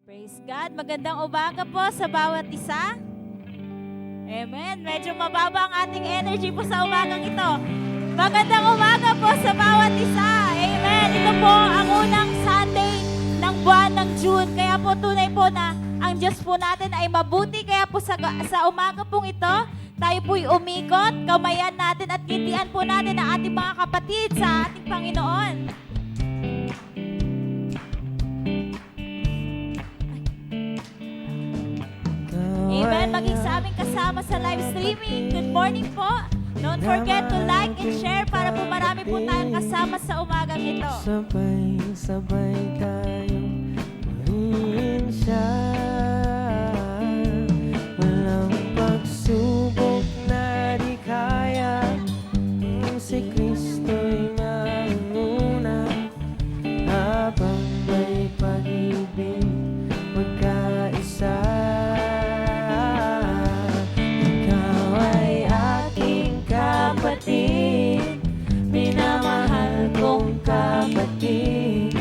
Praise God. Magandang umaga po sa bawat isa. Amen. Medyo mababa ang ating energy po sa umagang ito. Magandang umaga po sa bawat isa. Amen. Ito po ang unang Sunday ng buwan ng June. Kaya po tunay po na ang Diyos po natin ay mabuti. Kaya po sa umaga pong ito, tayo po'y umikot, kamayan natin at ngitian po natin ang ating mga kapatid sa ating Panginoon. Amen. Maging sa aming kasama sa live streaming. Good morning po. Don't forget to like and share para po marami po tayong kasama sa umagang ito. Sabay-sabay tayong mariin siya. Walang pagsubok na di kaya. Si Kristo'y nanguna. Habang may pag-ibig magkaisa. Kapatid, minamahal kong kapatid,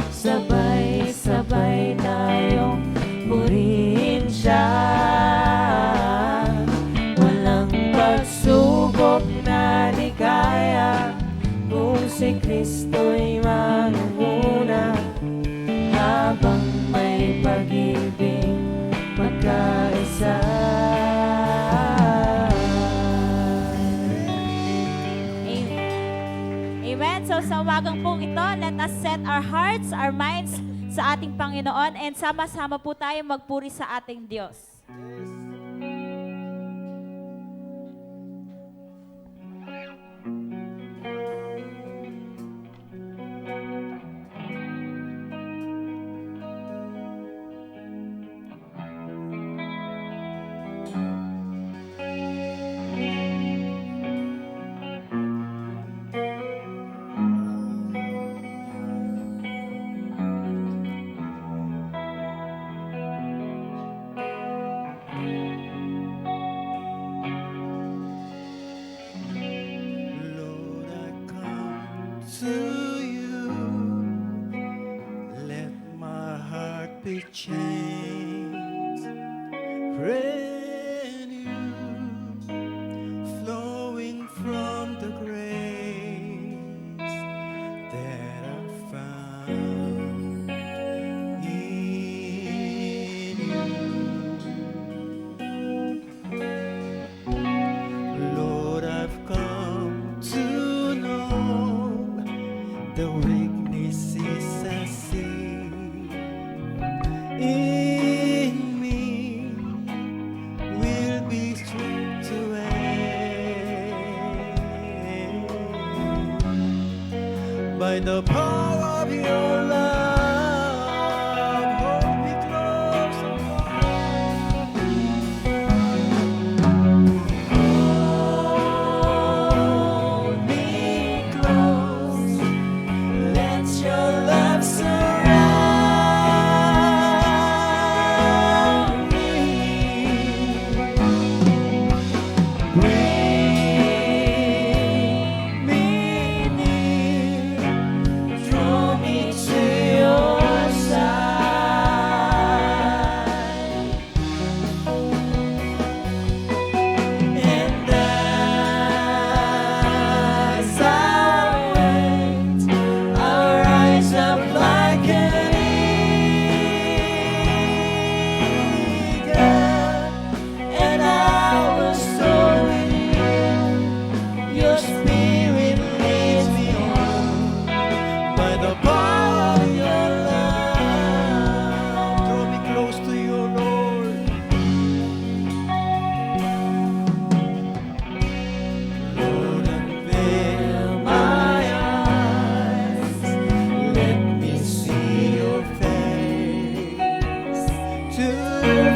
sabay-sabay tayong purihin siya. Walang pagsubok na di kaya kung si Kristo'y mangunguna. Habang may pag-ibig magkaisa. Amen. So sa umagang pong ito, let us set our hearts, our minds sa ating Panginoon and sama-sama po tayo magpuri sa ating Diyos. To you, let my heart be changed, brand new, flowing from the grace that I found in you. Lord, I've come to the weaknesses I see in me will be strength to end. By the power of your love, hold me close, hold me close. Let your love surround me. Bring me near, draw me to your side. And as I wait, I'll rise up like an eagle, and I will soar with you. Your spirit leads me on by the power of your love. Draw me close to you, Lord. Lord, unveil my eyes. Let me see your face to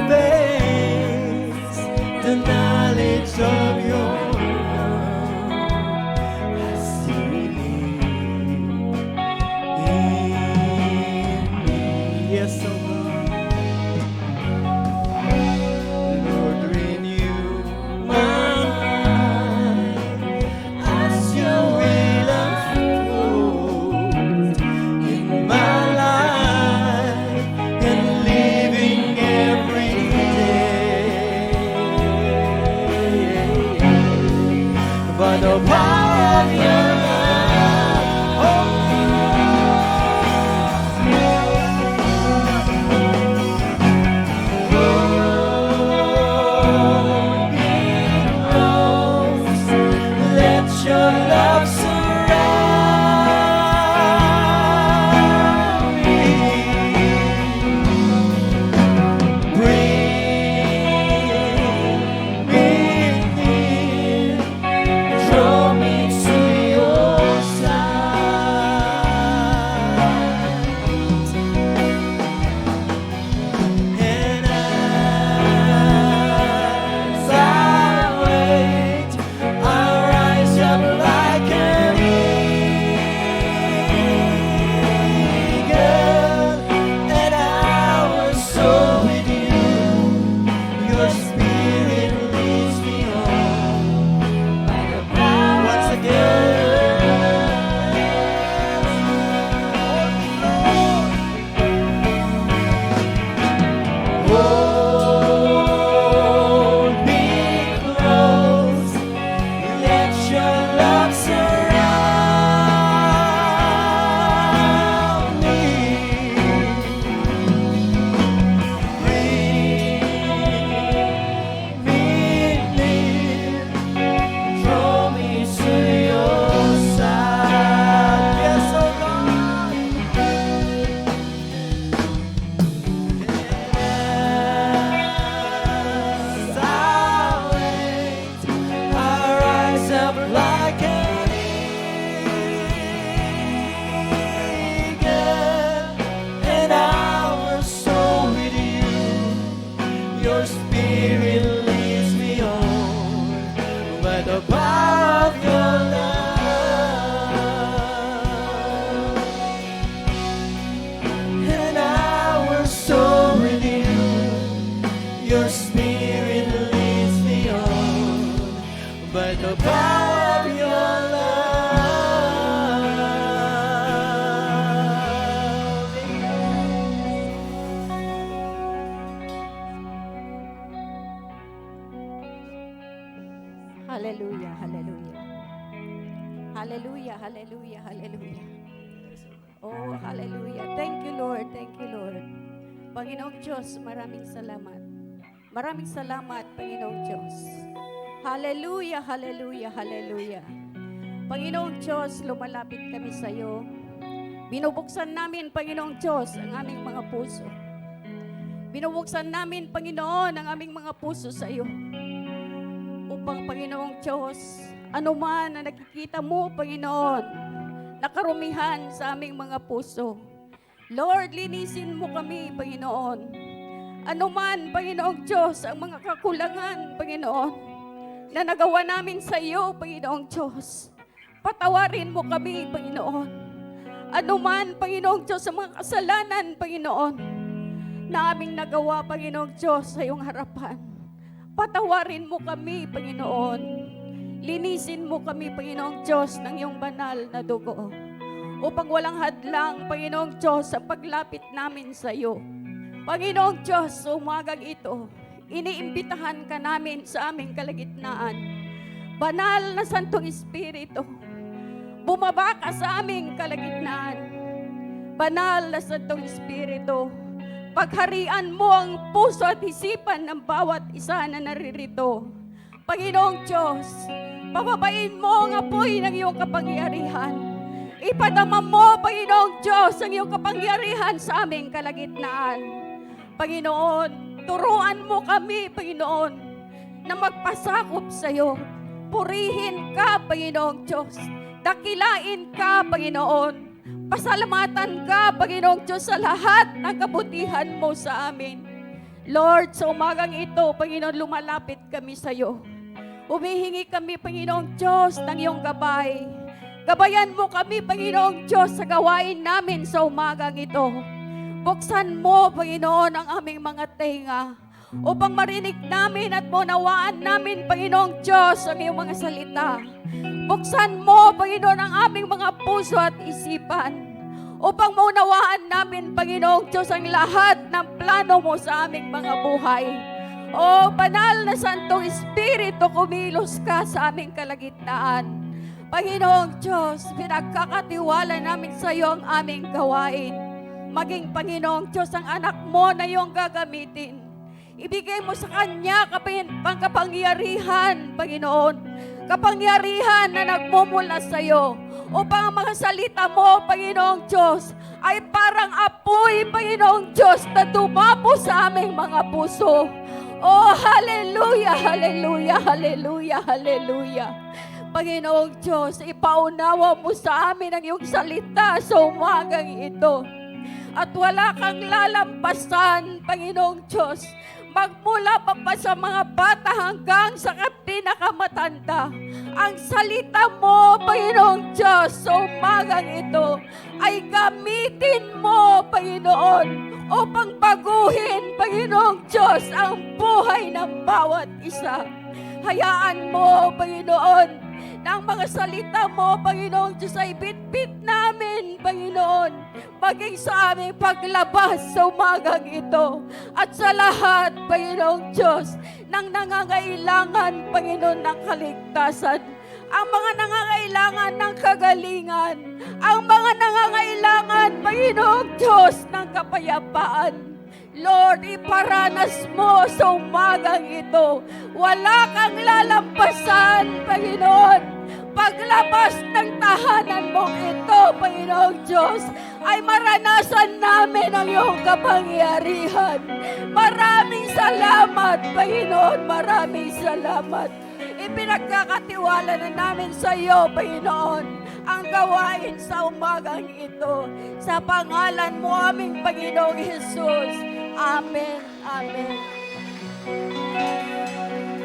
face the knowledge of your love as you live in me. Yes, oh God. Lord, renew my mind as your will unfolds in my life and Your Spirit leads me on by the power of Your love. Hallelujah, hallelujah. Hallelujah, hallelujah, hallelujah. Oh, hallelujah. Thank you, Lord. Thank you, Lord. Panginoong Diyos, maraming salamat. Maraming salamat, Panginoong Diyos. Hallelujah, hallelujah, hallelujah. Panginoong Diyos, lumalapit kami sa iyo. Binubuksan namin, Panginoong Diyos, ang aming mga puso. Binubuksan namin, Panginoon, ang aming mga puso sa iyo. Upang, Panginoong Diyos, anuman na nakikita mo, Panginoon, nakarumihan sa aming mga puso. Lord, linisin mo kami, Panginoon. Anuman, Panginoong Diyos, ang mga kakulangan, Panginoon, na nagawa namin sa iyo, Panginoong Diyos. Patawarin mo kami, Panginoon. Anuman, Panginoong Diyos, sa mga kasalanan, Panginoon, na aming nagawa, Panginoong Diyos, sa iyong harapan. Patawarin mo kami, Panginoon. Linisin mo kami, Panginoong Diyos, ng iyong banal na dugo. Upang walang hadlang, Panginoong Diyos, sa paglapit namin sa iyo. Panginoong Diyos, sa umagang ito, iniimbitahan ka namin sa aming kalagitnaan. Banal na Santong Espiritu, bumaba ka sa aming kalagitnaan. Banal na Santong Espiritu, pagharian mo ang puso at isipan ng bawat isa na naririto. Panginoong Diyos, pababain mo ang apoy ng iyong kapangyarihan. Ipadama mo, Panginoong Diyos, ang iyong kapangyarihan sa aming kalagitnaan. Panginoon, turuan mo kami, Panginoon, na magpasakop sa iyo. Purihin ka, Panginoong Diyos. Dakilain ka, Panginoon. Pasalamatan ka, Panginoong Diyos, sa lahat ng kabutihan mo sa amin. Lord, sa umagang ito, Panginoon, lumalapit kami sa iyo. Humihingi kami, Panginoong Diyos, ng iyong gabay. Gabayan mo kami, Panginoong Diyos, sa gawain namin sa umagang ito. Buksan mo, Panginoon, ang aming mga tenga upang marinig namin at maunawaan namin, Panginoong Diyos, ang iyong mga salita. Buksan mo, Panginoon, ang aming mga puso at isipan upang maunawaan namin, Panginoong Diyos, ang lahat ng plano mo sa aming mga buhay. O banal na Santong Espiritu, kumilos ka sa aming kalagitnaan. Panginoong Diyos, pinagkakatiwala namin sa iyo ang aming gawain. Maging, Panginoong Diyos, ang anak mo na iyong gagamitin. Ibigay mo sa Kanya pangkapangyarihan, Panginoon. Kapangyarihan na nagmumula sa iyo. Upang ang mga salita mo, Panginoong Diyos, ay parang apoy, Panginoong Diyos, na dumapo sa aming mga puso. Oh, hallelujah, hallelujah, hallelujah, hallelujah. Panginoong Diyos, ipaunawa mo sa amin ang iyong salita sa umagang ito. At wala kang lalampasan, Panginoong Diyos, magmula pa sa mga bata hanggang sa pinakamatanda. Ang salita mo, Panginoong Diyos, sa umagang ito ay gamitin mo, Panginoon, upang baguhin, Panginoong Diyos, ang buhay ng bawat isa. Hayaan mo, Panginoon, na ang mga salita mo, Panginoong Diyos, ay bitbit namin, Panginoon, maging sa aming paglabas sa umagang ito. At sa lahat, Panginoong Diyos, ng nangangailangan, Panginoon, ng kaligtasan, ang mga nangangailangan ng kagalingan, ang mga nangangailangan, Panginoong Diyos, ng kapayapaan. Lord, iparanas mo sa umagang ito. Wala kang lalampasan, Panginoon. Paglabas ng tahanan mong ito, Panginoong Diyos, ay maranasan namin ang iyong kapangyarihan. Maraming salamat, Panginoon. Maraming salamat. Ipinagkakatiwala na namin sa iyo, Panginoon, ang gawain sa umagang ito. Sa pangalan mo aming Panginoong Jesus. Amen. Amen.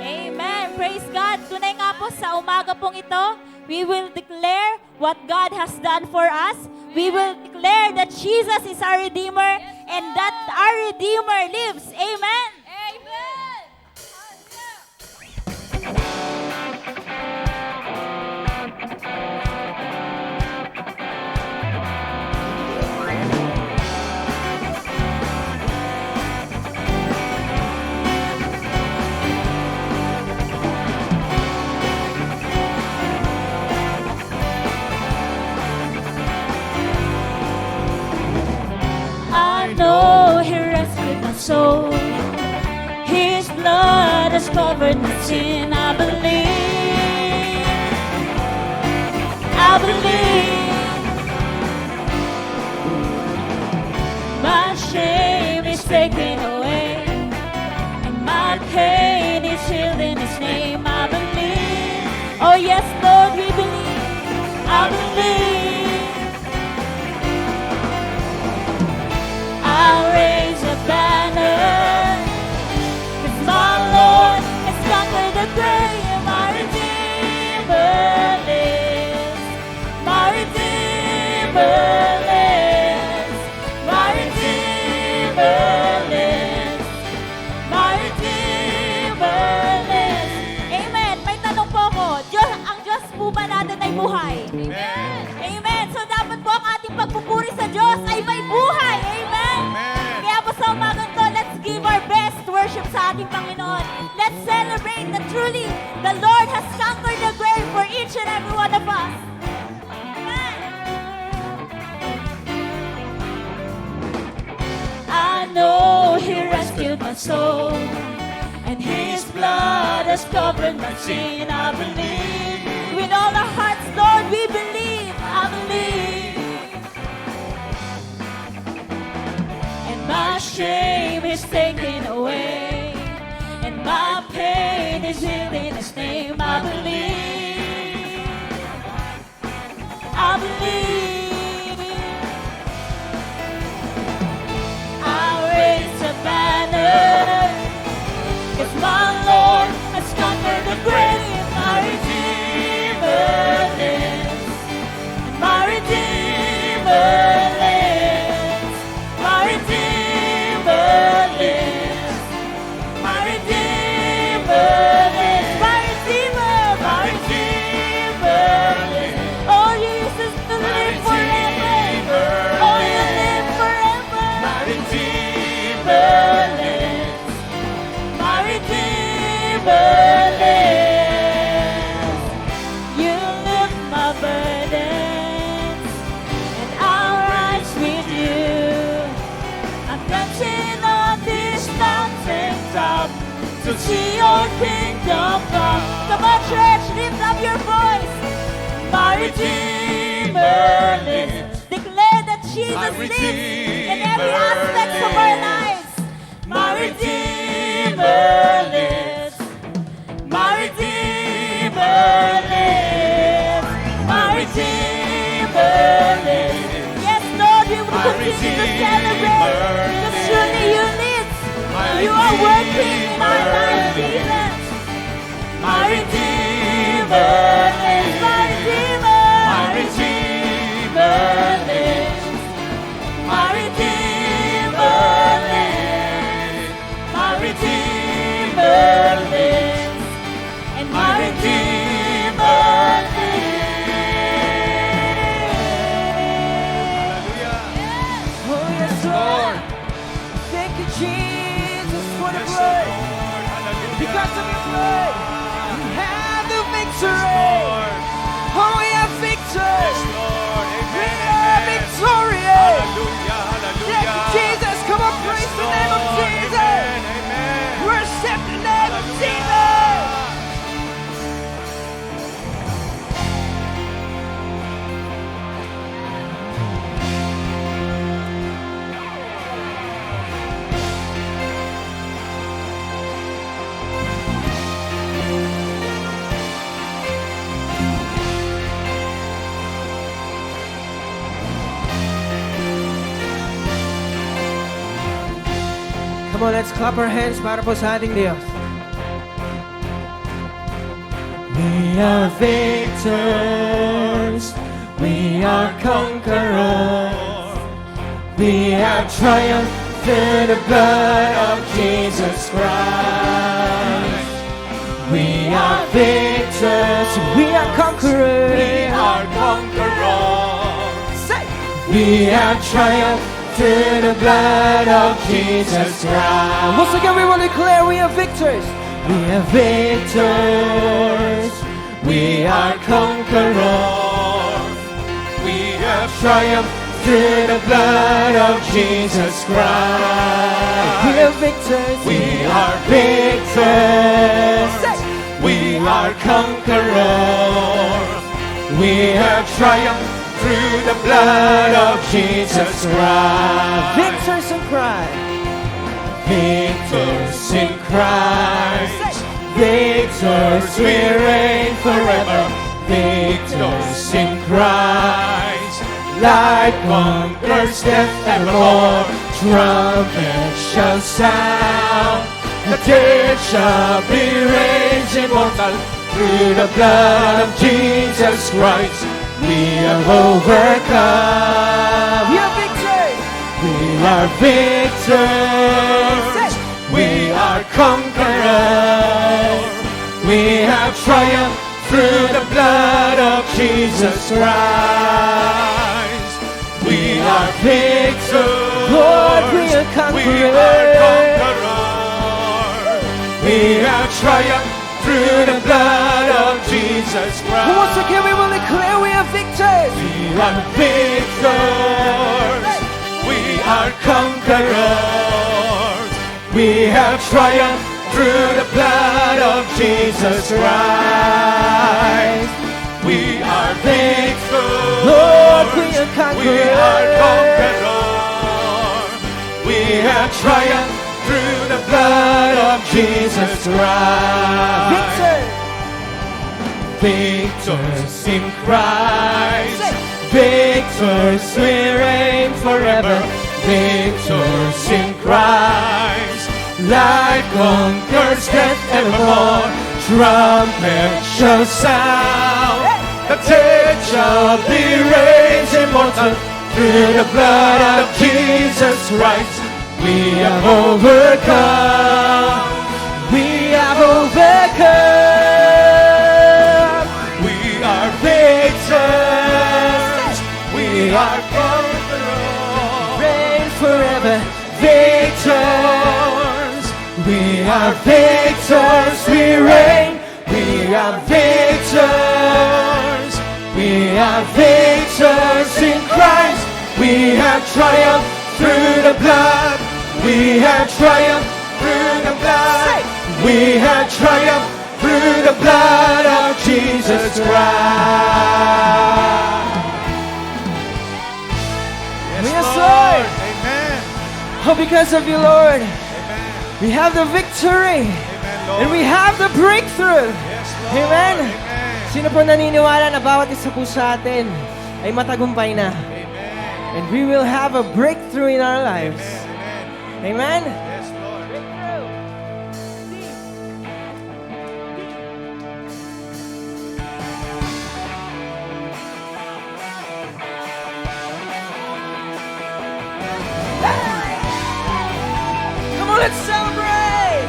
Amen. Praise God. Tunay nga po sa umaga pong ito, we will declare what God has done for us. We will declare that Jesus is our Redeemer and that our Redeemer lives. Amen. Amen. covered my sin. I believe. I believe. My shame is taken away, and my pain is healed in His name. I believe. Oh yes, Lord, we believe. I believe. I'll raise a banner, 'cause my Lord has conquered the grave. My Redeemer lives. My Redeemer lives. My Redeemer lives. My Redeemer lives. Amen. May tanong po ako. Ang Diyos po ba natin ay buhay? Amen. Amen. So dapat po ang ating pagpupuri sa Diyos ay may buhay. Amen. Kaya po sa umagang to, let's give our best worship sa ating Panginoon. Let's celebrate that truly the Lord has conquered the grave for each and every one of us. Amen. I know He rescued my soul, and His blood has covered my sin. I believe. With all our hearts, Lord, we believe. I believe. And my shame is taken away, and my pain is healed in His name. I believe. I believe. I'll raise a banner, 'cause my Lord has conquered the grave. My Redeemer lives. My Redeemer lives. My Redeemer lives. My Redeemer lives. My Redeemer. My Redeemer lives. Oh, Jesus, to live forever. Oh, you live forever. My Redeemer lives. My Redeemer lives. You lift my burdens, and I'll rise with you. I'm dancing on this mountain top to see your kingdom come. Come on, church, lift up your voice. My Redeemer lives. Declare that Jesus lives in every aspect of our lives. My Redeemer lives. My Redeemer lives. My Redeemer lives. Yes, Lord, we will continue to celebrate. Because surely you live. You are working in our lives, Jesus. My Redeemer lives. My Redeemer. My Redeemer lives. My Redeemer lives. My Redeemer lives. And my Redeemer lives. Oh, yes, Lord. Thank you, Jesus, for the blood. Because of your blood, we have the victory. Oh, we have victory. We are victorious. Thank you, Jesus. Come on, praise the name of Jesus. Worship the name of Jesus. Come on, let's clap our hands para po sa ating Diyos. We are victors. We are conquerors. We have triumphed through the blood of Jesus Christ. We are victors. We are conquerors. We are conquerors. Say. We have triumphed through the blood of Jesus Christ. Once again, we will declare we are victors. We are victors. We are conquerors. We have triumphed through the blood of Jesus Christ. We are are victors. We are victors. We are conquerors. We have triumphed through the blood of Jesus Christ. Victors in Christ. Victors in Christ. Victors, we reign forever. Victors in Christ. Light conquers death evermore. Trumpet shall sound. The dead shall be raised immortal. Through the blood of Jesus Christ, we have overcome. We are victors. We are victors. We are conquerors. We have triumphed through the blood of Jesus Christ. We are victors. Lord, we are conquerors. We have triumphed through the blood of Jesus Christ. Once again, we will declare we are victors. We are victors. We are conquerors. We have triumphed through the blood of Jesus Christ. We are victors. Lord, we are We are conquerors. conquerors. We have triumphed through the blood of Jesus Christ. Victors. Victors in Christ. Victors, we reign forever. Victors in Christ. Light conquers death evermore. Trumpet shall sound. The dead shall be raised immortal. Through the blood of Jesus Christ, we have overcome. We have overcome. We are victors. We are conquerors. Reign forever. Victors. We are victors. We reign. We are victors. We are victors in Christ. We have triumphed through the blood. We have triumphed through the blood. We have triumphed through the blood of Jesus Christ. Yes, Lord. Amen. Oh, because of you, Lord, Amen. we have the victory. Amen, Lord. And we have the breakthrough. Yes, Lord. Amen. Amen. Sino po naniniwala na bawat isa po sa atin ay matagumpay na? Amen. And we will have a breakthrough in our lives. Amen. Amen? Yes, Lord. Come on, let's celebrate!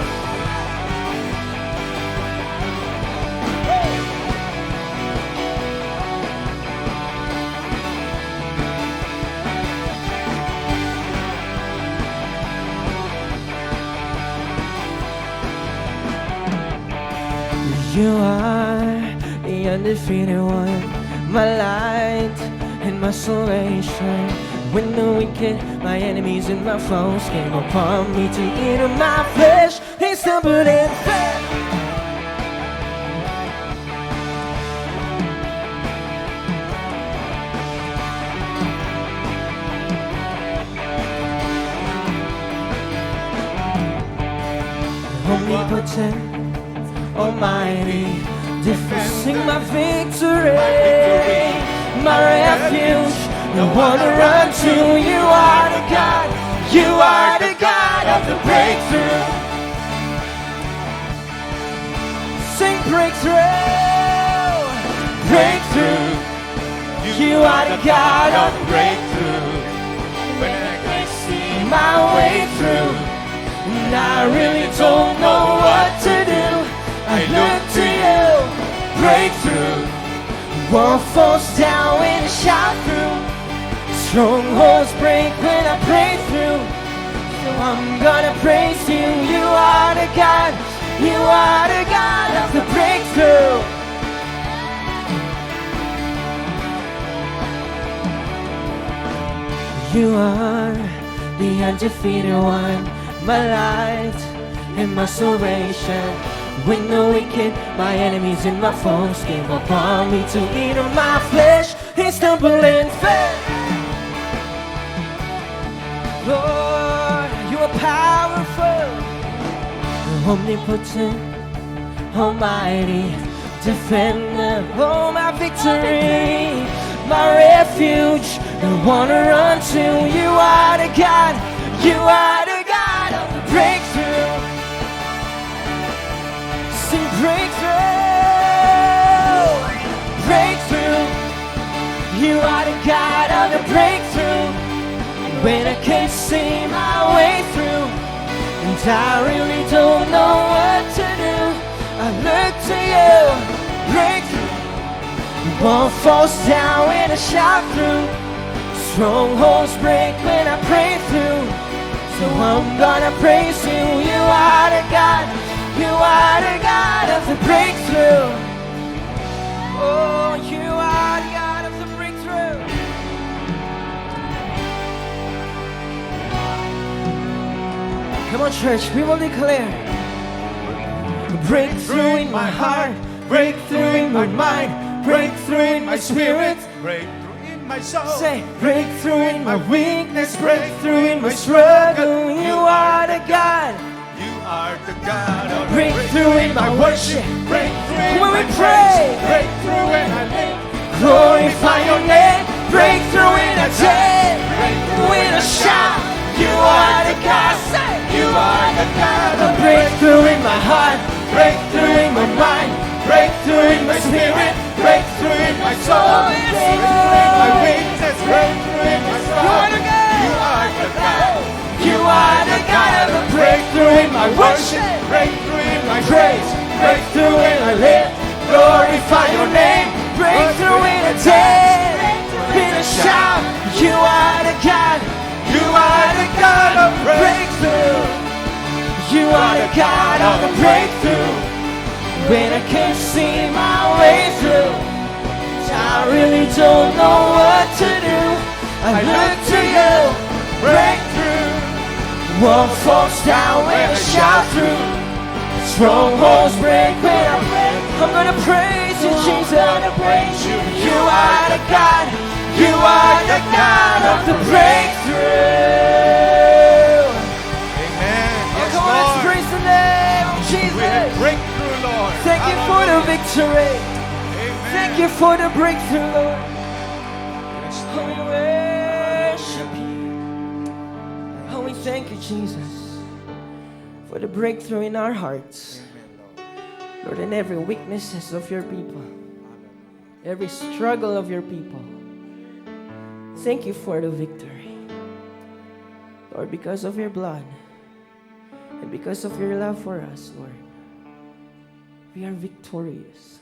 You are the undefeated one, my light and my salvation. When the wicked, my enemies and my foes came upon me to eat of my flesh, they stumbled and fell. Omnipotent, Almighty, defending my victory, my refuge, the one to run to. You are the God, you are the God of the breakthrough. Sing breakthrough, breakthrough. You are the God of the breakthrough. When I can't see my way through, and I really don't know what to do, I look to you. Breakthrough. Wall falls down when I shout through. Strongholds break when I pray through. So I'm gonna praise you. You are the God. You are the God of the breakthrough. You are the undefeated one, my light and my salvation. When the wicked, my enemies and my foes came upon me to eat of my flesh and stumble and fail. Lord, you are powerful, omnipotent, almighty, defender, oh my victory, my refuge, the one to run to. You are the God, you are the God of the breakthrough. Sing breakthrough, breakthrough. You are the God of the breakthrough. And when I can't see my way through, and I really don't know what to do, I look to you, breakthrough. Wall falls down when I shout through. Strongholds break when I pray through. So I'm gonna praise you. You are the God, you are the God of the breakthrough. Oh, you are the God of the breakthrough. Come on, church, we will declare. Breakthrough in my heart, breakthrough in my mind, breakthrough in my spirit, Breakthrough in my soul. say breakthrough in my weakness, breakthrough in my struggle. You are the God. You are the God of Breakthrough in my worship, breakthrough in when my we pray, breakthrough when I live. glorify your name. Breakthrough in a day, breakthrough in a shout. You are the God. Say You are the God of breakthrough in my heart, breakthrough in my mind, breakthrough in my spirit, breakthrough in my soul, breakthrough in my weakness, breakthrough in my soul. You are the God. you are the God of the Breakthrough in my worship, breakthrough in my praise, breakthrough when I live, glorify your name, breakthrough in a day, in a shout. You are the God. You are the God of breakthrough. You are the God of the breakthrough. When I can't see my way through, I really don't know what to do. I look to you, breakthrough. Wall falls down when I shout through. Strongholds break when I pray. I'm gonna praise you, Jesus. You are the God. You are the God of the breakthrough. Amen. Yes, Come on, let's Lord. praise the name of We Jesus. breakthrough, Lord. Thank you for the Hallelujah. victory. Amen. Thank you for the breakthrough, Lord. Yes, Oh, we worship you. Oh, we thank you, Jesus, for the breakthrough in our hearts. Lord, in every weaknesses of your people, every struggle of your people. Thank you for the victory. Lord, because of your blood and because of your love for us, Lord, we are victorious.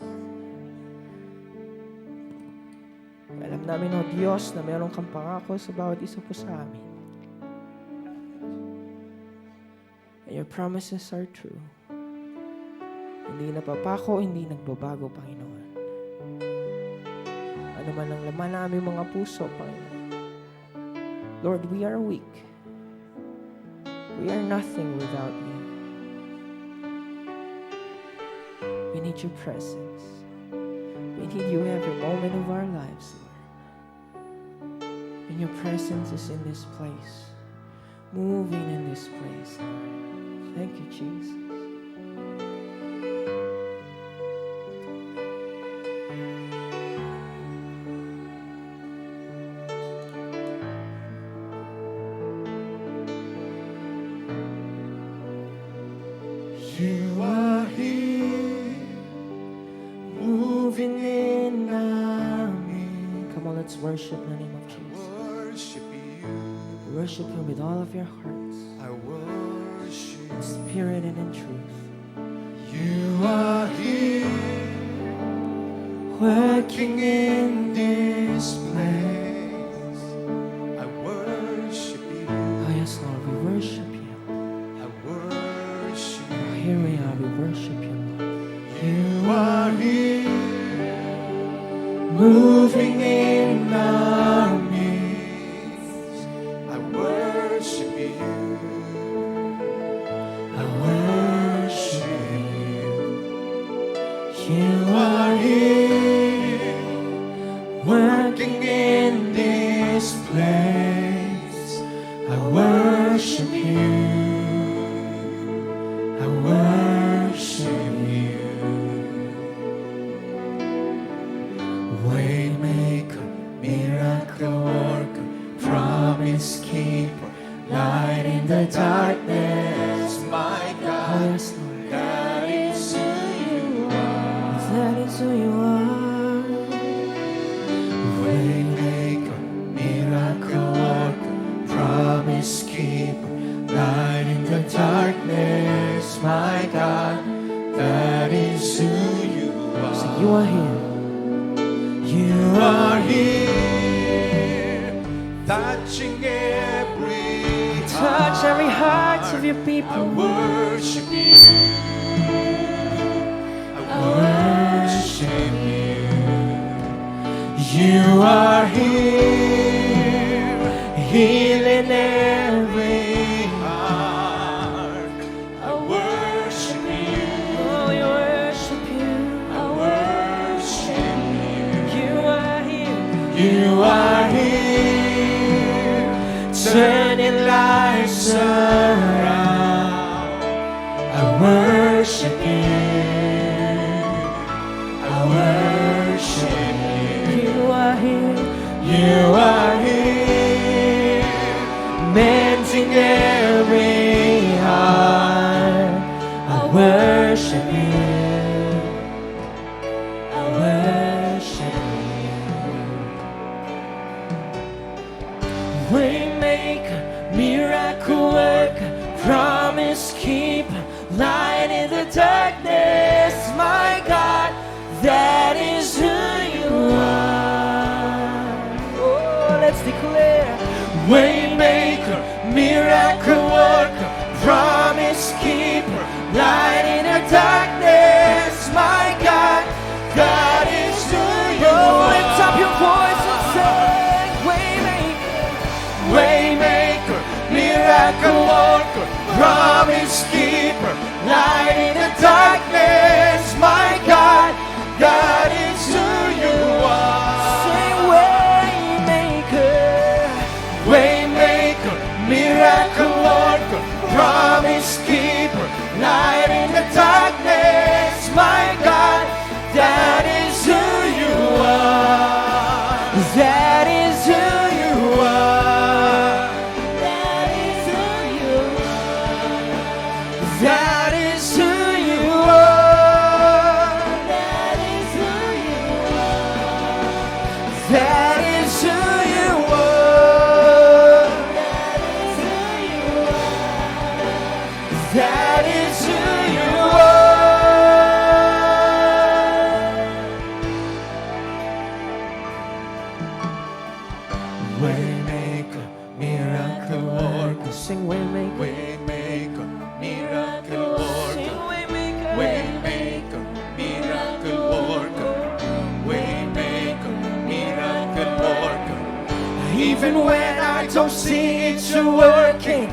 Alam namin, O Diyos, na meron kang pangako sa bawat isa po sa amin. And your promises are true. Hindi napapako, hindi nagbabago, Panginoon. Ano man ang laman ng aming mga puso, Panginoon. Lord, we are weak. We are nothing without you. We need your presence. We need you every moment of our lives, Lord. And your presence is in this place, moving in this place, Lord. Thank you, Jesus. You are here, Moving in our midst. Come on, let's worship the name of Jesus. worship you. Worship Him with all of your hearts, I worship in spirit and in truth. you. Are here, Working in this place. I worship you. Oh yes, Lord, we worship you. I worship you. Here we are, we worship you, Lord. You are here, Moving in our midst. I worship you. place. I worship you. I worship you. Waymaker, miracle worker, promise keeper, light in the darkness. My God, that is who you are. That is who you are. Waymaker, miracle worker, promise keeper, light in the darkness. My God, that is who you are. So you are here. You are here, touching every Touch every heart of your I people. worship you. I worship you. You are here, healing every heart. I worship you. Oh, we worship you. I worship you. You are here. You are here, turning lives around. I worship you. I worship you. You are here. You are here, mending every heart. I worship you. I worship you. Waymaker, miracle worker, promise keeper, light in the darkness. My God, that is who you are. Oh, let's declare. Waymaker, miracle worker, promise keeper, light in the darkness. My God, that is who you Oh, are. lift up your voice and sing. Waymaker. Waymaker, miracle worker, promise keeper, light in the darkness. My God, that is who you are. Say Waymaker. Waymaker, miracle worker, promise keeper, light in the darkness. My God, that is who you are. That is who You are. That is who you are. That is who you are. That is who you are. That is who you are. That is who you are. That is who you are. Waymaker, miracle worker, Sing Waymaker. Waymaker, miracle Sing worker, Waymaker. Waymaker, miracle worker, Waymaker, miracle worker. Even when I don't see it, you're working.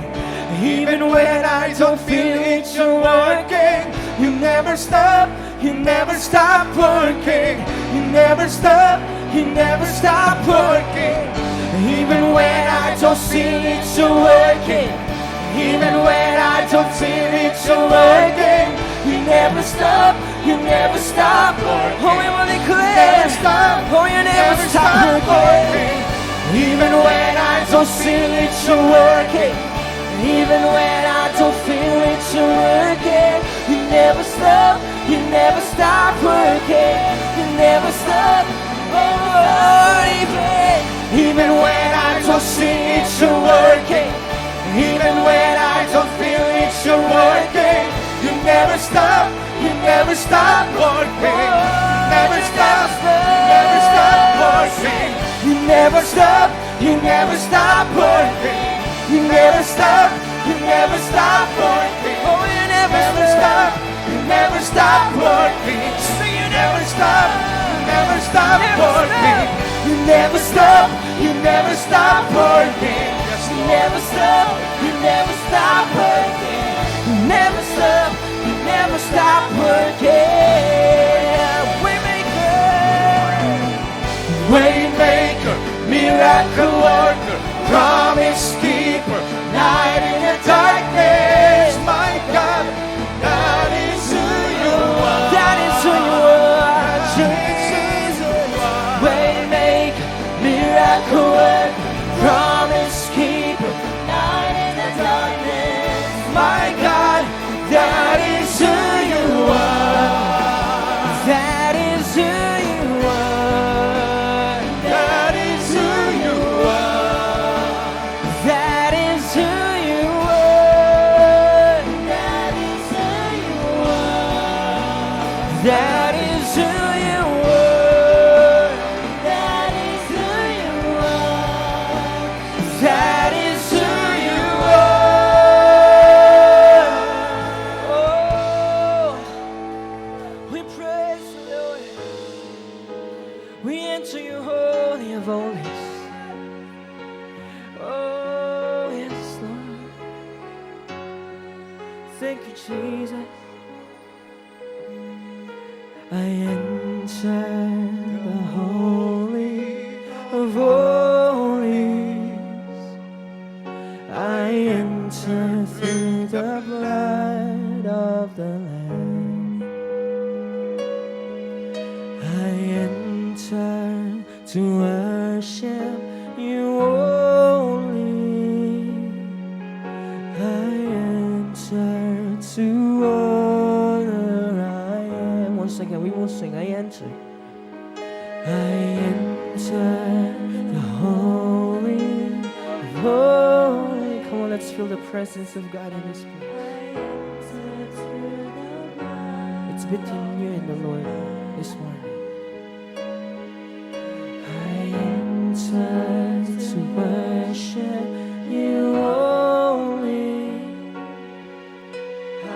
Even when I don't feel it, you're working. You never stop working. You never stop working. Even when I don't see it, you're working. Even when I don't feel it, you're working. You never stop working. Oh, we will declare. Oh, you never stop working. Even when I don't feel it, you're working. Even when I don't feel it, you're working. You never stop working. You never stop. Oh, Even when I don't see it, you're working. Even when I don't feel it, you're working. You never stop working. Never stop working. You never stop working. You never stop working. Oh, you never stop working. So you never stop working. You never stop working. Yes, You Lord. never stop working. You never stop working. Waymaker. Waymaker, miracle worker, promise keeper, light in the darkness, my God, that is who you are. That is who you are, Jesus. Waymaker, miracle worker, promise keeper, light in the darkness. My God, that is who you are. That is who you are. That is who you are. That is who you are. That is who you are. That is who you are. That is who you are. That is who you are. Oh, we praise the Lord. We enter your holy of holies. Oh, yes, Lord. Thank you, Jesus. I enter the holy of holies. I enter through the blood of the Lamb. I enter to worship you only. I enter to honor. I am. Once again, we will sing. I enter. I enter the holy of holy. Come on, let's feel the presence of God in this place. It's between you and the Lord this morning. I enter to worship you only. I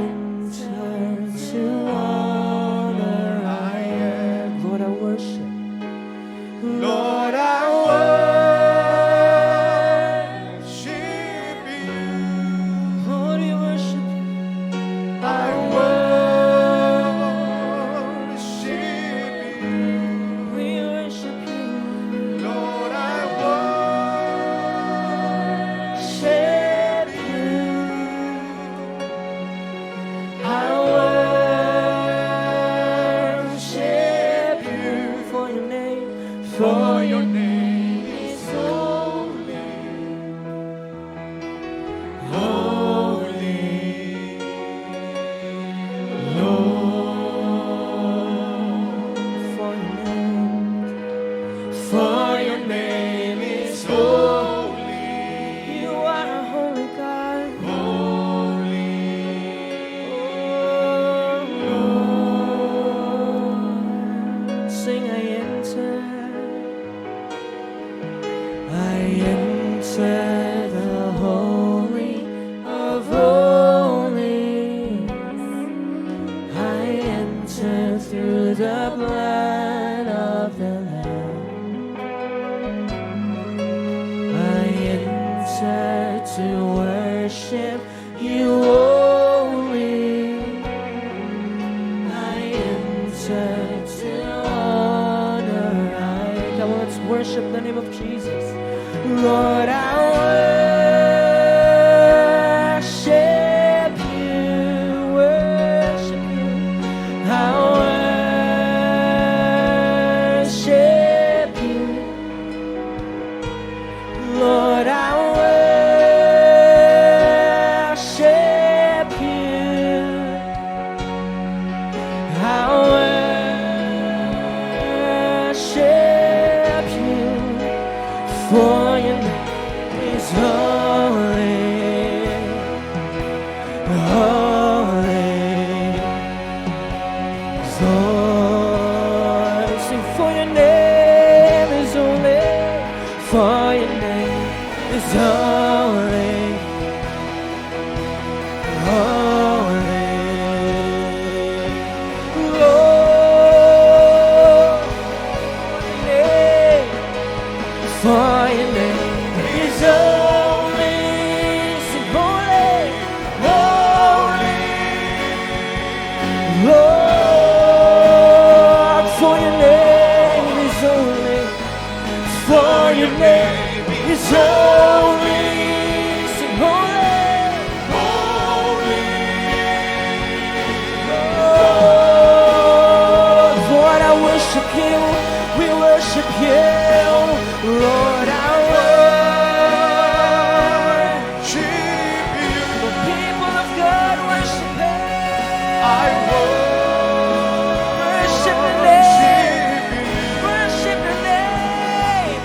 enter to honor. I am. Lord, I worship. Lord, I worship you. Lord, we worship you. I worship you. We worship you. Lord, I Worship you. I worship you for your name. for your name is holy, holy, Lord. For your name. For your name is holy, You are a holy God. holy, Lord. Sing, I enter. I enter the holy of holies. I enter through the blood of the Lamb. I enter to worship you only. I enter to honor. Come on, let's worship the name of Jesus. Lord, I worship you, worship you. I worship you. Lord, I worship you. I worship you. For your name is holy, holy. Lord, sing, for your name is holy, for your name is holy, holy. Lord, for your name is holy, sing, holy, holy. Lord, for your name is holy, for your name is holy. Sing holy. Lord, I worship you. We worship you. Lord, I Worship you. the people of God worship Him. I Worship the name. worship you. Worship the name.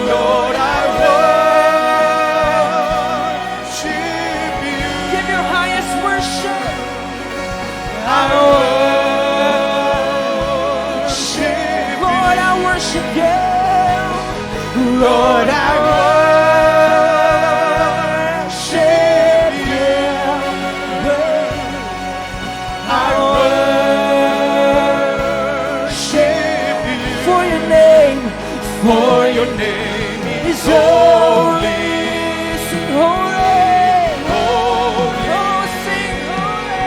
Lord, I worship you. Give your highest worship. I worship Lord, I worship you. Lord, I worship you. I worship you. For your name For your name is holy. Sing holy. Holy. Oh, sing holy.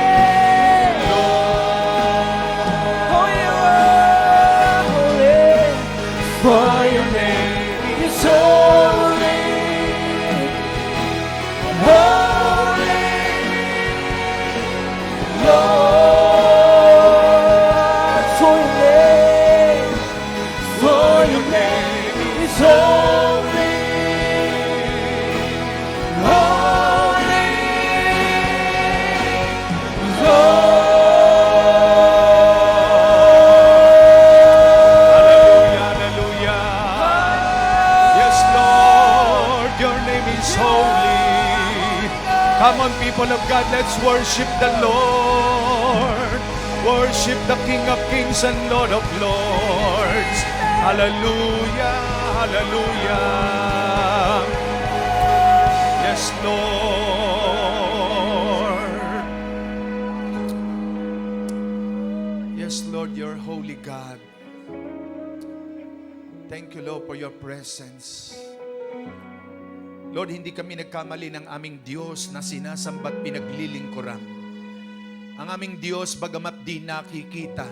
Oh, you are holy. For your name is holy. Holy. Lord, For your name. for your name is holy. Holy. Lord. Hallelujah, hallelujah. Yes, Lord, your name is holy. Come on, people of God, let's worship the Lord. Worship the King of Kings and Lord of Lords. Hallelujah, hallelujah. Yes, Lord. Yes, Lord, you're holy God. Thank you, Lord, for your presence. Lord, hindi kami nagkamali ng aming Diyos na sinasamba't pinaglilingkuran. Ang aming Diyos, bagamat di nakikita,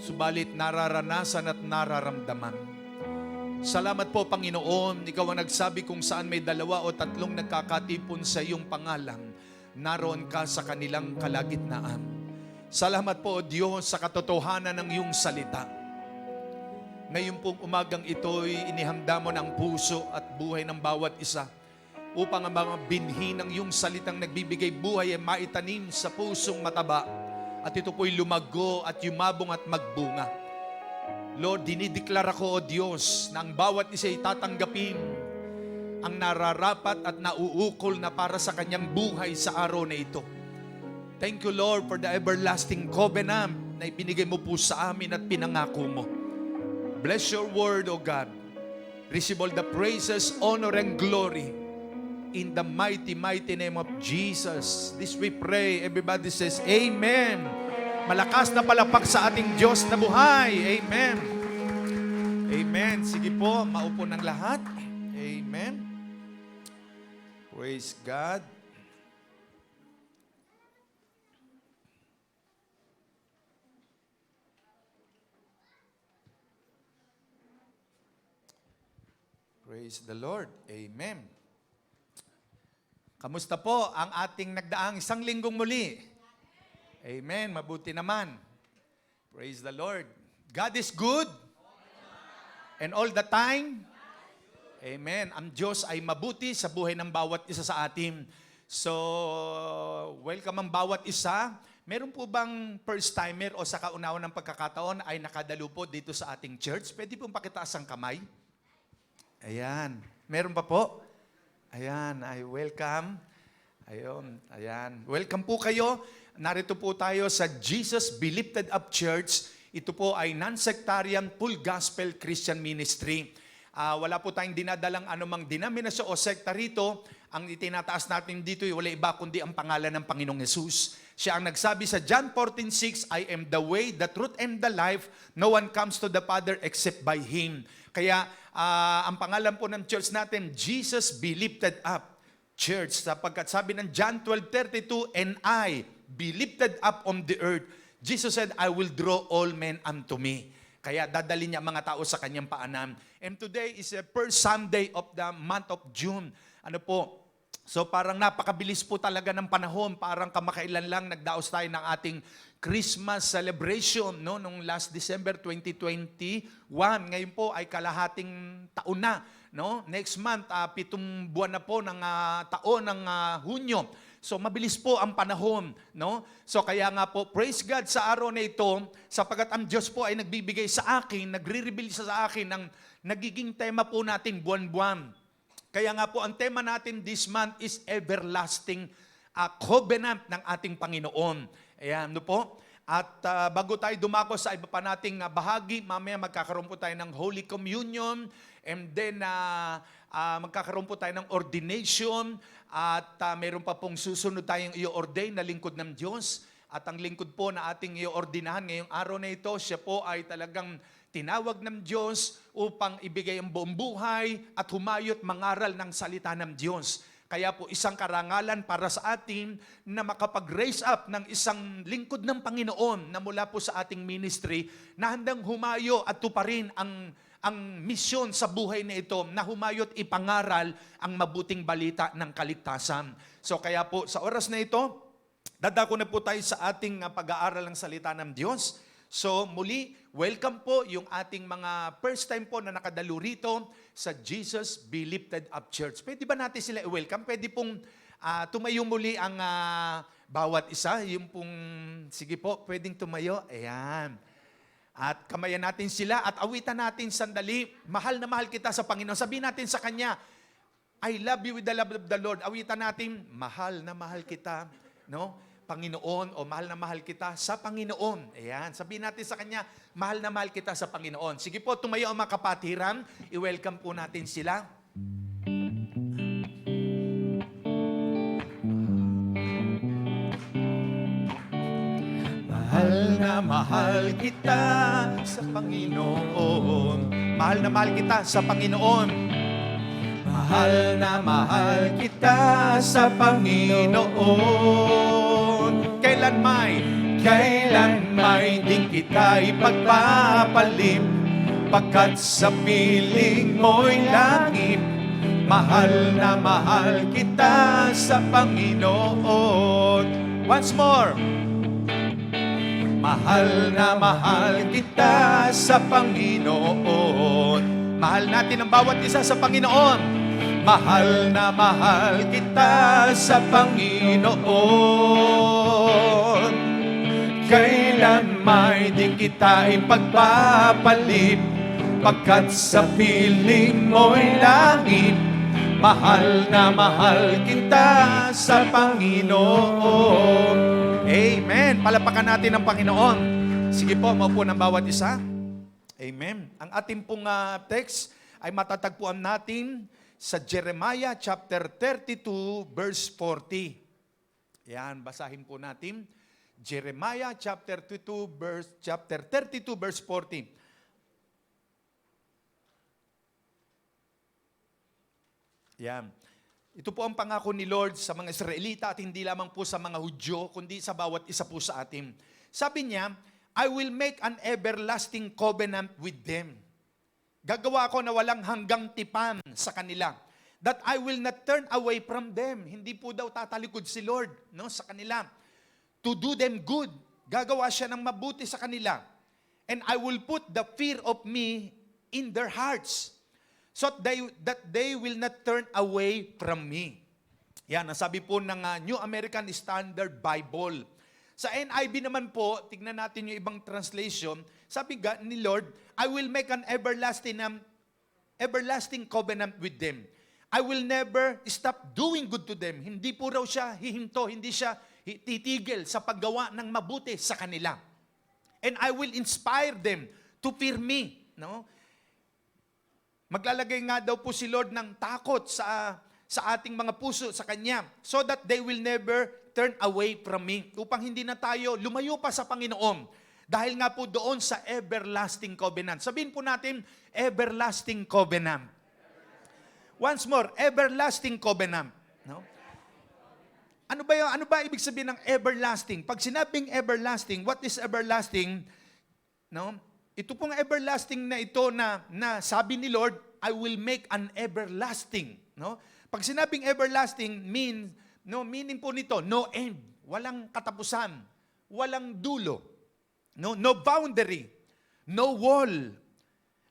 subalit nararanasan at nararamdaman. Salamat po, Panginoon. Ikaw ang nagsabi kung saan may 2 o 3 nagkakatipon sa iyong pangalan, naroon ka sa kanilang kalagitnaan. Salamat po, O Diyos, sa katotohanan ng iyong salita. Ngayon pong umagang ito'y inihanda mo ng puso at buhay ng bawat isa upang ang mga binhi ng iyong salitang nagbibigay buhay ay maitanim sa pusong mataba at ito po'y lumago at yumabong at magbunga. Lord, dinideklara ko, O Diyos, na ang bawat isa ay tatanggapin ang nararapat at nauukol na para sa kanyang buhay sa araw na ito. Thank you, Lord, for the everlasting covenant na ibinigay mo po sa amin at pinangako mo. Bless your word, O God. Receive all the praises, honor, and glory. In the mighty, mighty name of Jesus. This we pray. Everybody says, Amen. Malakas na palakpak sa ating Diyos na buhay. Amen. Amen. Sige po, maupo ng lahat. Amen. Praise God. Praise the Lord. Amen. Kamusta po ang ating nagdaang isang linggong muli? Amen. Mabuti naman. Praise the Lord. God is good. And all the time. Amen. Ang Diyos ay mabuti sa buhay ng bawat isa sa atin. So, welcome ang bawat isa. Meron po bang first timer o sa kaunawan ng pagkakataon ay nakadalo po dito sa ating church? Pwede pong pakitaas ang kamay. Ayan. Meron pa po? Ayan, ay welcome. Ayun, ayan. Welcome po kayo. Narito po tayo sa Jesus Be Lifted Up Church. Ito po ay non-sectarian full gospel Christian ministry. Wala po tayong dinadalang anumang denominasyon o sekta rito. Ang itinataas natin dito ay wala iba kundi ang pangalan ng Panginoong Yesus. Siya ang nagsabi sa John 14:6, I am the way, the truth, and the life. No one comes to the Father except by Him. Kaya ang pangalan po ng church natin, Jesus Be Lifted Up Church. Sapagkat sabi ng John 12:32, and I be lifted up on the earth. Jesus said, I will draw all men unto me. Kaya dadali niya ang mga tao sa kanyang paanan. And today is the first Sunday of the month of June. Ano po? So parang napakabilis po talaga ng panahon. Parang kamakailan lang nagdaos tayo ng ating Christmas celebration, no? Nung last December 2021. Ngayon po ay kalahating taon na. No? Next month, 7 buwan na po ng taon ng Hunyo. So mabilis po ang panahon, no? So kaya nga po, praise God sa araw na ito, sapagkat ang Diyos po ay nagbibigay sa akin, nagre-reveal siya sa akin ng nagiging tema po natin buwan-buwan. Kaya nga po, ang tema natin this month is everlasting covenant ng ating Panginoon. Ayan, no po? At bago tayo dumako sa iba pa nating bahagi, mamaya magkakaroon po tayo ng Holy Communion, and then magkakaroon po tayo ng ordination, at mayroon pa pong susunod tayong i-ordain na lingkod ng Diyos. At ang lingkod po na ating i-ordinahan ngayong araw na ito, siya po ay talagang tinawag ng Diyos upang ibigay ang buong buhay at humayot mangaral ng salita ng Diyos. Kaya po isang karangalan para sa atin na makapag-raise up ng isang lingkod ng Panginoon na mula po sa ating ministry na handang humayo at tuparin ang misyon sa buhay na ito na humayot ipangaral ang mabuting balita ng kaligtasan. So kaya po sa oras na ito, dadako na po tayo sa ating pag-aaral ng salita ng Diyos. So muli, welcome po yung ating mga first time po na nakadalo rito sa Jesus Be Lifted Up Church. Pwede ba natin sila i-welcome? Pwede pong tumayo muli ang bawat isa. Yung pong, sige po, pwedeng tumayo. Ayan. At kamayan natin sila at awitan natin sandali. Mahal na mahal kita sa Panginoon. Sabihin natin sa Kanya, I love you with the love of the Lord. Awitan natin, mahal na mahal kita, no? Panginoon, o mahal na mahal kita sa Panginoon. Ayan, sabihin natin sa Kanya, mahal na mahal kita sa Panginoon. Sige po, tumayo ang mga kapatiran. I-welcome po natin sila. Mahal na mahal kita sa Panginoon. Mahal na mahal kita sa Panginoon. Mahal na mahal kita sa Panginoon. Kailan may din kita ipagpapalim, pagkat sa piling mo'y langit. Mahal na mahal kita sa Panginoon. Once more. Mahal na mahal kita sa Panginoon. Mahal natin ang bawat isa sa Panginoon. Mahal na mahal kita sa Panginoon. Kailan may di kita ipagpapalit, pagkat sa piling mo'y langit. Mahal na mahal kita sa Panginoon. Amen. Palapakan natin ang Panginoon. Sige po, maupo ng bawat isa. Amen. Ang ating pong text ay matatagpuan natin sa Jeremiah chapter 32 verse 40. Yan, basahin po natin. Jeremiah chapter 32 verse 40. Yan. Ito po ang pangako ni Lord sa mga Israelita at hindi lamang po sa mga Hudyo, kundi sa bawat isa po sa atin. Sabi niya, I will make an everlasting covenant with them. Gagawa ko na walang hanggang tipan sa kanila. That I will not turn away from them. Hindi po daw tatalikod si Lord, no, sa kanila. To do them good. Gagawa siya ng mabuti sa kanila. And I will put the fear of me in their hearts, so that they will not turn away from me. Yan, ang sabi po ng New American Standard Bible. Sa NIV naman po, tignan natin yung ibang translation, sabi ni Lord, I will make an everlasting covenant with them. I will never stop doing good to them. Hindi po raw siya hihinto, hindi siya titigil sa paggawa ng mabuti sa kanila. And I will inspire them to fear me. No? Maglalagay nga daw po si Lord ng takot sa ating mga puso, sa Kanya, so that they will never turn away from me. Upang hindi na tayo lumayo pa sa Panginoon. Dahil nga po doon sa everlasting covenant. Sabihin po natin, everlasting covenant. Once more, everlasting covenant. No? Ano ba ibig sabihin ng everlasting? Pag sinabing everlasting, what is everlasting? No? ito pong everlasting na ito na sabi ni Lord, I will make an everlasting. No? Pag sinabing everlasting, meaning po nito, no end. Walang katapusan. Walang dulo. No boundary. No wall.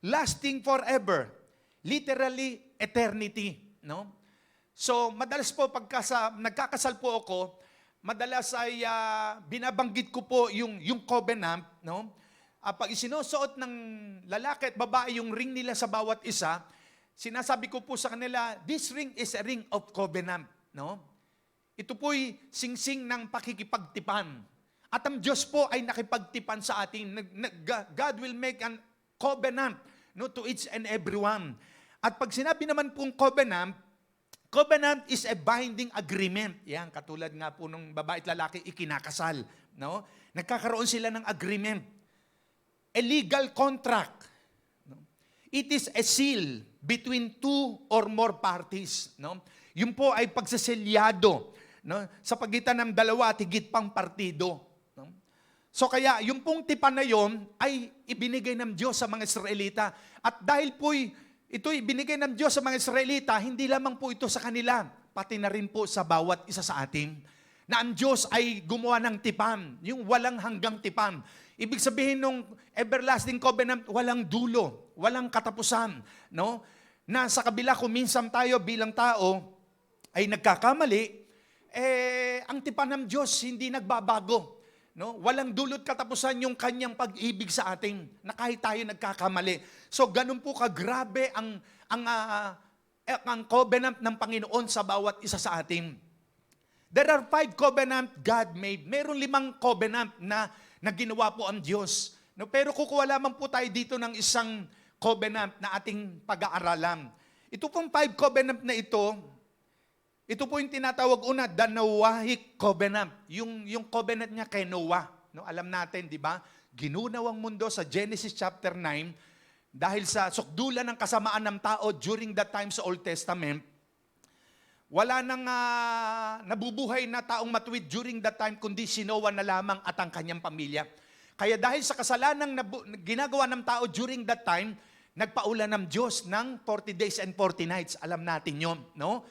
Lasting forever. Literally, eternity. No? So, madalas po nagkakasal po ako, madalas ay binabanggit ko po yung covenant, no? Pag isinusuot ng lalaki at babae yung ring nila sa bawat isa, sinasabi ko po sa kanila, this ring is a ring of covenant, no? Ito po'y singsing ng pakikipagtipan. At ang Diyos po ay nakipagtipan sa atin. God will make an covenant, no, to each and everyone. At pag sinabi naman pong covenant is a binding agreement. Yan, katulad nga po ng babae at lalaki ikinakasal. No? Nagkakaroon sila ng agreement. A legal contract. No? It is a seal between two or more parties. No? Yun po ay pagsaselyado, no? Sa pagitan ng dalawa at higit pang partido. No? So kaya, yung pong tipan na yun ay ibinigay ng Diyos sa mga Israelita. At dahil po'y ito'y binigay ng Diyos sa mga Israelita, hindi lamang po ito sa kanila, pati na rin po sa bawat isa sa atin. Na ang Diyos ay gumawa ng tipan, yung walang hanggang tipan. Ibig sabihin nung everlasting covenant, walang dulo, walang katapusan. No? Na sa kabila kung minsan tayo bilang tao ay nagkakamali, ang tipan ng Diyos hindi nagbabago. No? Walang dulot katapusan yung kanyang pag-ibig sa atin na kahit tayo nagkakamali. So ganun po kagrabe ang covenant ng Panginoon sa bawat isa sa atin. There are 5 covenant God made. Meron 5 covenant na ginawa po ang Diyos. No? Pero kukuha lamang po tayo dito ng isang covenant na ating pag-aaralan. Ito pong 5 covenant na ito po yung tinatawag una, the Noahic covenant. Yung covenant niya kay Noah. No, alam natin, di ba? Ginunaw ang mundo sa Genesis chapter 9 dahil sa sukdulan ng kasamaan ng tao during that time sa Old Testament. Wala nang nabubuhay na taong matuwid during that time kundi si Noah na lamang at ang kanyang pamilya. Kaya dahil sa kasalanang ginagawa ng tao during that time, nagpaulan ng Diyos ng 40 days and 40 nights. Alam natin yon, no?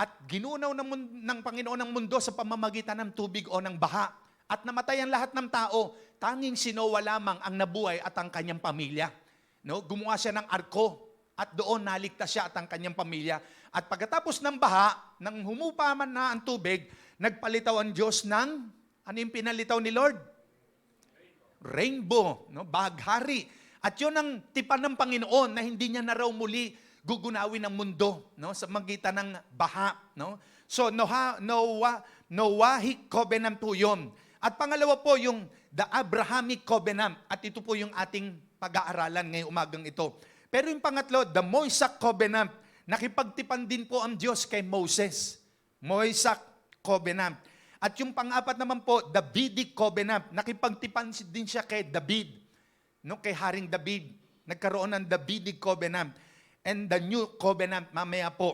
At ginunaw ng Panginoon ng mundo sa pamamagitan ng tubig o ng baha. At namatay ang lahat ng tao. Tanging si Noah lamang ang nabuhay at ang kanyang pamilya. No? Gumawa siya ng arko at doon naligtas siya at ang kanyang pamilya. At pagkatapos ng baha, nang humupa man na ang tubig, nagpalitaw ang Diyos ng, ano yung pinalitaw ni Lord? Rainbow, no? Bahaghari. At yun ang tipan ng Panginoon na hindi niya na raw muli gugunawin ang mundo, no, sa magitan ng baha, no? So Noahic covenant po 'yon. At pangalawa po yung the Abrahamic covenant at ito po yung ating pag-aaralan ngayong umagang ito. Pero yung pangatlo, the Mosaic covenant, nakipagtipan din po ang Diyos kay Moses. Mosaic covenant. At yung pang-apat naman po, the Davidic covenant, nakipagtipan din siya kay David, no, kay Haring David. Nagkaroon ng Davidic covenant. And the New Covenant, mamaya po,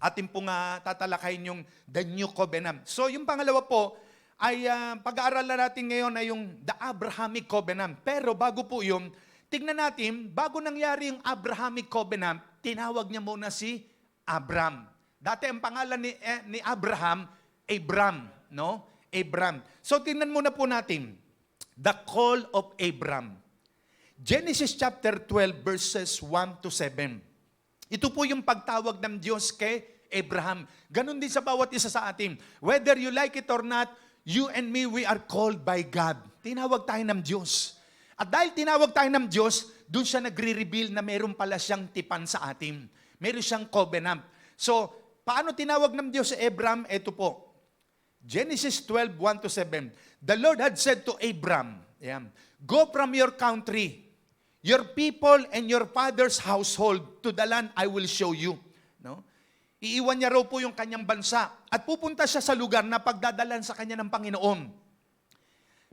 atin pong tatalakayin yung the New Covenant. So yung pangalawa po, ay pag-aaralan natin ngayon ay yung the Abrahamic Covenant. Pero bago po yun, tignan natin, bago nangyari yung Abrahamic Covenant, tinawag niya muna si Abram. Dati ang pangalan ni Abraham, Abram, no? Abram. So tingnan muna po natin, the call of Abram. Genesis chapter 12 verses 1 to 7. Ito po yung pagtawag ng Diyos kay Abraham. Ganon din sa bawat isa sa atin. Whether you like it or not, you and me, we are called by God. Tinawag tayo ng Diyos. At dahil tinawag tayo ng Diyos, doon siya nagre-reveal na meron pala siyang tipan sa atin. Meron siyang covenant. So, paano tinawag ng Diyos si Abraham? Ito po. Genesis 12, 1 to 7. The Lord had said to Abraham, go from your country, your people and your father's household to the land I will show you. No? Iiwan niya raw po yung kanyang bansa at pupunta siya sa lugar na pagdadalan sa kanya ng Panginoon.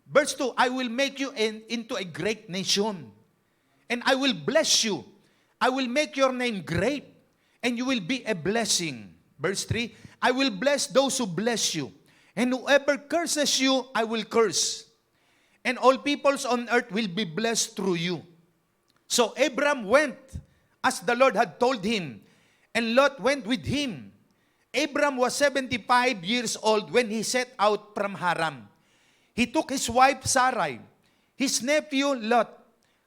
Verse 2, I will make you into a great nation and I will bless you. I will make your name great and you will be a blessing. Verse 3, I will bless those who bless you and whoever curses you, I will curse. And all peoples on earth will be blessed through you. So Abram went as the Lord had told him, and Lot went with him. Abram was 75 years old when he set out from Haran. He took his wife Sarai, his nephew Lot,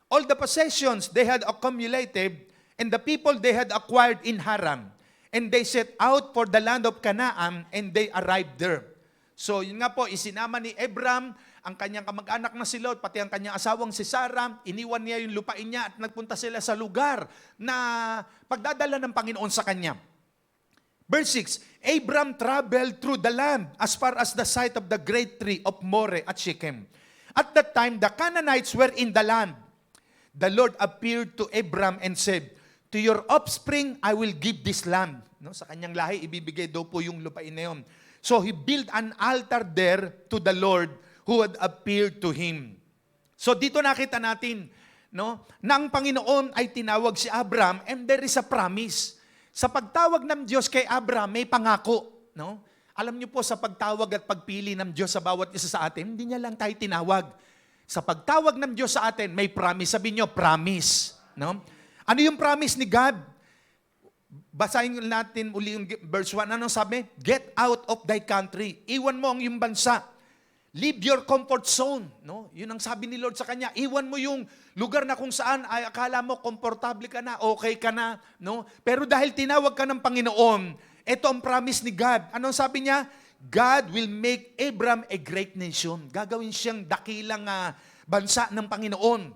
all the possessions they had accumulated, and the people they had acquired in Haran. And they set out for the land of Canaan, and they arrived there. So yun nga po, isinama ni Abram ang kanyang kamag-anak na si Lot, pati ang kanyang asawang si Sarah, iniwan niya yung lupain niya at nagpunta sila sa lugar na pagdadala ng Panginoon sa kanya. Verse 6, Abram traveled through the land as far as the site of the great tree of Moreh at Shechem. At that time, the Canaanites were in the land. The Lord appeared to Abram and said, to your offspring, I will give this land. No, sa kanyang lahi, ibibigay daw po yung lupain na yun. So he built an altar there to the Lord who had appeared to him. So dito nakita natin, no, na ang Panginoon ay tinawag si Abram and there is a promise. Sa pagtawag ng Diyos kay Abram, may pangako. No? Alam niyo po, sa pagtawag at pagpili ng Diyos sa bawat isa sa atin, hindi niya lang tayo tinawag. Sa pagtawag ng Diyos sa atin, may promise. Sabihin niyo, promise. No? Ano yung promise ni God? Basahin natin uli yung verse 1. Anong sabi? Get out of thy country. Iwan mo ang iyong bansa. Leave your comfort zone. No? Yun ang sabi ni Lord sa kanya. Iwan mo yung lugar na kung saan ay akala mo komportable ka na, okay ka na. No? Pero dahil tinawag ka ng Panginoon, ito ang promise ni God. Anong sabi niya? God will make Abram a great nation. Gagawin siyang dakilang bansa ng Panginoon.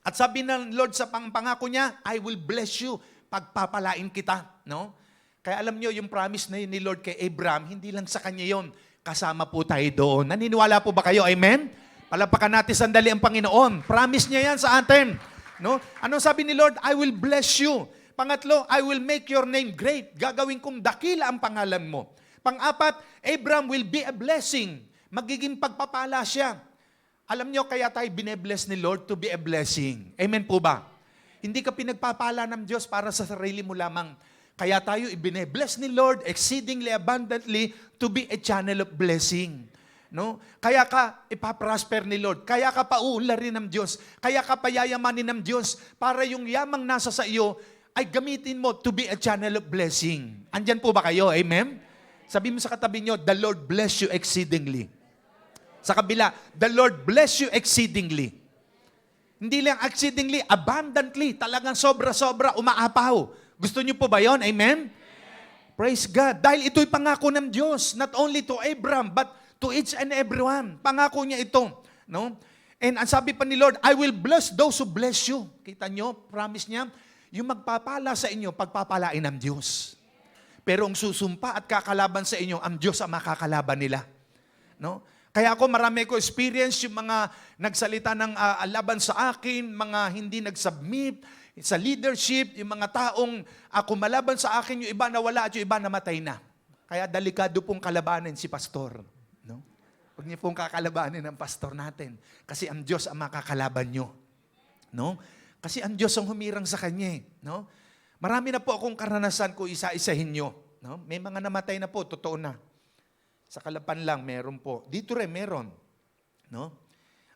At sabi ng Lord sa pangako niya, I will bless you. Pagpapalain kita. No? Kaya alam niyo, yung promise na yun ni Lord kay Abram, hindi lang sa kanya yon. Kasama po tayo doon. Naniniwala po ba kayo? Amen? Palapakan natin sandali ang Panginoon. Promise niya yan sa atin. No? Anong sabi ni Lord? I will bless you. Pangatlo, I will make your name great. Gagawin kong dakila ang pangalan mo. Pang-apat, Abram will be a blessing. Magiging pagpapala siya. Alam niyo, kaya tayo binebless ni Lord to be a blessing. Amen po ba? Hindi ka pinagpapala ng Diyos para sa sarili mo lamang. Kaya tayo ibinebless ni Lord exceedingly abundantly to be a channel of blessing. No? Kaya ka ipaprosper ni Lord. Kaya ka pauunlarin ng Diyos. Kaya ka payayamanin ng Diyos para yung yamang nasa sa iyo ay gamitin mo to be a channel of blessing. Andyan po ba kayo? Amen? Sabi mo sa katabi nyo, the Lord bless you exceedingly. Sa kabila, the Lord bless you exceedingly. Hindi lang exceedingly, abundantly. Talagang sobra-sobra, umaapaw. Gusto niyo po ba yon? Amen? Praise God. Dahil ito'y pangako ng Diyos, not only to Abram, but to each and everyone. Pangako niya ito. No? And ang sabi pa ni Lord, I will bless those who bless you. Kita niyo, promise niya, yung magpapala sa inyo, pagpapalain ng Diyos. Pero ang susumpa at kakalaban sa inyo, ang Diyos ang makakalaban nila. No? Kaya ako marami ko experience yung mga nagsalita ng laban sa akin, mga hindi nag-submit sa leadership, yung mga taong kumalaban sa akin, yung iba nawala at yung iba namatay na. Kaya delikado pong kalabanin si pastor. No? Huwag niyo pong kakalabanin ang pastor natin. Kasi ang Diyos ang makakalaban nyo. No? Kasi ang Diyos ang humirang sa kanya. No? Marami na po akong karanasan ko isa-isahin nyo. No? May mga namatay na po, totoo na. Sa Kalapan lang, meron po. Dito rin, meron. No?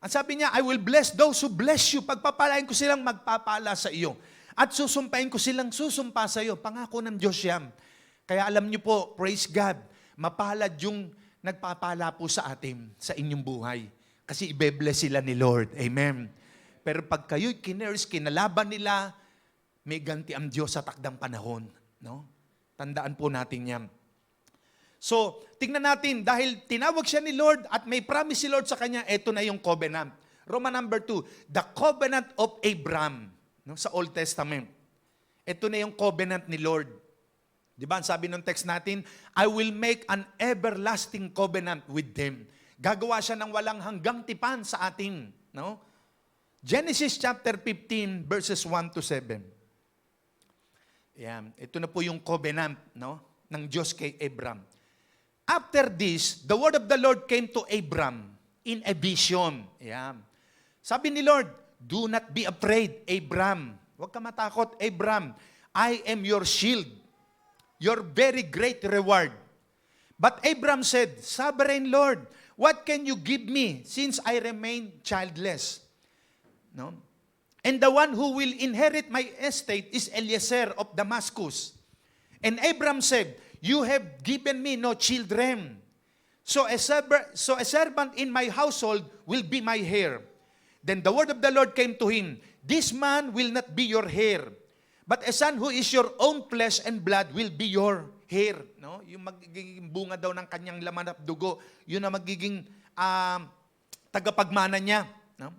Ang sabi niya, I will bless those who bless you. Pagpapalain ko silang magpapala sa iyo. At susumpain ko silang susumpa sa iyo. Pangako ng Diyos yan. Kaya alam niyo po, praise God, mapalad yung nagpapala po sa atin, sa inyong buhay. Kasi ibe-bless sila ni Lord. Amen. Pero pag kayo'y kinalaban nila, may ganti ang Diyos sa takdang panahon. No? Tandaan po natin yan. So, tingnan natin, dahil tinawag siya ni Lord at may promise si Lord sa kanya, eto na yung covenant. Roman number 2, the covenant of Abram, no, sa Old Testament. Ito na yung covenant ni Lord. Di ba, sabi ng text natin, I will make an everlasting covenant with them. Gagawa siya ng walang hanggang tipan sa atin. No? Genesis chapter 15, verses 1 to 7. Yan. Ito na po yung covenant, no, ng Diyos kay Abram. After this, the word of the Lord came to Abram in a vision. Ayan. Sabi ni Lord, do not be afraid, Abram. Huwag ka matakot, Abram. I am your shield, your very great reward. But Abram said, Sovereign Lord, what can you give me since I remain childless? No? And the one who will inherit my estate is Eliezer of Damascus. And Abram said, you have given me no children. So a servant in my household will be my heir. Then the word of the Lord came to him, this man will not be your heir, but a son who is your own flesh and blood will be your heir. No? Yung magiging bunga daw ng kanyang laman at dugo, yun ang magiging tagapagmana niya. No?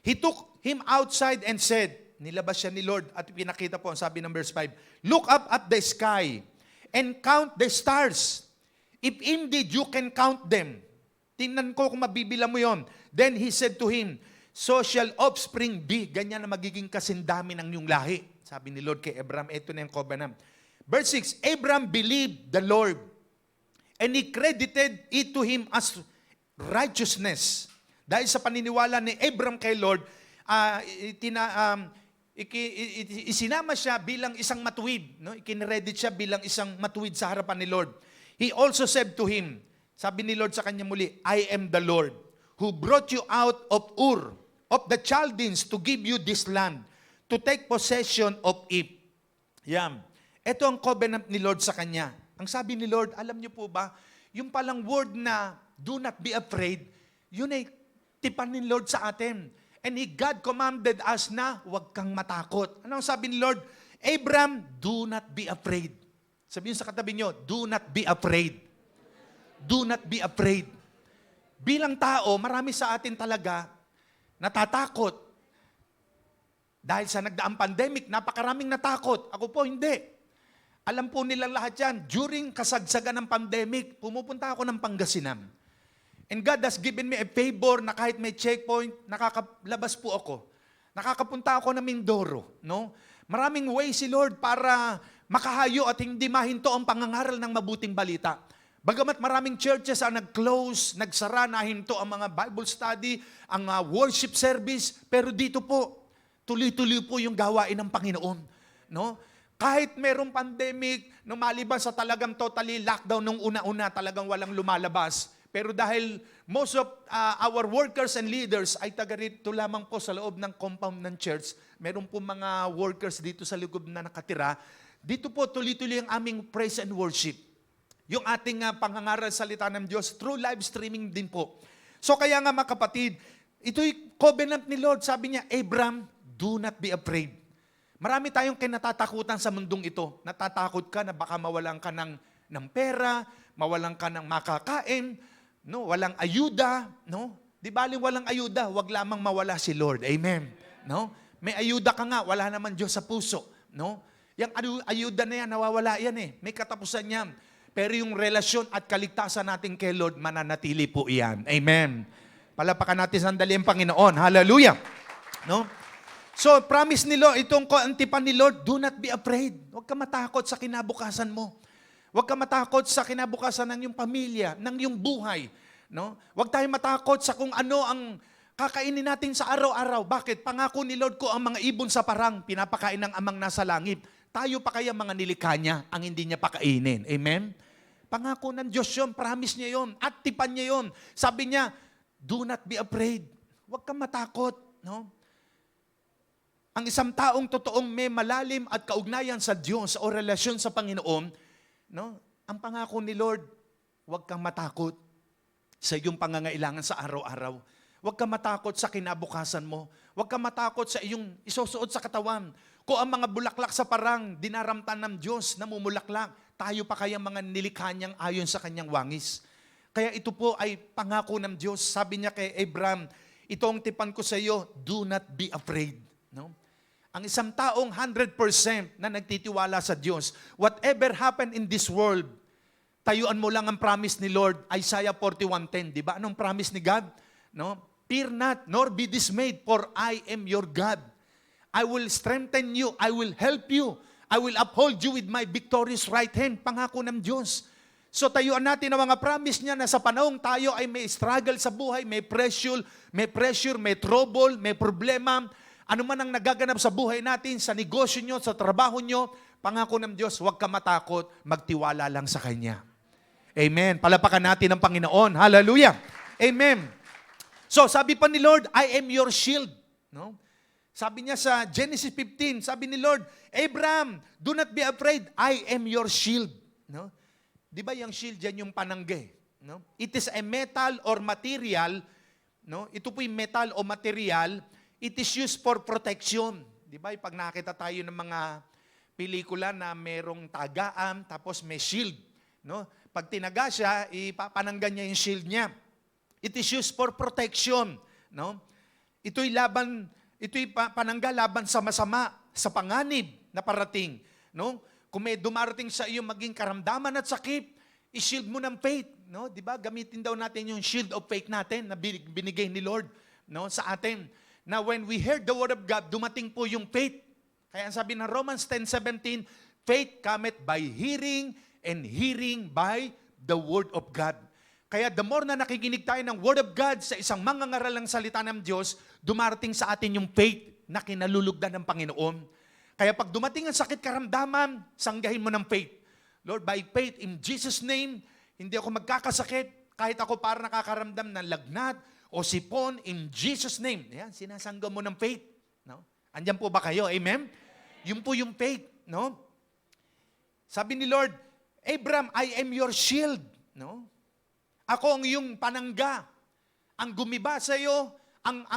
He took him outside and said, nilabas siya ni Lord at pinakita po, sabi ng verse 5, look up at the sky and count the stars. If indeed you can count them. Tingnan ko kung mabibila mo yon. Then he said to him, so shall offspring be. Ganyan na magiging kasindami ng iyong lahi. Sabi ni Lord kay Abram, ito na yung covenant. Verse 6, Abram believed the Lord and he credited it to him as righteousness. Dahil sa paniniwala ni Abram kay Lord, isinama siya bilang isang matuwid. No? Ikinredit siya bilang isang matuwid sa harapan ni Lord. He also said to him, sabi ni Lord sa kanya muli, I am the Lord who brought you out of Ur, of the Chaldeans, to give you this land, to take possession of it. Yan. Ito ang covenant ni Lord sa kanya. Ang sabi ni Lord, alam niyo po ba, yung palang word na, do not be afraid, yun ay tipan ni Lord sa atin. And God commanded us na, huwag kang matakot. Ano ang sabi ni Lord? Abram, do not be afraid. Sabihin sa katabi niyo, do not be afraid. Do not be afraid. Bilang tao, marami sa atin talaga natatakot. Dahil sa nagdaang pandemic, napakaraming natakot. Ako po, hindi. Alam po nilang lahat yan. During kasagsagan ng pandemic, pumupunta ako ng Pangasinan. And God has given me a favor na kahit may checkpoint, nakakalabas po ako. Nakakapunta ako ng Mindoro. No? Maraming way si Lord para makahayo at hindi mahinto ang pangangaral ng mabuting balita. Bagamat maraming churches ang nag-close, nagsara, nahinto ang mga Bible study, ang worship service, pero dito po, tuloy-tuloy po yung gawain ng Panginoon. No? Kahit merong pandemic, no, maliban sa talagang totally lockdown nung una-una, talagang walang lumalabas. Pero dahil most of our workers and leaders ay taga rito lamang po sa loob ng compound ng church, meron po mga workers dito sa loob na nakatira, dito po tuloy-tuloy ang aming praise and worship. Yung ating pangangaral salita ng Diyos through live streaming din po. So kaya nga mga kapatid, ito'y covenant ni Lord. Sabi niya, Abram, do not be afraid. Marami tayong kinatatakutan sa mundong ito. Natatakot ka na baka mawalan ka ng pera, mawalan ka ng makakain, no, walang ayuda, no? Di baling walang ayuda, wag lamang mawala si Lord. Amen. No? May ayuda ka nga, wala naman Diyos sa puso, no? Yung ayuda na yan, nawawala yan eh. May katapusan yan. Pero yung relasyon at kaligtasan natin kay Lord, mananatili po iyan. Amen. Palapakan natin sandali ang Panginoon. Hallelujah. No? So, promise ni Lord, itong antipan ni Lord, do not be afraid. Huwag ka matakot sa kinabukasan mo. Huwag ka matakot sa kinabukasan ng iyong pamilya, ng iyong buhay. No? Huwag tayo matakot sa kung ano ang kakainin natin sa araw-araw. Bakit? Pangako ni Lord ko ang mga ibon sa parang, pinapakain ng amang nasa langit. Tayo pa kaya mga nilikha niya ang hindi niya pakainin. Amen? Pangako ng Diyos yun, promise niya yun, at tipan niya yun. Sabi niya, do not be afraid. Huwag kang matakot. No? Ang isang taong totoong may malalim at kaugnayan sa Diyos o relasyon sa Panginoon, no? Ang pangako ni Lord, huwag kang matakot sa iyong pangangailangan sa araw-araw. Huwag kang matakot sa kinabukasan mo. Huwag kang matakot sa iyong isusuot sa katawan. Kung ang mga bulaklak sa parang dinaramtan ng Diyos, namumulaklak, tayo pa kaya mga nilikha niyang ayon sa kanyang wangis. Kaya ito po ay pangako ng Diyos. Sabi niya kay Abram, ito ang tipan ko sa iyo, do not be afraid. No? Ang isang taong 100% na nagtitiwala sa Diyos, whatever happened in this world, tayuan mo lang ang promise ni Lord, Isaiah 41:10, di ba? Anong promise ni God? No? Fear not, nor be dismayed, for I am your God. I will strengthen you, I will help you, I will uphold you with my victorious right hand. Pangako ng Diyos. So tayuan natin ang mga promise niya na sa panahong tayo ay may struggle sa buhay, may pressure, may trouble, may problema. Ano man ang nagaganap sa buhay natin, sa negosyo nyo, sa trabaho nyo, pangako ng Diyos, huwag ka matakot, magtiwala lang sa Kanya. Amen. Palapakan natin ang Panginoon. Hallelujah. Amen. So sabi pa ni Lord, I am your shield. No? Sabi niya sa Genesis 15, sabi ni Lord, Abraham, do not be afraid, I am your shield. No? Di ba yung shield yan yung panangge? No? It is a metal or material, no? Ito po yung metal o material, it is used for protection. Di ba? Pag nakita tayo ng mga pelikula na merong tagaan, tapos may shield. No? Pag tinaga siya, ipapananggan niya yung shield niya. It is used for protection. No? Ito'y panangga laban sa masama, sa panganib na parating. No? Kung may dumarating sa iyo maging karamdaman at sakit, i-shield mo ng faith. No? Diba? Gamitin daw natin yung shield of faith natin na binigay ni Lord, no? Sa atin. Na when we heard the word of God, dumating po yung faith. Kaya ang sabi ng Romans 10:17, faith cometh by hearing and hearing by the word of God. Kaya the more na nakikinig tayo ng Word of God sa isang mangangaral ng salita ng Diyos, dumarating sa atin yung faith na kinalulugdan ng Panginoon. Kaya pag dumating ang sakit karamdaman, sanggahin mo ng faith. Lord, by faith in Jesus' name, hindi ako magkakasakit kahit ako para nakakaramdam ng lagnat o sipon in Jesus' name. Ayan, sinasangga mo ng faith. No? Andyan po ba kayo? Amen? Yun po yung faith. No? Sabi ni Lord, Abraham, I am your shield. No? Ako ang iyong panangga, ang gumiba sa iyo, ang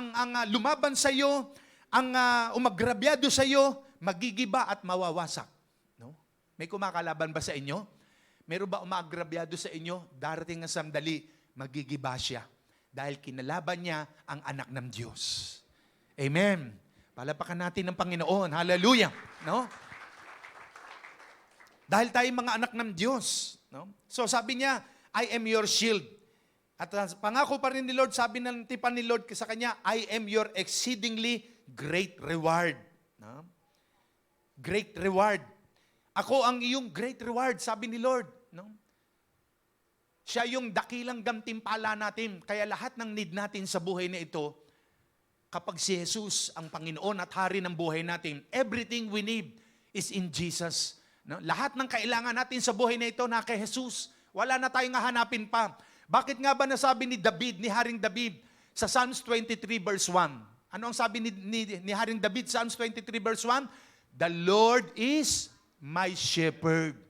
lumaban sa iyo, ang umagrabyado sa iyo, magigiba at mawawasak. No? May kumakalaban ba sa inyo? Meron ba umagrabyado sa inyo? Darating ang sandali, magigiba siya. Dahil kinalaban niya ang anak ng Diyos. Amen. Palapakan natin ng Panginoon. Hallelujah. No? Dahil tayo mga anak ng Diyos. No? So sabi niya, I am your shield. At pangako pa rin ni Lord, sabi ng tipan ni Lord sa kanya, I am your exceedingly great reward. No? Great reward. Ako ang iyong great reward, sabi ni Lord. No? Siya yung dakilang gantimpala natin. Kaya lahat ng need natin sa buhay na ito, kapag si Jesus ang Panginoon at Hari ng buhay natin, everything we need is in Jesus. No? Lahat ng kailangan natin sa buhay na ito na kay Jesus. Wala na tayong hahanapin pa. Bakit nga ba nasabi ni David, ni Haring David, sa Psalms 23 verse 1? Ano ang sabi ni Haring David, Psalms 23 verse 1? The Lord is my shepherd.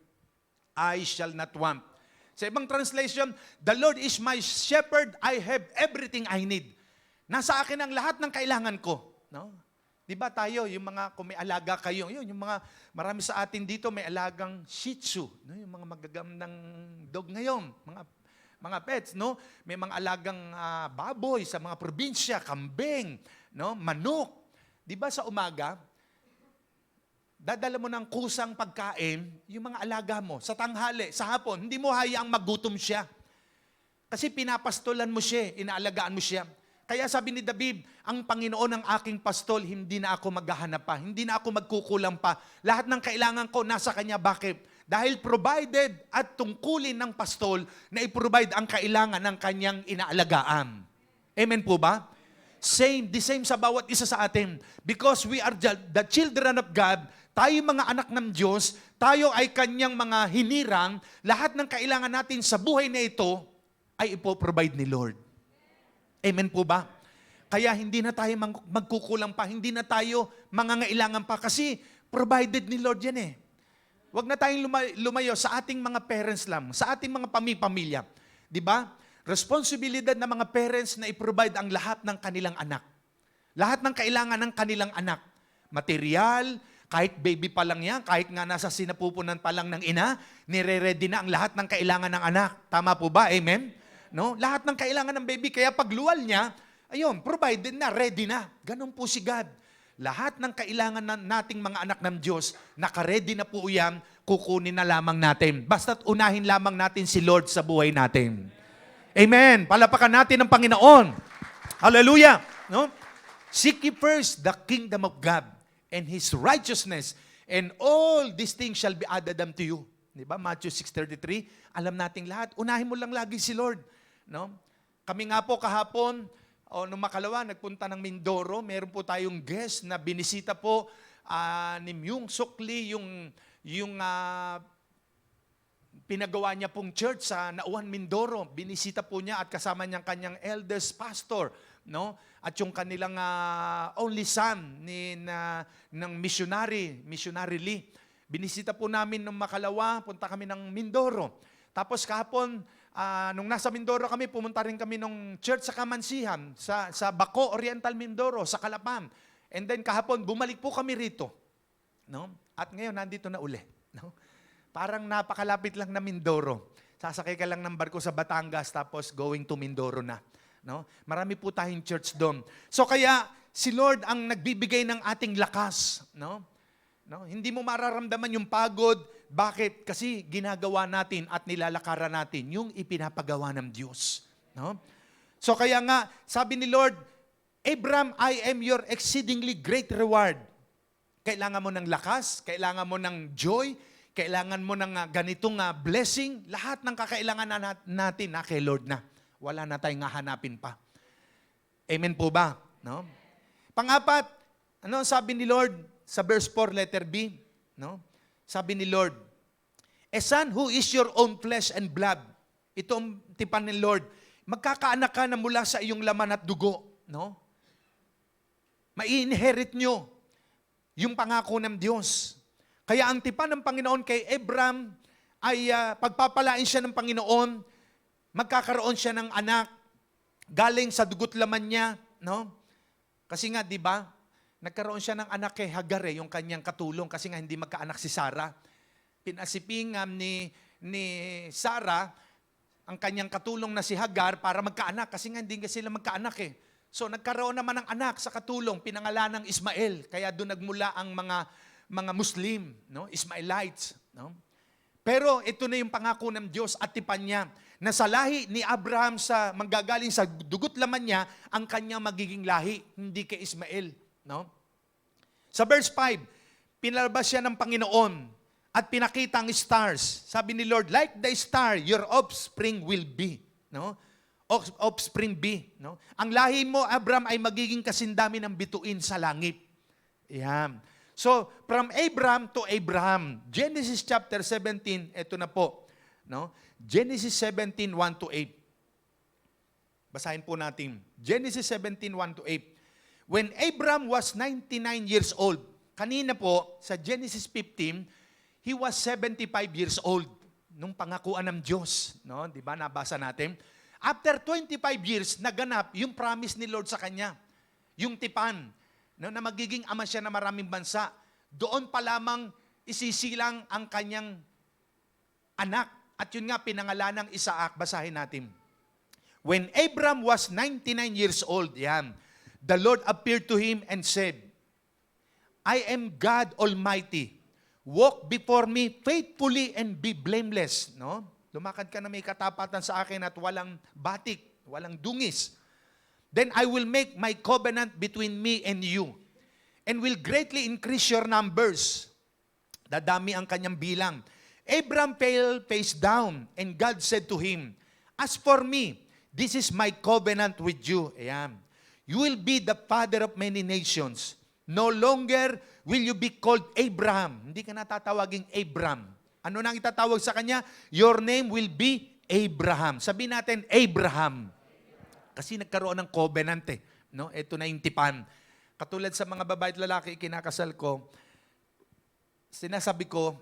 I shall not want. Sa ibang translation, the Lord is my shepherd. I have everything I need. Nasa akin ang lahat ng kailangan ko. No? Di ba tayo, yung mga, kung may alaga kayo, yun, yung mga, marami sa atin dito may alagang Shih Tzu, no? Yung mga magagandang dog ngayon, mga pets, no? May mga alagang baboy sa mga probinsya, kambing, no? Manok. Di ba sa umaga, dadala mo ng kusang pagkain, yung mga alaga mo, sa tanghali, sa hapon, hindi mo hayaang magutom siya. Kasi pinapastolan mo siya, inaalagaan mo siya. Kaya sabi ni David, ang Panginoon ang aking pastol, hindi na ako maghahanap pa, hindi na ako magkukulang pa. Lahat ng kailangan ko nasa Kanya. Bakit? Dahil provided at tungkulin ng pastol na i-provide ang kailangan ng Kanyang inaalagaan. Amen po ba? The same sa bawat isa sa atin. Because we are the children of God, tayo mga anak ng Diyos, tayo ay Kanyang mga hinirang, lahat ng kailangan natin sa buhay na ito ay ipoprovide ni Lord. Amen po ba? Kaya hindi na tayo magkukulang pa, hindi na tayo mangangailangan pa kasi provided ni Lord yan eh. Huwag na tayong lumayo sa ating mga parents lang, sa ating mga pamilya. Di ba? Responsibilidad ng mga parents na i-provide ang lahat ng kanilang anak. Lahat ng kailangan ng kanilang anak. Material, kahit baby pa lang yan, kahit nga nasa sinapupunan pa lang ng ina, nire-ready na ang lahat ng kailangan ng anak. Tama po ba? Amen? No? Lahat ng kailangan ng baby, kaya pagluwal niya, ayun, provided na, ready na. Ganon po si God. Lahat ng kailangan nating mga anak ng Diyos, naka-ready na po yan, kukunin na lamang natin. Basta't unahin lamang natin si Lord sa buhay natin. Amen. Palapakan natin ang Panginoon. Hallelujah. No? Seek ye first the kingdom of God and His righteousness, and all these things shall be added unto you. Diba? Matthew 6:33, alam nating lahat. Unahin mo lang lagi si Lord. No? Kami nga po kahapon, nung makalawa, nagpunta ng Mindoro. Meron po tayong guest na binisita po ni Myung Sukli, yung pinagawa niya pong church sa Nauhan, Mindoro. Binisita po niya at kasama niyang kanyang eldest pastor, no? At yung kanilang only son ng missionary Lee. Binisita po namin nung makalawa, punta kami ng Mindoro. Tapos kahapon, nung nasa Mindoro kami, pumunta rin kami ng church sa Kamansihan, sa Baco, Oriental Mindoro, sa Calapam. And then kahapon, bumalik po kami rito. No? At ngayon, nandito na uli. No? Parang napakalapit lang na Mindoro. Sasakay ka lang ng barko sa Batangas, tapos going to Mindoro na. No? Marami po tayong church doon. So kaya, si Lord ang nagbibigay ng ating lakas. No? No? Hindi mo mararamdaman yung pagod. Bakit? Kasi ginagawa natin at nilalakaran natin yung ipinapagawa ng Diyos. No? So kaya nga, sabi ni Lord, Abraham, I am your exceedingly great reward. Kailangan mo ng lakas, kailangan mo ng joy, kailangan mo ng ganitong blessing. Lahat ng kakailangan natin kay Lord na. Wala na tayong hahanapin pa. Amen po ba? No? Pangapat, ano sabi ni Lord sa verse 4, letter B? No? Sabi ni Lord, a son who is your own flesh and blood. Ito ang tipan ni Lord. Magkakaanak ka na mula sa iyong laman at dugo. No? Mai-inherit nyo yung pangako ng Diyos. Kaya ang tipan ng Panginoon kay Abraham ay pagpapalain siya ng Panginoon, magkakaroon siya ng anak, galing sa dugot laman niya. No? Kasi nga, di ba, nagkaroon siya ng anak kay Hagar, yung kanyang katulong, kasi nga hindi magkaanak si Sarah. Pinasipingam ni Sarah ang kanyang katulong na si Hagar para magkaanak, kasi nga hindi sila magkaanak eh. So nagkaroon naman ng anak sa katulong, pinangalan ng Ismael, kaya doon nagmula ang mga Muslim, no? Ismaelites. No? Pero ito na yung pangako ng Diyos at tipan niya, na sa lahi ni Abraham sa manggagaling sa dugot laman niya, ang kanyang magiging lahi, hindi kay Ismael. No? Sa verse 5, pinalabas siya ng Panginoon at pinakita ang stars. Sabi ni Lord, like the star, your offspring will be. No? Offspring be. No? Ang lahi mo, Abraham, ay magiging kasindami ng bituin sa langit. Yan. So, from Abraham to Abraham, Genesis chapter 17, ito na po. No? Genesis 17, 1 to 8. Basahin po natin. Genesis 17, 1 to 8. When Abraham was 99 years old, kanina po, sa Genesis 15, he was 75 years old nung pangakuan ng Diyos. No? Di ba? Nabasa natin. After 25 years, naganap yung promise ni Lord sa kanya. Yung tipan, no, na magiging ama siya ng maraming bansa. Doon pa lamang isisilang ang kanyang anak. At yun nga, pinangalan ng Isaac. Basahin natin. When Abraham was 99 years old, yan, the Lord appeared to him and said, I am God Almighty. Walk before me faithfully and be blameless. No? Lumakad ka na may katapatan sa akin at walang batik, walang dungis. Then I will make my covenant between me and you and will greatly increase your numbers. Dadami ang kanyang bilang. Abraham fell face down and God said to him, as for me, this is my covenant with you. Ayan. You will be the father of many nations. No longer will you be called Abraham. Hindi ka natatawaging Abram. Ano nang itatawag sa kanya? Your name will be Abraham. Sabihin natin, Abraham. Kasi nagkaroon ng covenant eh. No? Ito na yung tipan. Katulad sa mga babae at lalaki, kinakasal ko, sinasabi ko,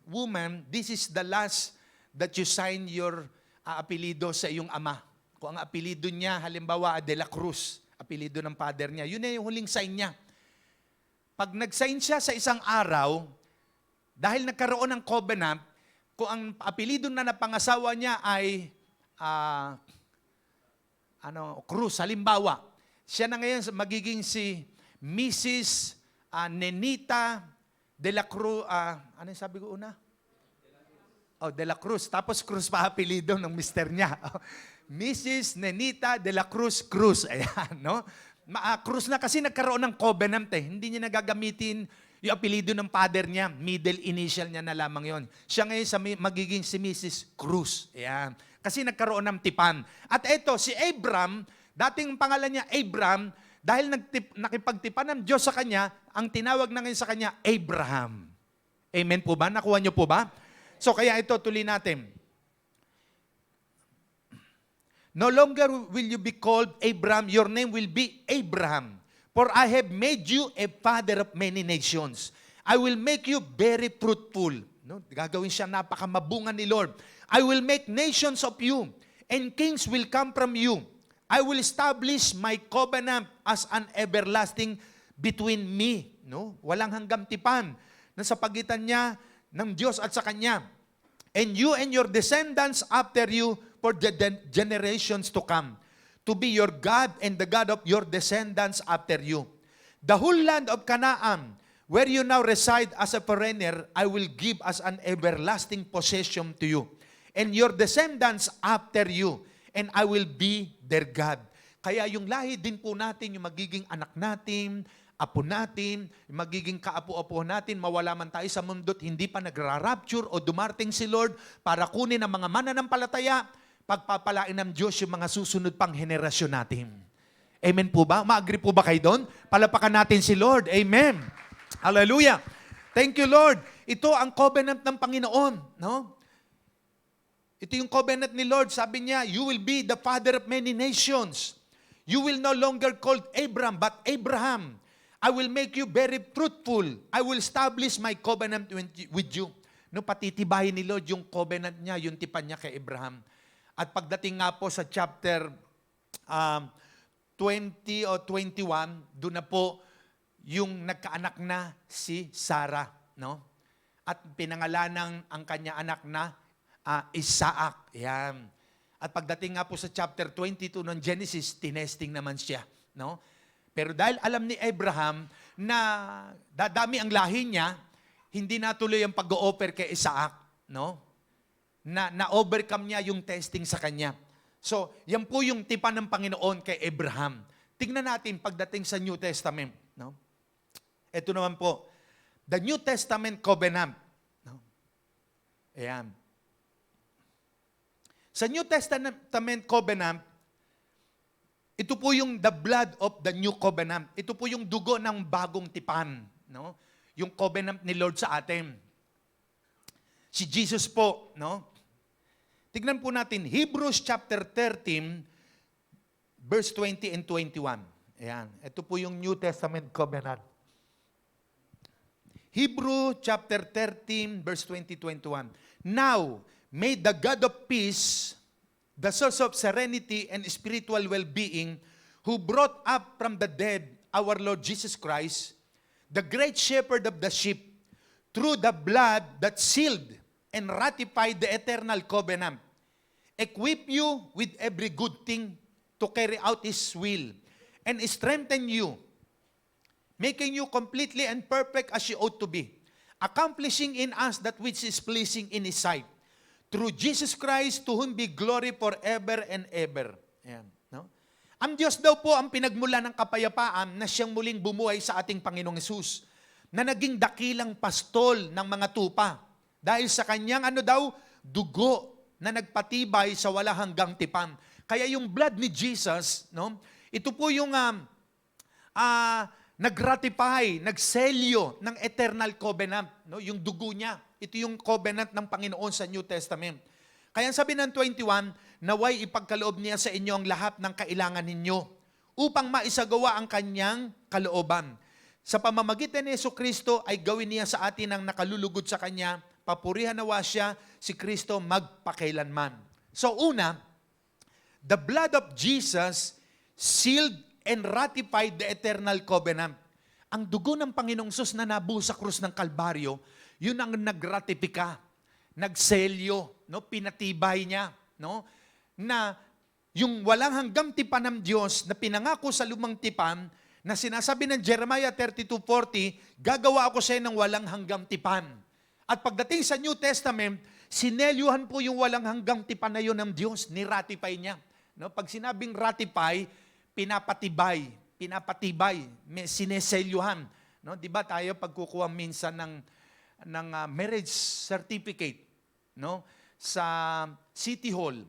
woman, this is the last that you sign your apelido sa iyong ama. Kung ang apelido niya, halimbawa, De La Cruz, apelido ng father niya, yun na yung huling sign niya. Pag nag-sign siya sa isang araw, dahil nagkaroon ng covenant, kung ang apelido na napangasawa niya ay Cruz, halimbawa, siya na ngayon magiging si Mrs. Nenita De La Cruz, ano yung sabi ko una? De La Cruz. Tapos Cruz pa apelido ng mister niya. Mrs. Nenita De La Cruz Cruz. Ayan, no? Cruz na kasi nagkaroon ng covenant eh. Hindi niya nagagamitin yung apelido ng father niya. Middle initial niya na lamang yon. Siya ngayon magiging si Mrs. Cruz. Ayan. Kasi nagkaroon ng tipan. At eto, si Abram, dating pangalan niya Abram, dahil nakipagtipan ng Diyos sa kanya, ang tinawag na ngayon sa kanya, Abraham. Amen po ba? Nakuha niyo po ba? So kaya ito, tuloy natin. No longer will you be called Abram, your name will be Abraham. For I have made you a father of many nations. I will make you very fruitful. No? Gagawin siya napakamabungan ni Lord. I will make nations of you, and kings will come from you. I will establish my covenant as an everlasting between me. No? Walang hanggang tipan na sa pagitan niya ng Diyos at sa Kanya. And you and your descendants after you for the generations to come, to be your God and the God of your descendants after you. The whole land of Canaan, where you now reside as a foreigner, I will give as an everlasting possession to you, and your descendants after you, and I will be their God. Kaya yung lahi din po natin, yung magiging anak natin, apo natin, yung magiging kaapo-apo natin, mawala man tayo sa mundo't hindi pa nagra-rapture o dumarting si Lord para kunin ang mga mananampalataya, pagpapalain ng Diyos yung mga susunod pang henerasyon natin. Amen po ba? Ma-agree po ba kayo doon? Palapakan natin si Lord. Amen. Hallelujah. Thank you, Lord. Ito ang covenant ng Panginoon. No? Ito yung covenant ni Lord. Sabi niya, you will be the father of many nations. You will no longer called Abram, but Abraham. I will make you very fruitful. I will establish my covenant with you. No, patitibahin ni Lord yung covenant niya, yung tipan niya kay Abraham. At pagdating nga po sa chapter 20 o 21, doon na po yung nagkaanak na si Sarah. No? At pinangalan ang kanya anak na Isaac. Yan. At pagdating nga po sa chapter 22 ng Genesis, tinesting naman siya. No? Pero dahil alam ni Abraham na dadami ang lahi niya, hindi natuloy ang pag-o-offer kay Isaac. No? Na-overcome niya yung testing sa kanya. So, yan po yung tipan ng Panginoon kay Abraham. Tingnan natin pagdating sa New Testament. No? Ito naman po, the New Testament covenant. No? Ayan. Sa New Testament covenant, ito po yung the blood of the new covenant. Ito po yung dugo ng bagong tipan. No? Yung covenant ni Lord sa atin. Si Jesus po. No? Tignan po natin, Hebrews chapter 13, verse 20 and 21. Ayan. Ito po yung New Testament covenant. Hebrew chapter 13, verse 20-21. Now, may the God of peace, the source of serenity and spiritual well-being, who brought up from the dead our Lord Jesus Christ, the great shepherd of the sheep, through the blood that sealed and ratified the eternal covenant, equip you with every good thing to carry out His will, and strengthen you, making you completely and perfect as you ought to be, accomplishing in us that which is pleasing in His sight, through Jesus Christ, to whom be glory forever and ever. Ayan, no? Ang Diyos daw po ang pinagmula ng kapayapaan na siyang muling bumuhay sa ating Panginoong Hesus, na naging dakilang pastol ng mga tupa. Dahil sa kanyang dugo na nagpatibay sa wala hanggang tipan. Kaya yung blood ni Jesus, no? Ito po yung nag-ratify, nagselyo ng eternal covenant, no? Yung dugo niya. Ito yung covenant ng Panginoon sa New Testament. Kaya sabi ng 21, naway ipagkaloob niya sa inyo ang lahat ng kailangan ninyo upang maisagawa ang kanyang kalooban. Sa pamamagitan ni Jesucristo ay gawin niya sa atin ang nakalulugod sa Kanya, papurihan nawa siya si Kristo magpakailanman. So una, the blood of Jesus sealed and ratified the eternal covenant. Ang dugo ng Panginoong Sus na nabuhos sa krus ng Kalbaryo, yun ang nagratipika, nagselyo, no? Pinatibay niya, no? Na yung walang hanggang tipan ng Diyos na pinangako sa lumang tipan, na sinasabi ng Jeremiah 32:40, gagawa ako sa ng walang hanggang tipan. At pagdating sa New Testament, sinelyuhan po yung walang hanggang tipan na yun ng Diyos, ni-ratify niya. No? Pag sinabing ratify, pinapatibay, sineselyuhan. No? Di ba tayo pagkukuha minsan ng marriage certificate, no? Sa City Hall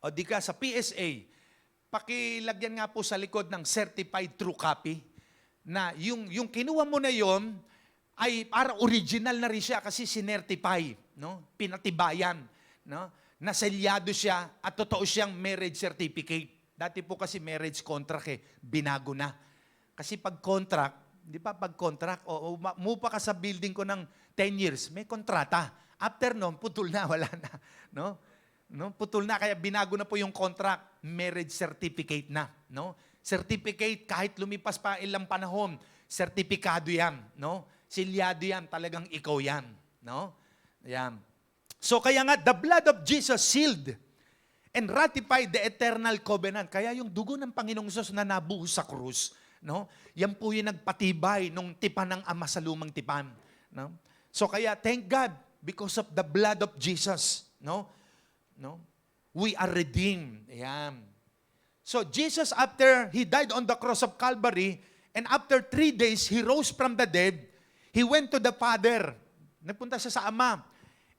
o di ka sa PSA, pakilagyan nga po sa likod ng certified true copy na yung kinuha mo na yon ay para original na rin siya kasi sinertify, no? Pinatibayan, no? naselyado siya at totoo siyang marriage certificate. Dati po kasi marriage contract binago na. Kasi pag contract, di ba pag contract, umupa ka sa building ko ng 10 years, may kontrata. After noon, putol na, wala na. No? No? Putol na, kaya binago na po yung contract, marriage certificate na. No? Certificate, kahit lumipas pa ilang panahon, sertipikado yan. No? Silyado yan, talagang ikaw yan. No? Yan. So kaya nga, the blood of Jesus sealed and ratified the eternal covenant. Kaya yung dugo ng Panginoong Hesus na nabuhos sa krus, no? Yan po yung nagpatibay nung tipan ng Ama sa lumang tipan. No? So kaya, thank God, because of the blood of Jesus, no? No? We are redeemed. Ayan. So Jesus, after He died on the cross of Calvary, and after 3 days, He rose from the dead, He went to the Father. Nagpunta siya sa Ama.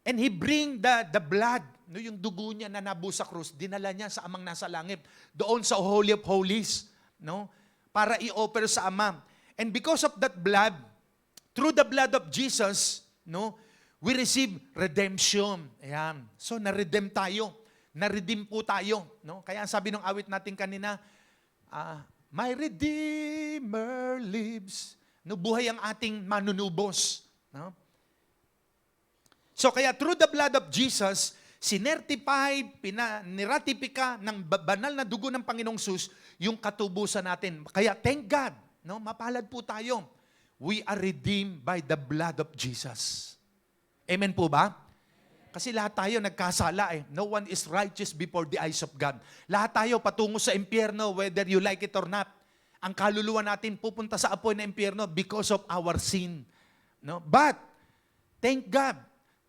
And He bring the blood, no, yung dugo niya na nabuhos sa krus, dinala niya sa Amang nasa langit, doon sa Holy of Holies, no? Para i-offer sa Ama. And because of that blood, through the blood of Jesus, no, we receive redemption. Ayan. So, na-redeem tayo. Na-redeem po tayo. No? Kaya ang sabi ng awit natin kanina, my Redeemer lives. No, buhay ang ating manunubos. No? So, kaya through the blood of Jesus, sinertified, niratipika ng banal na dugo ng Panginoong Hesus yung katubusan natin. Kaya thank God, no? Mapalad po tayo. We are redeemed by the blood of Jesus. Amen po ba? Kasi lahat tayo nagkasala eh. No one is righteous before the eyes of God. Lahat tayo patungo sa impyerno, whether you like it or not. Ang kaluluwa natin pupunta sa apoy na impyerno because of our sin. No? But, thank God,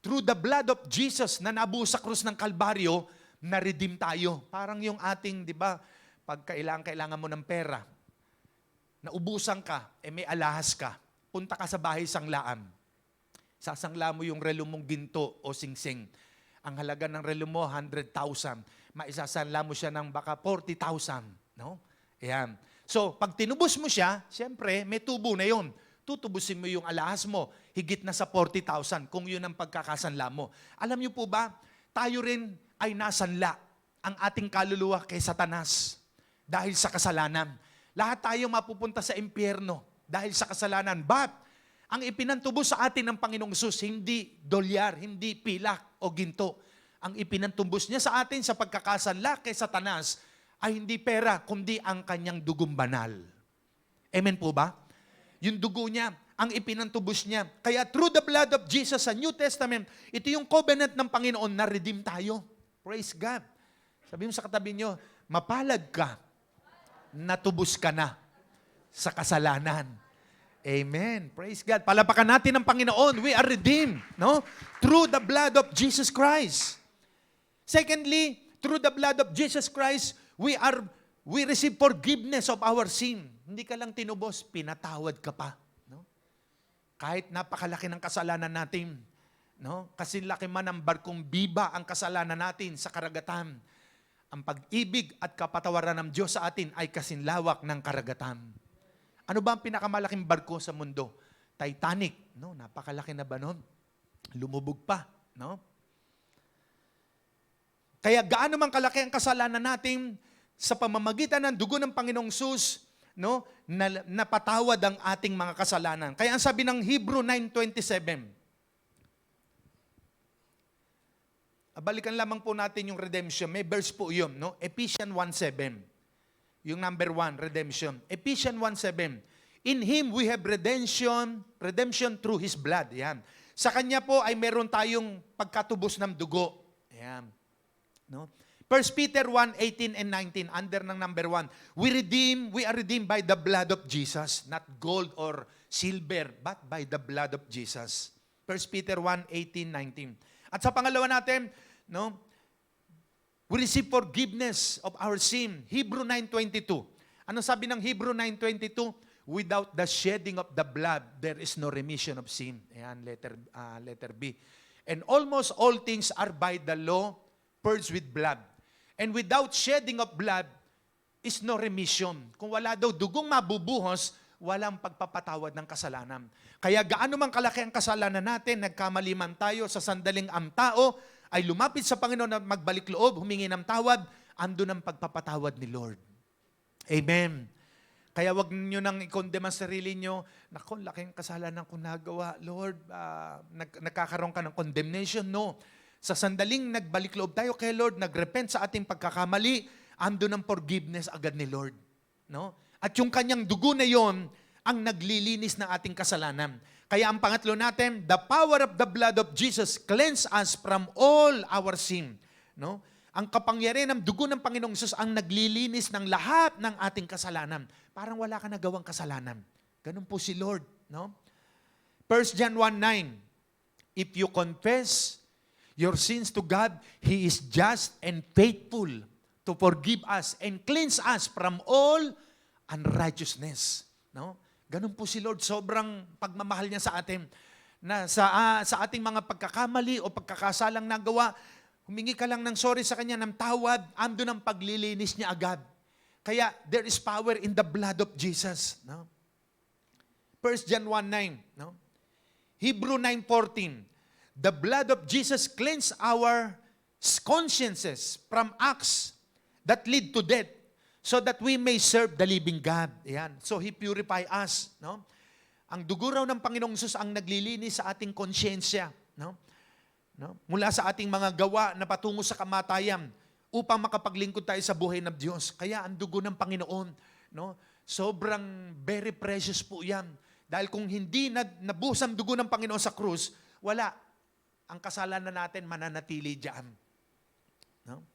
through the blood of Jesus na nabuhos sa krus ng Kalbaryo, na-redeem tayo. Parang yung ating, di ba, pag kailangan mo ng pera, naubusan ka, may alahas ka, punta ka sa bahay sanglaan. Sasangla mo yung relo mong ginto o singsing. Ang halaga ng relo mo, 100,000. Maisasanla mo siya ng baka 40,000. No? Ayan. So, pag tinubos mo siya, siyempre, may tubo na yun. Tutubusin mo yung alahas mo, higit na sa 40,000 kung yun ang pagkakasanla mo. Alam niyo po ba, tayo rin ay nasanla ang ating kaluluwa kay Satanas dahil sa kasalanan. Lahat tayo mapupunta sa impyerno dahil sa kasalanan. But, ang ipinantubos sa atin ng Panginoong Hesus, hindi dolyar, hindi pilak o ginto. Ang ipinantubos niya sa atin sa pagkakasanla kay Satanas ay hindi pera, kundi ang kanyang dugong banal. Amen po ba? Yung dugo niya, ang ipinantubos niya. Kaya through the blood of Jesus sa New Testament, ito yung covenant ng Panginoon na redeem tayo. Praise God. Sabi mo sa katabi niyo, mapalad ka, natubos ka na sa kasalanan. Amen. Praise God. Palapakan natin ang Panginoon. We are redeemed, no? Through the blood of Jesus Christ. Secondly, through the blood of Jesus Christ, we receive forgiveness of our sin. Hindi ka lang tinubos, pinatawad ka pa, no? Kahit napakalaki ng kasalanan natin, no? Kasi laki man ng barkong biba ang kasalanan natin sa karagatan. Ang pag-ibig at kapatawaran ng Diyos sa atin ay kasinlawak ng karagatan. Ano ba ang pinakamalaking barko sa mundo? Titanic, no? Napakalaki na ba nun? Lumubog pa, no? Kaya gaano man kalaki ang kasalanan natin, sa pamamagitan ng dugo ng Panginoong Hesus, no, napatawad ang ating mga kasalanan. Kaya ang sabi ng Hebrew 9:27, balikan lamang po natin yung redemption. May verse po yun, no? Ephesians 1:7. Yung number 1, redemption. Ephesians 1:7. In Him we have redemption through His blood. Yan. Sa Kanya po ay meron tayong pagkatubos ng dugo. Yan. No? 1 Peter 1:18 and 19, under ng number 1. We are redeemed by the blood of Jesus, not gold or silver, but by the blood of Jesus. 1 Peter 1:18, 19. At sa pangalawa natin, no, we receive forgiveness of our sin. Hebrew 9:22. Ano sabi ng Hebrew 9:22? Without the shedding of the blood, there is no remission of sin. Ayan, letter B. And almost all things are by the law purged with blood. And without shedding of blood is no remission. Kung wala daw dugong mabubuhos, walang pagpapatawad ng kasalanan. Kaya gaano man kalaki ang kasalanan natin, nagkamali man tayo sa sandaling ang tao ay lumapit sa Panginoon at magbalik loob, humingi ng tawad, andun ang pagpapatawad ni Lord. Amen. Kaya wag niyo nang i-condemn ang sarili niyo, naku, laking kasalanan ko nagawa, Lord, nagkakaroon ka ng condemnation. No. Sa sandaling nagbalik loob tayo kay Lord, nagrepent sa ating pagkakamali, andun ang forgiveness agad ni Lord. No? At yung kanyang dugo na yon ang naglilinis ng ating kasalanan. Kaya ang pangatlo natin, the power of the blood of Jesus cleanse us from all our sin. No? Ang kapangyarihan ng dugo ng Panginoong Hesus ang naglilinis ng lahat ng ating kasalanan. Parang wala ka nagawang kasalanan. Ganun po si Lord. No? 1 John 1:9, if you confess your sins to God, He is just and faithful to forgive us and cleanse us from all unrighteousness. No? Ganun po si Lord, sobrang pagmamahal niya sa atin. Na sa ating mga pagkakamali o pagkakasalang nagawa, humingi ka lang ng sorry sa Kanya, ng tawad, andun ang paglilinis niya agad. Kaya there is power in the blood of Jesus. No? 1 John 1:9. No? Hebrew 9:14. The blood of Jesus cleanse our consciences from acts that lead to death, so that we may serve the living God. Ayan. So He purify us. No? Ang dugo raw ng Panginoong Hesus ang naglilinis sa ating konsyensya. No? No? Mula sa ating mga gawa na patungo sa kamatayan upang makapaglingkod tayo sa buhay ng Diyos. Kaya ang dugo ng Panginoon, no? Sobrang very precious po yan. Dahil kung hindi nabuhos ang dugo ng Panginoon sa krus, wala. Ang kasalanan natin mananatili diyan. No?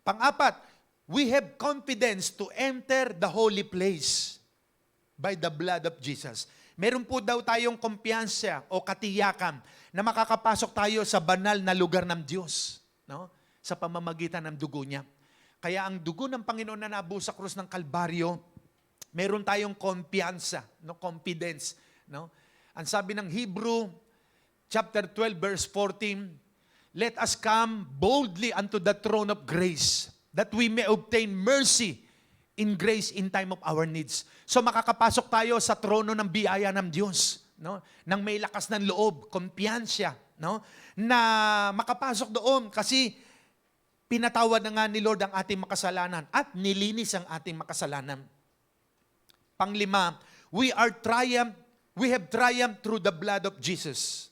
Pang-apat, we have confidence to enter the holy place by the blood of Jesus. Meron po daw tayong kumpiyansa o katiyakan na makakapasok tayo sa banal na lugar ng Diyos, no? Sa pamamagitan ng dugo niya. Kaya ang dugo ng Panginoon na nabuhos sa krus ng Kalbaryo, meron tayong kumpiyansa, no? Confidence. No? Ang sabi ng Hebrew, chapter 12, verse 14, let us come boldly unto the throne of grace, that we may obtain mercy in grace in time of our needs. So makakapasok tayo sa trono ng biyaya ng Diyos, no? Nang may lakas ng loob, kumpiyansya, no? Na makapasok doon kasi pinatawad na nga ni Lord ang ating makasalanan at nilinis ang ating makasalanan. Panglima, we have triumphed through the blood of Jesus.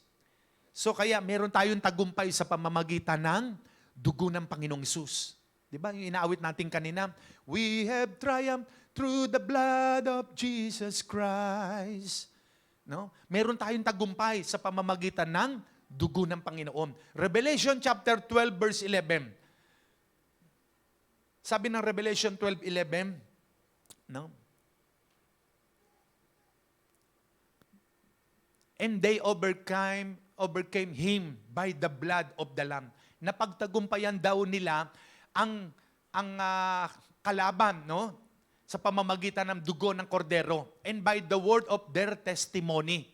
So kaya meron tayong tagumpay sa pamamagitan ng dugo ng Panginoong Hesus. Di ba? Yung inaawit natin kanina, we have triumphed through the blood of Jesus Christ. No? Meron tayong tagumpay sa pamamagitan ng dugo ng Panginoon. Revelation chapter 12 verse 11. Sabi ng Revelation 12:11, no? And they overcame him by the blood of the Lamb. Napagtagumpayan daw nila ang kalaban, no? Sa pamamagitan ng dugo ng kordero, and by the word of their testimony.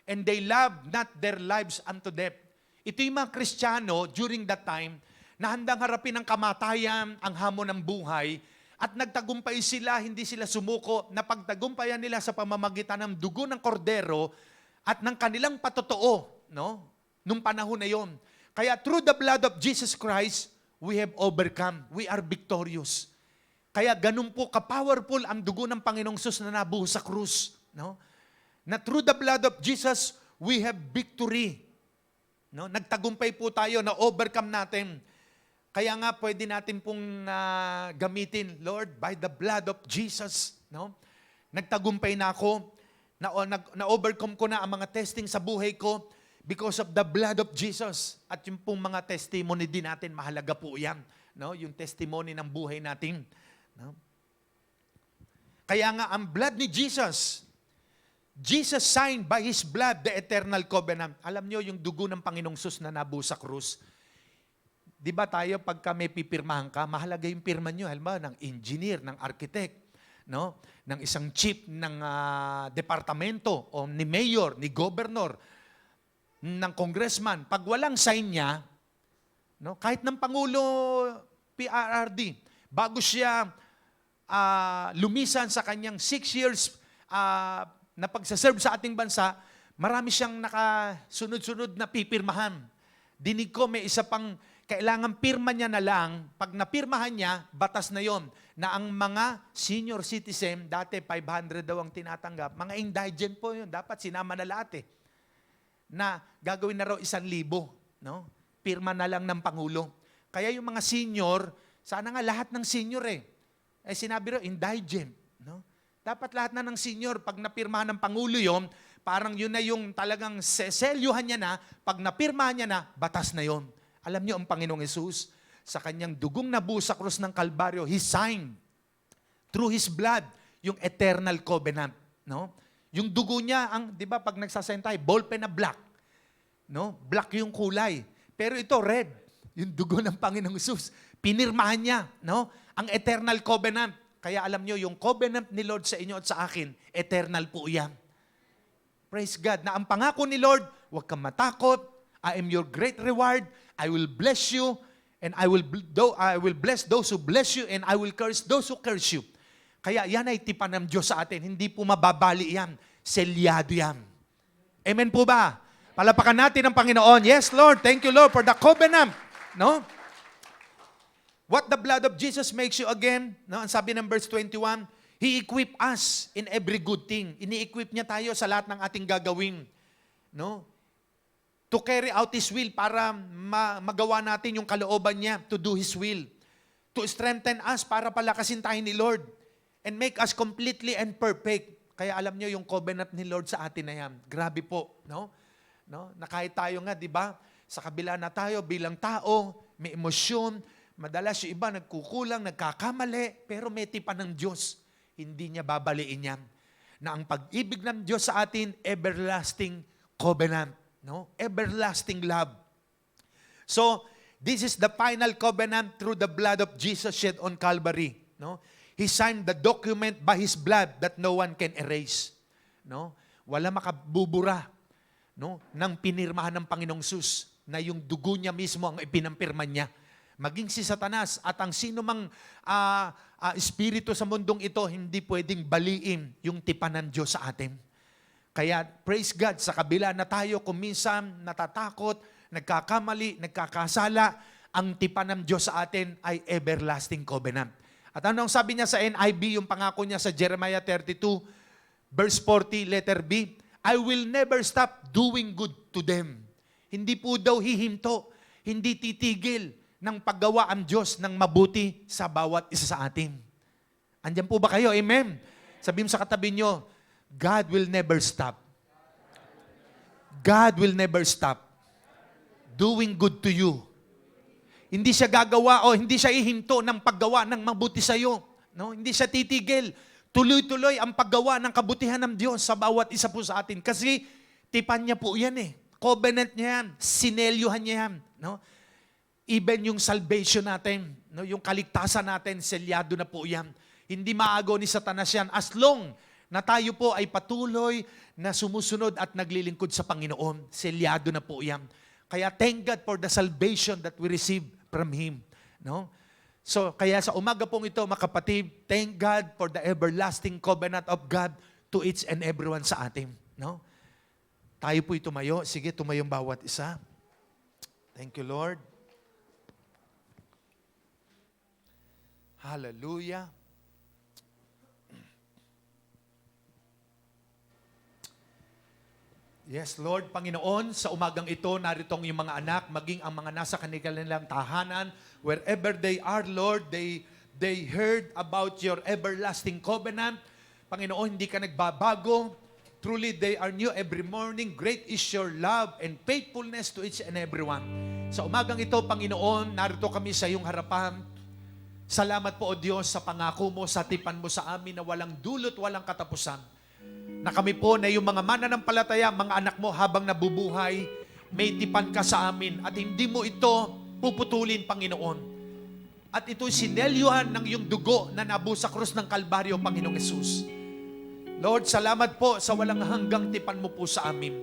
And they loved not their lives unto death. Ito yung mga Kristiyano during that time na handang harapin ang kamatayan, ang hamon ng buhay, at nagtagumpay sila, hindi sila sumuko, napagtagumpayan nila sa pamamagitan ng dugo ng kordero at ng kanilang patotoo, no? Nung panahon na yon. Kaya through the blood of Jesus Christ, we have overcome. We are victorious. Kaya ganun po ka-powerful ang dugo ng Panginoong Hesus na nabuhos sa krus. No? Na through the blood of Jesus, we have victory. No? Nagtagumpay po tayo, na overcome natin. Kaya nga pwede natin pong gamitin, Lord, by the blood of Jesus. No? Nagtagumpay na ako, na-overcome ko na ang mga testing sa buhay ko because of the blood of Jesus. At yung pong mga testimony din natin, mahalaga po yan. No? Yung testimony ng buhay natin. No? Kaya nga ang blood ni Jesus signed by His blood the eternal covenant. Alam nyo yung dugo ng Panginoong Hesus na nabuhos sa krus. Di ba tayo pagka may pipirmahan ka, mahalaga yung pirma nyo, halimbawa ng engineer, ng architect, no? Ng isang chief ng departamento o ni mayor, ni governor, ng congressman. Pag walang sign niya, no? Kahit ng Pangulo PRRD, bago siya lumisan sa kanyang 6 years na pagsaserve sa ating bansa, marami siyang nakasunod-sunod na pipirmahan. Dinig ko may isa pang kailangan pirma niya na lang. Pag napirmahan niya, batas na yon na ang mga senior citizen, dati 500 daw ang tinatanggap, mga indigent po yun, dapat sinama na lahat na gagawin na raw 1,000, no? Pirma na lang ng Pangulo. Kaya yung mga senior, sana nga lahat ng senior sinabi raw, indigent, no? Dapat lahat na ng senior, pag napirmahan ng Pangulo yon, parang yun na yung talagang seselyuhan niya na, pag napirmahan niya na, batas na yon. Alam niyo, ang Panginoong Hesus, sa kanyang dugong nabuo sa krus ng Kalbaryo, He signed through His blood yung eternal covenant. No? Yung dugo niya, di ba, pag nagsasign tayo, ballpen na black. No? Black yung kulay. Pero ito, red. Yung dugo ng Panginoong Hesus. Pinirmahan niya, no? Ang eternal covenant. Kaya alam niyo, yung covenant ni Lord sa inyo at sa akin, eternal po yan. Praise God. Na ang pangako ni Lord, huwag kang matakot. I am your great reward. I will bless you. And I will bless those who bless you. And I will curse those who curse you. Kaya yan ay tipan ng Diyos sa atin. Hindi po mababali yan. Selyado yan. Amen po ba? Palapakan natin ang Panginoon. Yes, Lord. Thank you, Lord, for the covenant. No? What the blood of Jesus makes you again, no? Ang sabi ng verse 21, He equipped us in every good thing. Ini-equip niya tayo sa lahat ng ating gagawin. No? To carry out His will para magawa natin yung kalooban niya, to do His will. To strengthen us para palakasin tayo ni Lord. And make us completely and perfect. Kaya alam niyo yung covenant ni Lord sa atin na yan. Grabe po. No? Na kahit tayo nga, di ba? Sa kabila na tayo bilang tao, may emosyon. Madalas yung iba nagkukulang, nagkakamali, pero may tipan ng Diyos. Hindi niya babaliin yan. Na ang pag-ibig ng Diyos sa atin, everlasting covenant. No? Everlasting love. So, this is the final covenant through the blood of Jesus shed on Calvary. No? He signed the document by His blood that no one can erase. No? Wala makabubura, no, ng pinirmahan ng Panginoong Sus na yung dugo niya mismo ang ipinampirma niya. Maging si Satanas at ang sino mang espiritu sa mundong ito, hindi pwedeng baliin yung tipan ng Diyos sa atin. Kaya praise God, sa kabila na tayo kung minsan natatakot, nagkakamali, nagkakasala, ang tipan ng Diyos sa atin ay everlasting covenant. At anong sabi niya sa NIV, yung pangako niya sa Jeremiah 32, verse 40, letter B, I will never stop doing good to them. Hindi po daw hihinto, hindi titigil ng paggawa ang Diyos ng mabuti sa bawat isa sa atin. Andiyan po ba kayo? Amen? Sabihin mo sa katabi nyo, God will never stop. God will never stop doing good to you. Hindi siya gagawa o hindi siya ihinto ng paggawa ng mabuti sa iyo. No? Hindi siya titigil. Tuloy-tuloy ang paggawa ng kabutihan ng Diyos sa bawat isa po sa atin. Kasi tipan niya po yan Covenant niya yan. Sinelyuhan niya yan. No? Even yung salvation natin, no? Yung kaligtasan natin, selyado na po yan. Hindi maago ni Satanas yan as long na tayo po ay patuloy na sumusunod at naglilingkod sa Panginoon. Selyado na po yan. Kaya thank God for the salvation that we receive from Him. No? So, kaya sa umaga pong ito, mga kapatid, thank God for the everlasting covenant of God to each and everyone sa atin. No? Tayo po'y tumayo. Sige, tumayong bawat isa. Thank you, Lord. Hallelujah. Yes, Lord, Panginoon, sa umagang ito, naritong yung mga anak, maging ang mga nasa kanilang tahanan, wherever they are, Lord, they heard about your everlasting covenant. Panginoon, hindi ka nagbabago. Truly, they are new every morning. Great is your love and faithfulness to each and everyone. Sa umagang ito, Panginoon, narito kami sa iyong harapan. Salamat po, O Diyos, sa pangako mo, sa tipan mo sa amin na walang dulot, walang katapusan. Na kami po na yung mga mananampalataya, mga anak mo habang nabubuhay, may tipan ka sa amin at hindi mo ito puputulin, Panginoon. At ito sinelyuhan ng yung dugo na nabuo sa krus ng Kalbaryo, Panginoong Hesus. Lord, salamat po sa walang hanggang tipan mo po sa amin.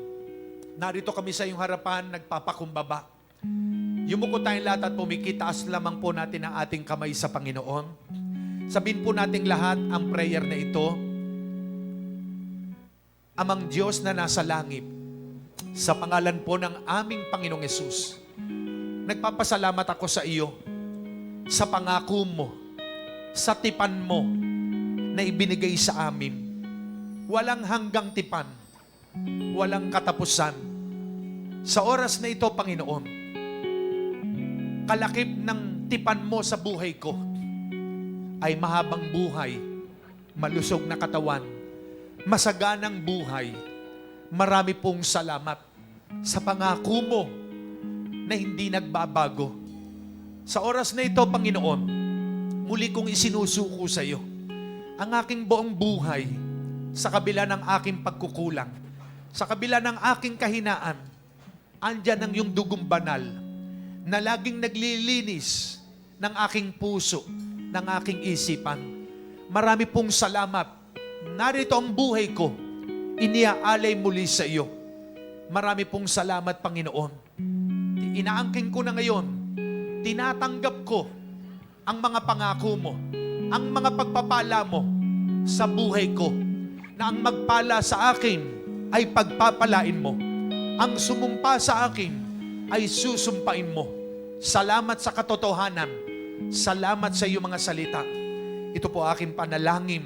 Narito kami sa iyong harapan, nagpapakumbaba. Yumuko tayong lahat at pumikitaas lamang po natin ang ating kamay sa Panginoon. Sabihin po nating lahat ang prayer na ito. Amang Diyos na nasa langit, sa pangalan po ng aming Panginoong Hesus, nagpapasalamat ako sa iyo sa pangako mo, sa tipan mo na ibinigay sa amin. Walang hanggang tipan, walang katapusan. Sa oras na ito, Panginoon, kalakip ng tipan mo sa buhay ko ay mahabang buhay, malusog na katawan, masaganang buhay. Marami pong salamat sa pangako mo na hindi nagbabago. Sa oras na ito, Panginoon, muli kong isinusuko sa iyo ang aking buong buhay sa kabila ng aking pagkukulang, sa kabila ng aking kahinaan. Andyan ang iyong dugong banal na laging naglilinis ng aking puso, ng aking isipan. Marami pong salamat. Narito ang buhay ko, iniaalay muli sa iyo. Marami pong salamat, Panginoon. Inaangking ko na ngayon, tinatanggap ko ang mga pangako mo, ang mga pagpapala mo sa buhay ko, na ang magpala sa akin ay pagpapalain mo. Ang sumumpa sa akin ay susumpain mo. Salamat sa katotohanan. Salamat sa iyong mga salita. Ito po aking panalangin.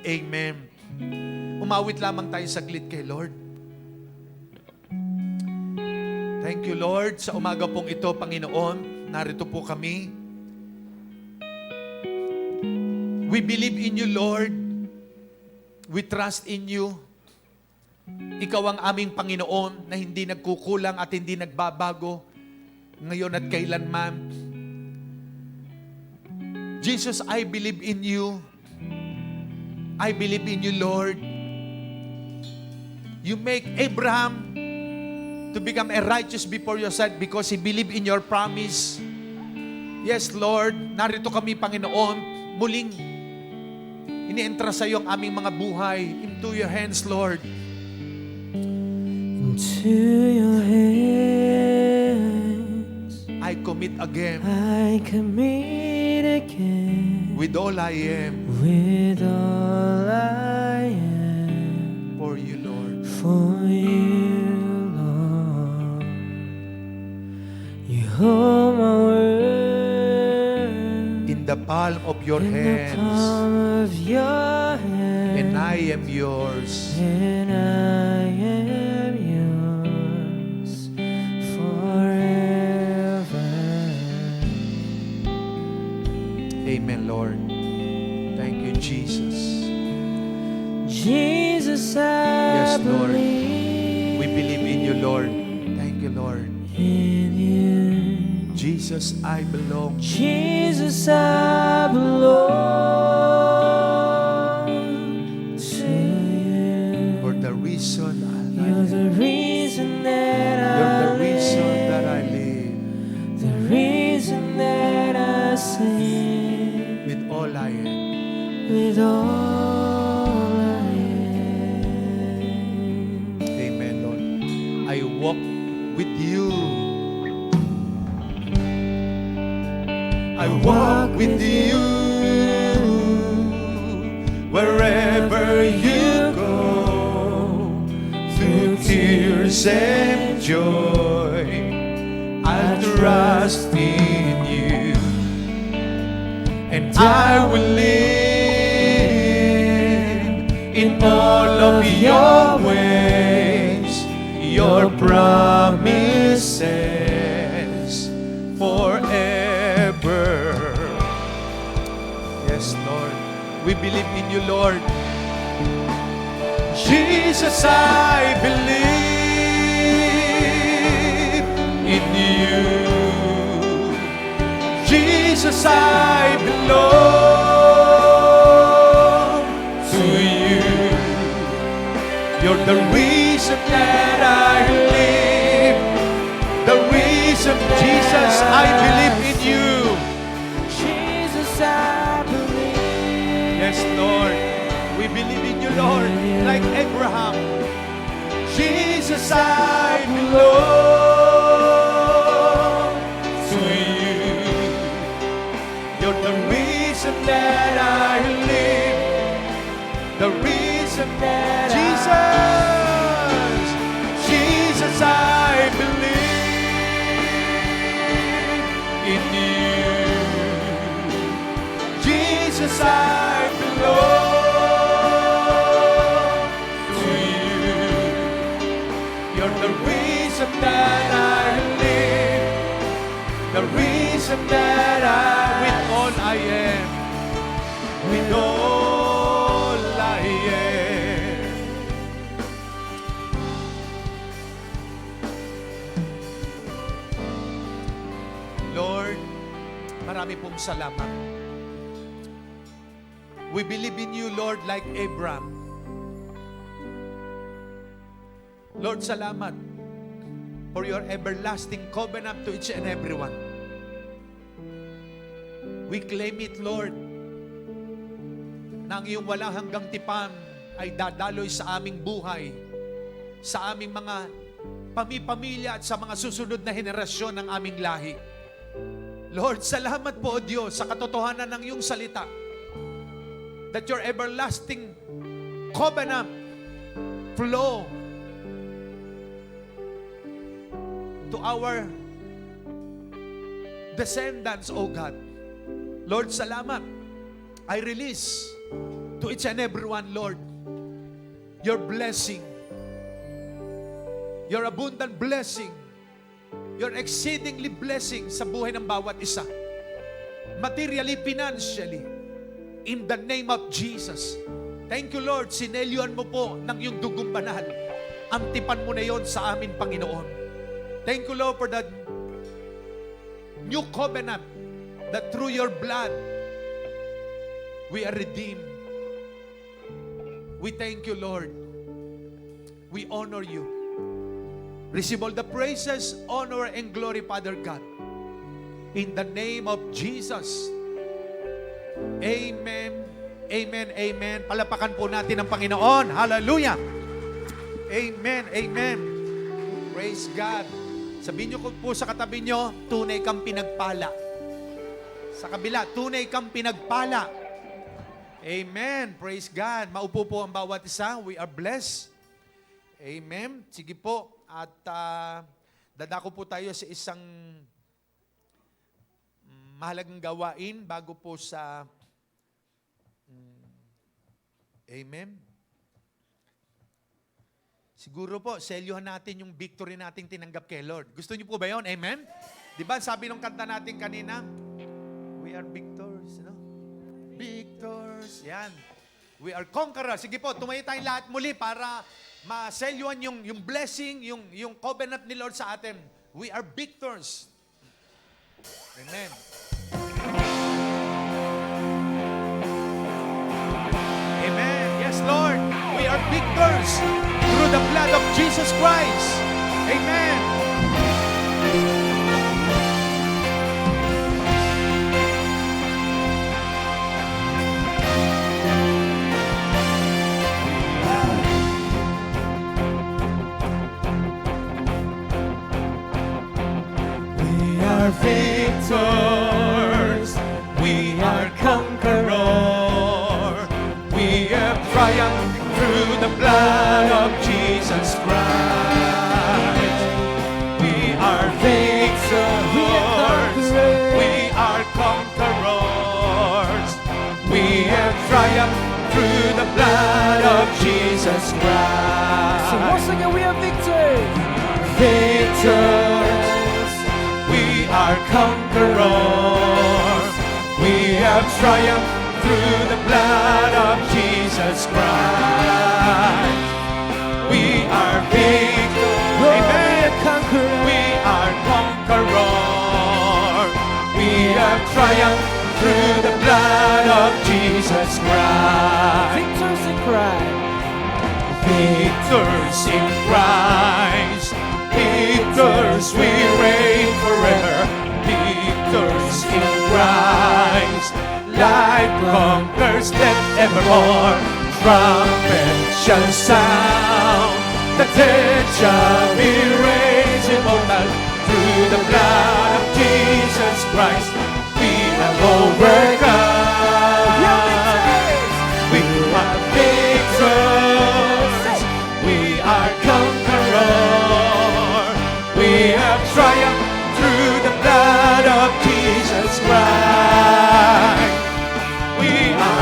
Amen. Umawit lamang tayo saglit kay Lord. Thank you, Lord, sa umaga pong ito, Panginoon. Narito po kami. We believe in you, Lord. We trust in you. Ikaw ang aming Panginoon na hindi nagkukulang at hindi nagbabago ngayon at kailanman. Jesus, I believe in you. I believe in you, Lord. You make Abraham to become a righteous before your sight because he believed in your promise. Yes, Lord, narito kami, Panginoon, muling inientra sa iyo ang aming mga buhay. Into your hands, Lord. Into your hands I commit again I commit again with all I am with all I am for you, Lord. for you, Lord. You hold my world In the palm of your in the hands, palm of your hand, and I am yours. and I am yours forever. Amen, Lord. Thank you, Jesus. Jesus, Yes, I Lord. believe We believe in you, Lord. Thank you, Lord. in you. Jesus, I belong. Jesus, I belong to you. For the reason You're the reason that You're the I reason live, that I live. the reason that I sing, With all I am. with all I am. Amen, Lord. I walk with you. I walk with you wherever you go. Through tears and joy, I trust in you, and I will live in all of your ways, your promises forever. Yes, Lord. We believe in you, Lord. Jesus, I believe in you. Jesus, I belong to you. You're the reason that I live. The reason, Jesus, I believe in you. Jesus, I believe. Yes, Lord. We believe in you, Lord. Like Abraham. Jesus, I belong to you. You're the reason that I live. The reason that Jesus, Jesus, I believe I belong to you. You're the reason that I live, the reason that with all I am, with all I am. Lord, marami pong salamat. We believe in you, Lord, like Abraham. Lord, salamat for your everlasting covenant to each and everyone. We claim it, Lord, na ang iyong walang hanggang tipan ay dadaloy sa aming buhay, sa aming mga pamilya at sa mga susunod na henerasyon ng aming lahi. Lord, salamat po, O Diyos, sa katotohanan ng iyong salita, that your everlasting covenant flow to our descendants, O God. Lord, salamat. I release to each and everyone, Lord, your blessing, your abundant blessing, your exceedingly blessing sa buhay ng bawat isa. Materially, financially, in the name of Jesus. Thank you, Lord. Sinelyuan mo po ng iyong dugong banal. Antipan mo na yon sa amin, Panginoon. Thank you, Lord, for that new covenant that through your blood we are redeemed. We thank you, Lord. We honor you. Receive all the praises, honor, and glory, Father God. In the name of Jesus. Amen. Amen. Amen. Palapakan po natin ang Panginoon. Hallelujah. Amen. Amen. Praise God. Sabihin niyo po sa katabi niyo, tunay kang pinagpala. Sa kabila, tunay kang pinagpala. Amen. Praise God. Maupo po ang bawat isa. We are blessed. Amen. Sige po. At dadako po tayo sa isang mahalagang gawain bago po sa Amen. Siguro po, selyuhan natin yung victory nating tinanggap kay Lord. Gusto niyo po ba yun? Amen? Di ba sabi nung kanta natin kanina, we are victors, no? Victors. Yan. We are conquerors. Sige po, tumayo tayong lahat muli para maselyuhan yung blessing, yung covenant ni Lord sa atin. We are victors. Amen. Amen. Yes, Lord. We are victors through the blood of Jesus Christ. Amen. We are victors. We are conquerors. We have triumphed through the blood of Jesus Christ. We are victors. We are conquerors. We have triumphed through the blood of Jesus Christ. So once again, we are victors. Victors. We are conquerors. We have triumphed through the blood of Jesus Christ. We are victors. Amen. We are conquerors. We have triumphed through the blood of Jesus Christ. Victors in Christ. Victors in Christ. Victors, we reign forever. Victors in Christ. Life conquers death evermore. Trumpet shall sound. The dead shall be raised immortal. Through the blood of Jesus Christ, we have overcome. We are victors. We are conquerors. We have triumphed through the blood of Jesus Christ. We are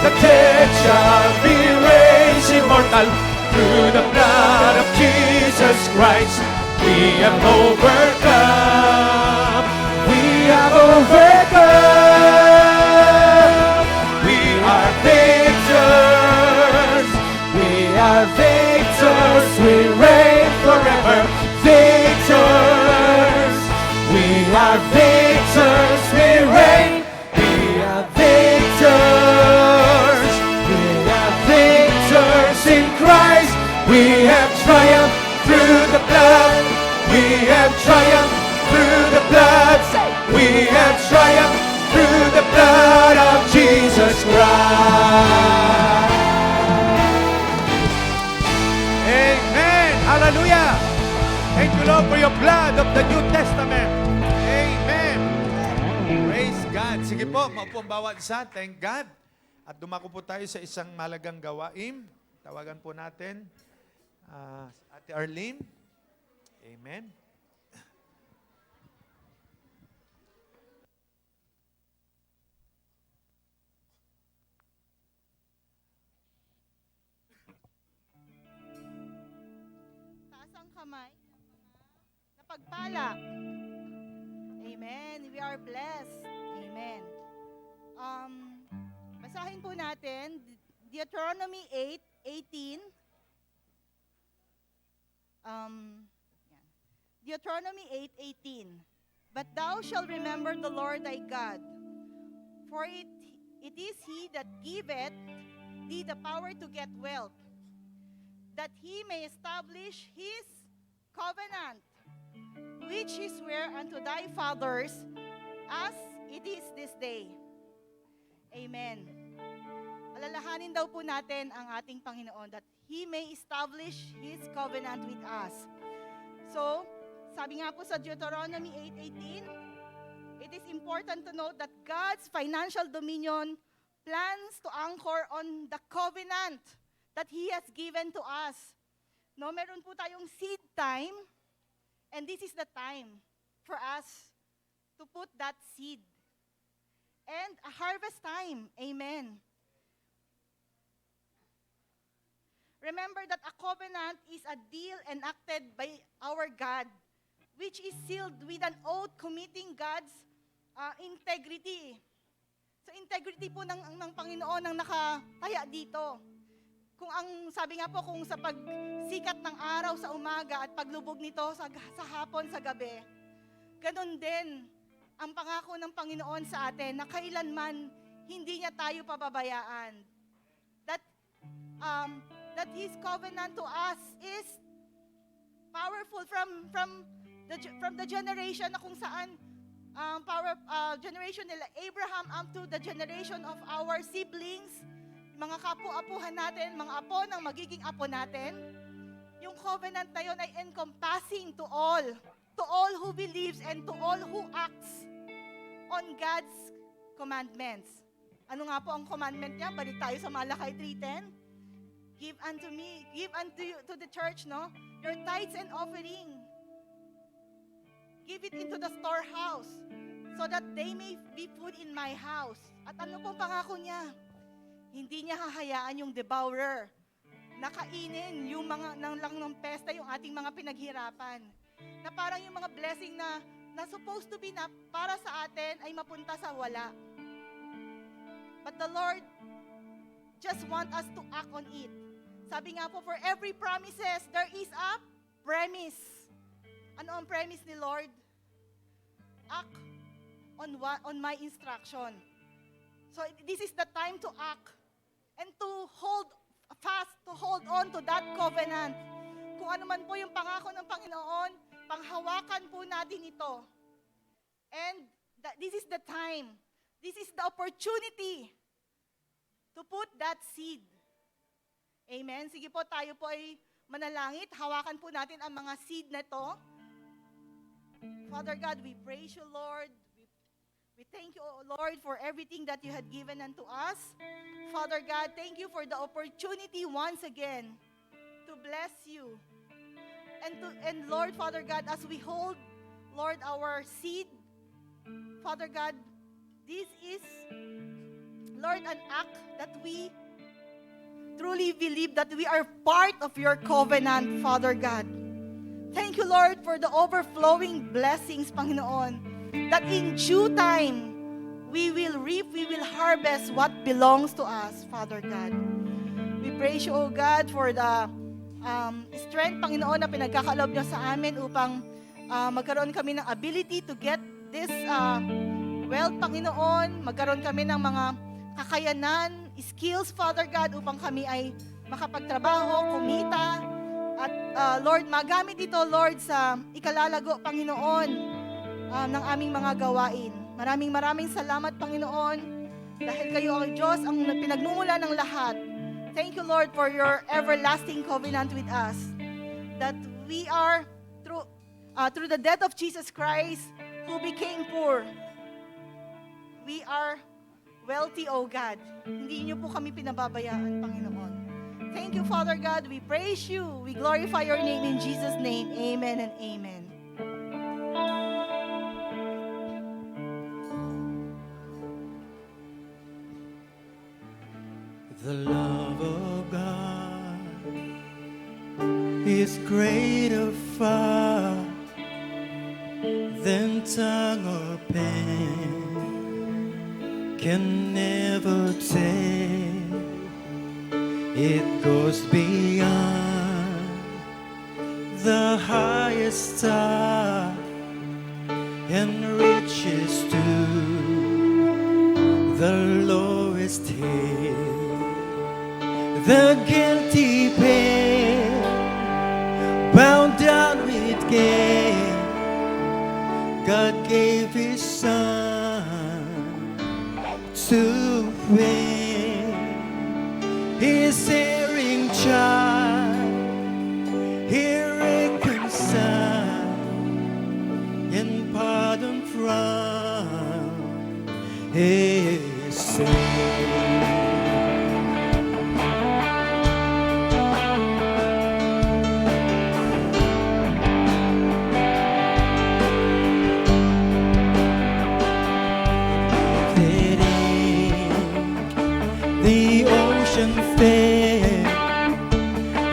the dead shall be raised immortal through the blood of Jesus Christ. We have overcome. We have overcome. We are victors. We are victors. We reign forever. Victors. We are victors. We reign. We are victors. We are victors in Christ. We have triumphed through the blood. We have triumphed through the blood. We have triumphed through the blood of Jesus Christ. Amen. Hallelujah. Thank you, Lord, for your blood of the New Testament. Amen. Praise God. Sige po, maupo ang bawat isa. Thank God. At dumako po tayo sa isang malagang gawain. Tawagan po natin Ate Arlene. Amen. Taas ang kamay. Napagpala. Amen. We are blessed. Amen. Basahin po natin Deuteronomy 8:18. Deuteronomy 8:18. But thou shalt remember the Lord thy God, for it is He that giveth thee the power to get wealth, that He may establish His covenant, which He sware unto thy fathers, as it is this day. Amen. Alalahanin daw po natin ang ating Panginoon, that He may establish His covenant with us. So, sabi nga po sa Deuteronomy 8:18, it is important to note that God's financial dominion plans to anchor on the covenant that He has given to us. No, meron po tayong seed time, and this is the time for us to put that seed. And a harvest time. Amen. Remember that a covenant is a deal enacted by our God, which is sealed with an oath committing God's integrity. So integrity po ng Panginoon ang nakataya dito. Kung ang sabi nga po, kung sa pagsikat ng araw sa umaga at paglubog nito sa hapon, sa gabi, ganun din ang pangako ng Panginoon sa atin na kailanman hindi niya tayo pababayaan. That His covenant to us is powerful from the generation na kung saan generation nila Abraham up to the generation of our siblings, mga kapo-apuhan natin, mga apo ng magiging apo natin. Yung covenant na yun ay encompassing to all who believes and to all who acts on God's commandments. Ano nga po ang commandment niya? Balik tayo sa Malakay 3:10. Give unto me, give unto you, to the church, no? Your tithes and offering. Give it into the storehouse so that they may be food in my house. At ano pong pangako niya? Hindi niya hahayaan yung devourer na kainin yung mga lang ng pesta, yung ating mga pinaghirapan. Na parang yung mga blessing na supposed to be na para sa atin ay mapunta sa wala. But the Lord just want us to act on it. Sabi nga po, for every promises, there is a premise. Ano ang premise ni Lord? Act on my instruction. So this is the time to act and to hold fast, to hold on to that covenant. Kung ano man po yung pangako ng Panginoon, panghawakan po natin ito. And this is the time, this is the opportunity to put that seed. Amen. Sige po, tayo po ay manalangit. Hawakan po natin ang mga seed na ito. Father God, we praise you, Lord. We thank you, Lord, for everything that you had given unto us. Father God, thank you for the opportunity once again to bless you. And Lord, Father God, as we hold, Lord, our seed, Father God, this is Lord, an act that we truly believe that we are part of your covenant, Father God. Thank you, Lord, for the overflowing blessings, Panginoon, that in due time, we will reap, we will harvest what belongs to us, Father God. We praise you, O God, for the strength, Panginoon, na pinagkakaloob niyo sa amin upang magkaroon kami ng ability to get this wealth, Panginoon. Magkaroon kami ng mga kakayanan, skills, Father God, upang kami ay makapagtrabaho, kumita. At Lord, magamit ito, Lord, sa ikalalago, Panginoon, ng aming mga gawain. Maraming salamat, Panginoon, dahil kayo ang Diyos, ang pinagmumula ng lahat. Thank you, Lord, for your everlasting covenant with us, that we are, through the death of Jesus Christ, who became poor, we are wealthy, O God. Hindi niyo po kami pinababayaan, Panginoon. Thank you, Father God. We praise you. We glorify your name in Jesus' name. Amen and amen. The love of God is greater far than tongue or pen can never tell. It goes beyond the highest star and reaches to the lowest hill. The guilty pair, bound down with guilt, God gave His Son to win His erring child. He reconciled and pardoned from His sin. The ocean fair,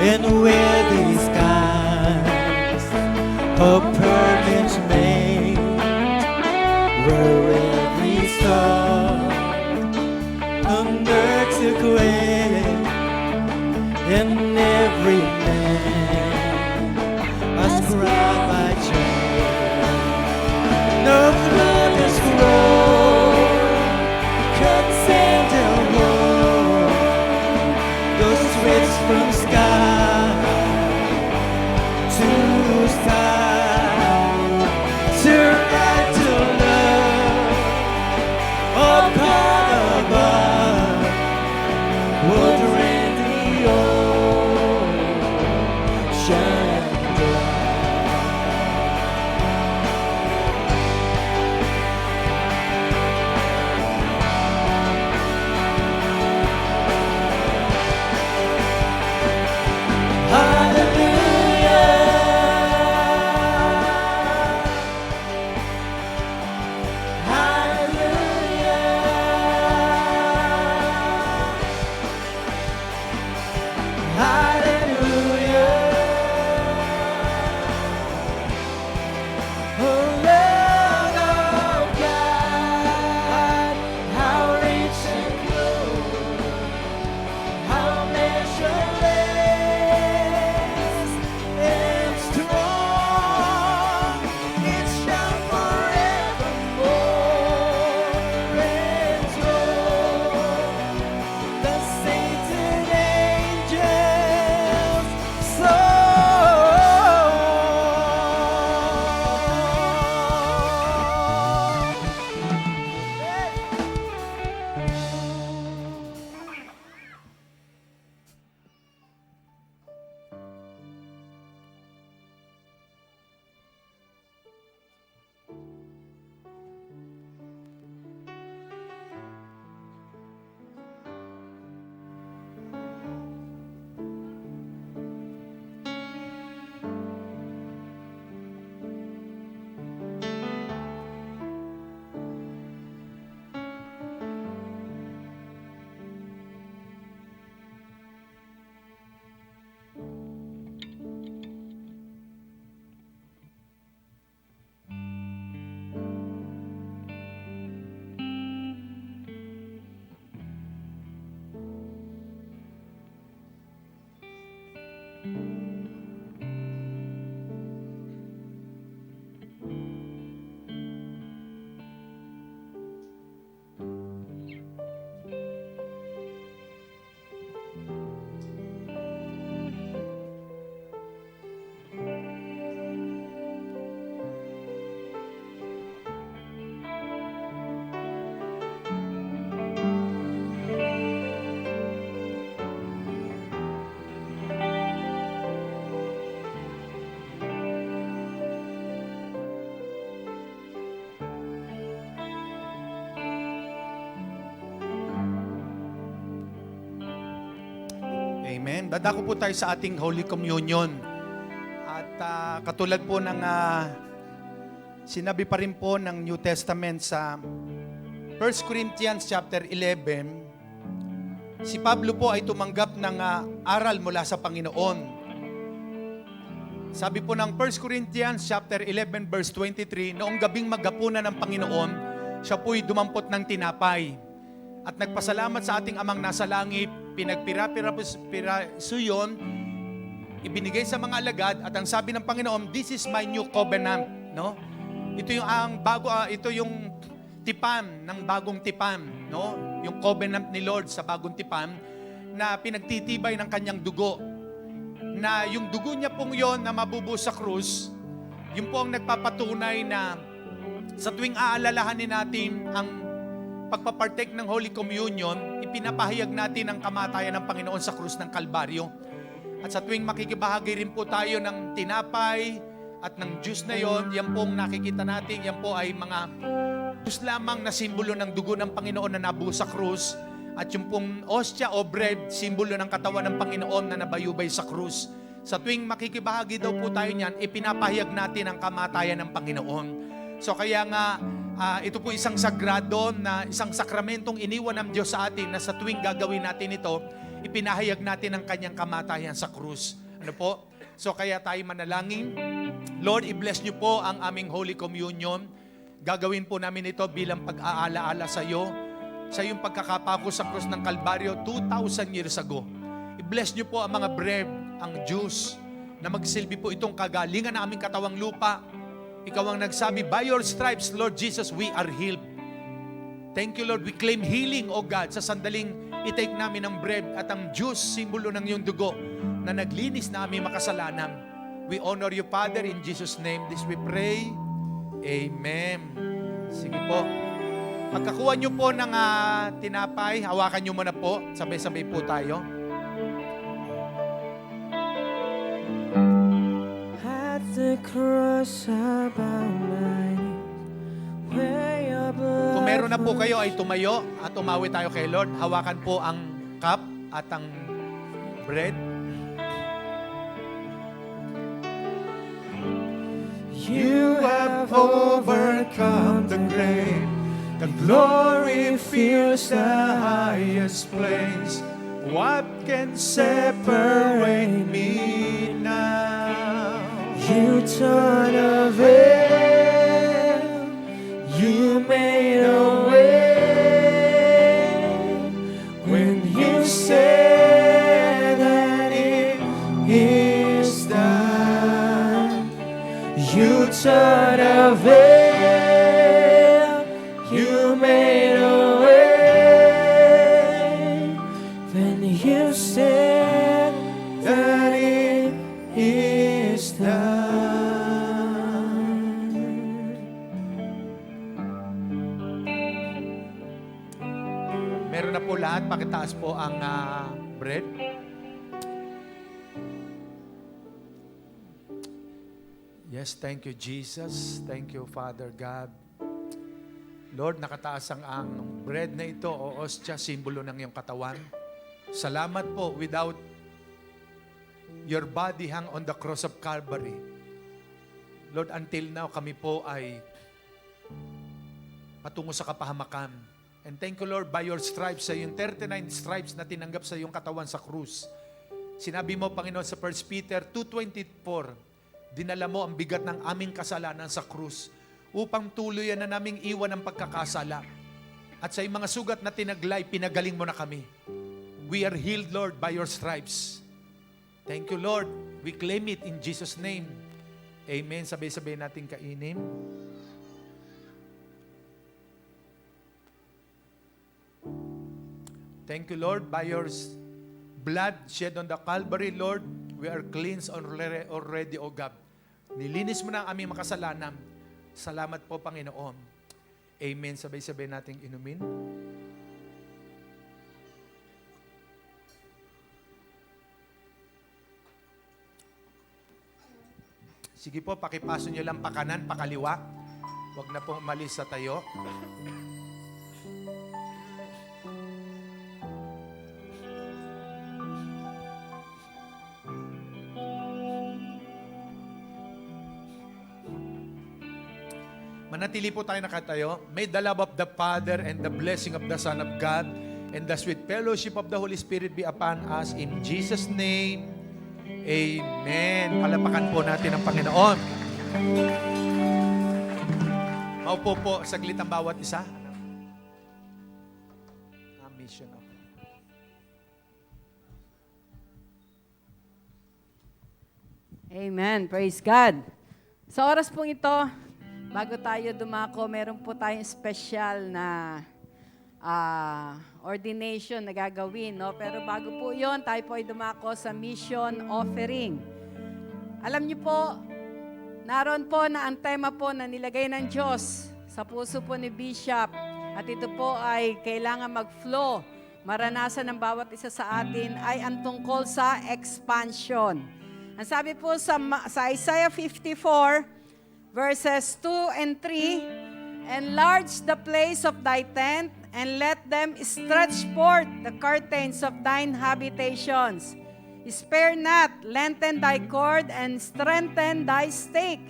and where the skies of perfect made, where every star an earthquake, and every man a scribe by chance. No flood is rolled, cut sand and wool, goes straight from sky to sky, to right to love, all part of us would rend the ocean dry. Amen. Dadako po tayo sa ating Holy Communion. At katulad po ng sinabi pa rin po ng New Testament sa 1 Corinthians chapter 11, si Pablo po ay tumanggap ng aral mula sa Panginoon. Sabi po ng 1 Corinthians chapter 11 verse 23, noong gabing maghapunan ng Panginoon, siya po'y dumampot ng tinapay at nagpasalamat sa ating Amang nasa langit, pinagpira-pira-piraso yun, ibinigay sa mga alagad, at ang sabi ng Panginoon, this is my new covenant, no? Ito yung ito yung tipan ng bagong tipan, no? Yung covenant ni Lord sa bagong tipan na pinagtitibay ng kanyang dugo. Na yung dugo niya pong yon na mabubuhos sa krus, yun po ang nagpapatunay na sa tuwing aalalahanin natin ang pagpapartake ng Holy Communion, ipinapahayag natin ang kamatayan ng Panginoon sa krus ng Kalbaryo. At sa tuwing makikibahagi rin po tayo ng tinapay at ng juice na yon, yan pong nakikita natin, yan po ay mga juice lamang na simbolo ng dugo ng Panginoon na nabuhos sa krus. At yung pong ostia o bread, simbolo ng katawan ng Panginoon na nabayubay sa krus. Sa tuwing makikibahagi daw po tayo niyan, ipinapahayag natin ang kamatayan ng Panginoon. So kaya nga, ito po isang sagrado na isang sakramentong iniwan ng Diyos sa atin na sa tuwing gagawin natin ito, ipinahayag natin ang kanyang kamatayan sa krus. Ano po? So kaya tayo manalangin. Lord, i-bless niyo po ang aming Holy Communion. Gagawin po namin ito bilang pag-aalaala sa iyo, sa iyong pagkakapako sa krus ng Kalbaryo 2,000 years ago. I-bless niyo po ang mga bread, ang juice, na magsilbi po itong kagalingan ng aming katawang lupa. Ikaw ang nagsabi, by your stripes, Lord Jesus, we are healed. Thank you, Lord. We claim healing, O God, sa sandaling i-take namin ang bread at ang juice, simbolo ng iyong dugo, na naglinis na aming makasalanan. We honor you, Father, in Jesus' name. This we pray. Amen. Sige po. Pagkakuha nyo po ng tinapay, hawakan nyo muna po. Sabay-sabay po tayo. At the cross about my where your blood. Kung meron na po kayo ay tumayo at umawi tayo kay Lord. Hawakan po ang cup at ang bread. You have overcome the grave. The glory fills the highest place. What can separate me now? You torn a veil. You made a way. When you said that it is done, you torn a veil. You made a way. When you said that it is done. Meron na po lahat. Pakitaas po ang bread. Yes, thank you, Jesus. Thank you, Father God. Lord, nakataas ang bread na ito o ostia, simbolo ng iyong katawan. Salamat po, without your body hang on the cross of Calvary. Lord, until now kami po ay patungo sa kapahamakan. And thank you, Lord, by your stripes, sa iyong 39 stripes na tinanggap sa iyong katawan sa krus. Sinabi mo, Panginoon, sa 1 Peter 2:24, dinala mo ang bigat ng aming kasalanan sa krus upang tuluyan na naming iwan ang pagkakasala. At sa iyong mga sugat na tinaglay, pinagaling mo na kami. We are healed, Lord, by your stripes. Thank you, Lord. We claim it in Jesus' name. Amen. Sabay-sabay natin kainin. Thank you, Lord. By your blood shed on the Calvary, Lord, we are cleansed already, O God. Nilinis mo na ang aming makasalanan. Salamat po, Panginoon. Amen. Sabay-sabay nating inumin. Sige po, pakipaso nyo lang pakanan, pakaliwa. Huwag na pong umalis sa tayo. Manatili po tayo nakatayo. May the love of the Father and the blessing of the Son of God and the sweet fellowship of the Holy Spirit be upon us in Jesus' name. Amen. Palapakan po natin ang Panginoon. Maupo po saglit ang bawat isa. Mission ako. Amen. Praise God. Sa oras pong ito, bago tayo dumako, meron po tayong special na ordination na gagawin. No? Pero bago po yon, tayo po ay dumako sa mission offering. Alam niyo po, naroon po na ang tema po na nilagay ng Diyos sa puso po ni Bishop. At ito po ay kailangan mag-flow. Maranasan ng bawat isa sa atin ay ang tungkol sa expansion. Ang sabi po sa Isaiah 54, verses 2 and 3, enlarge the place of thy tent, and let them stretch forth the curtains of thine habitations. Spare not, lengthen thy cord, and strengthen thy stake.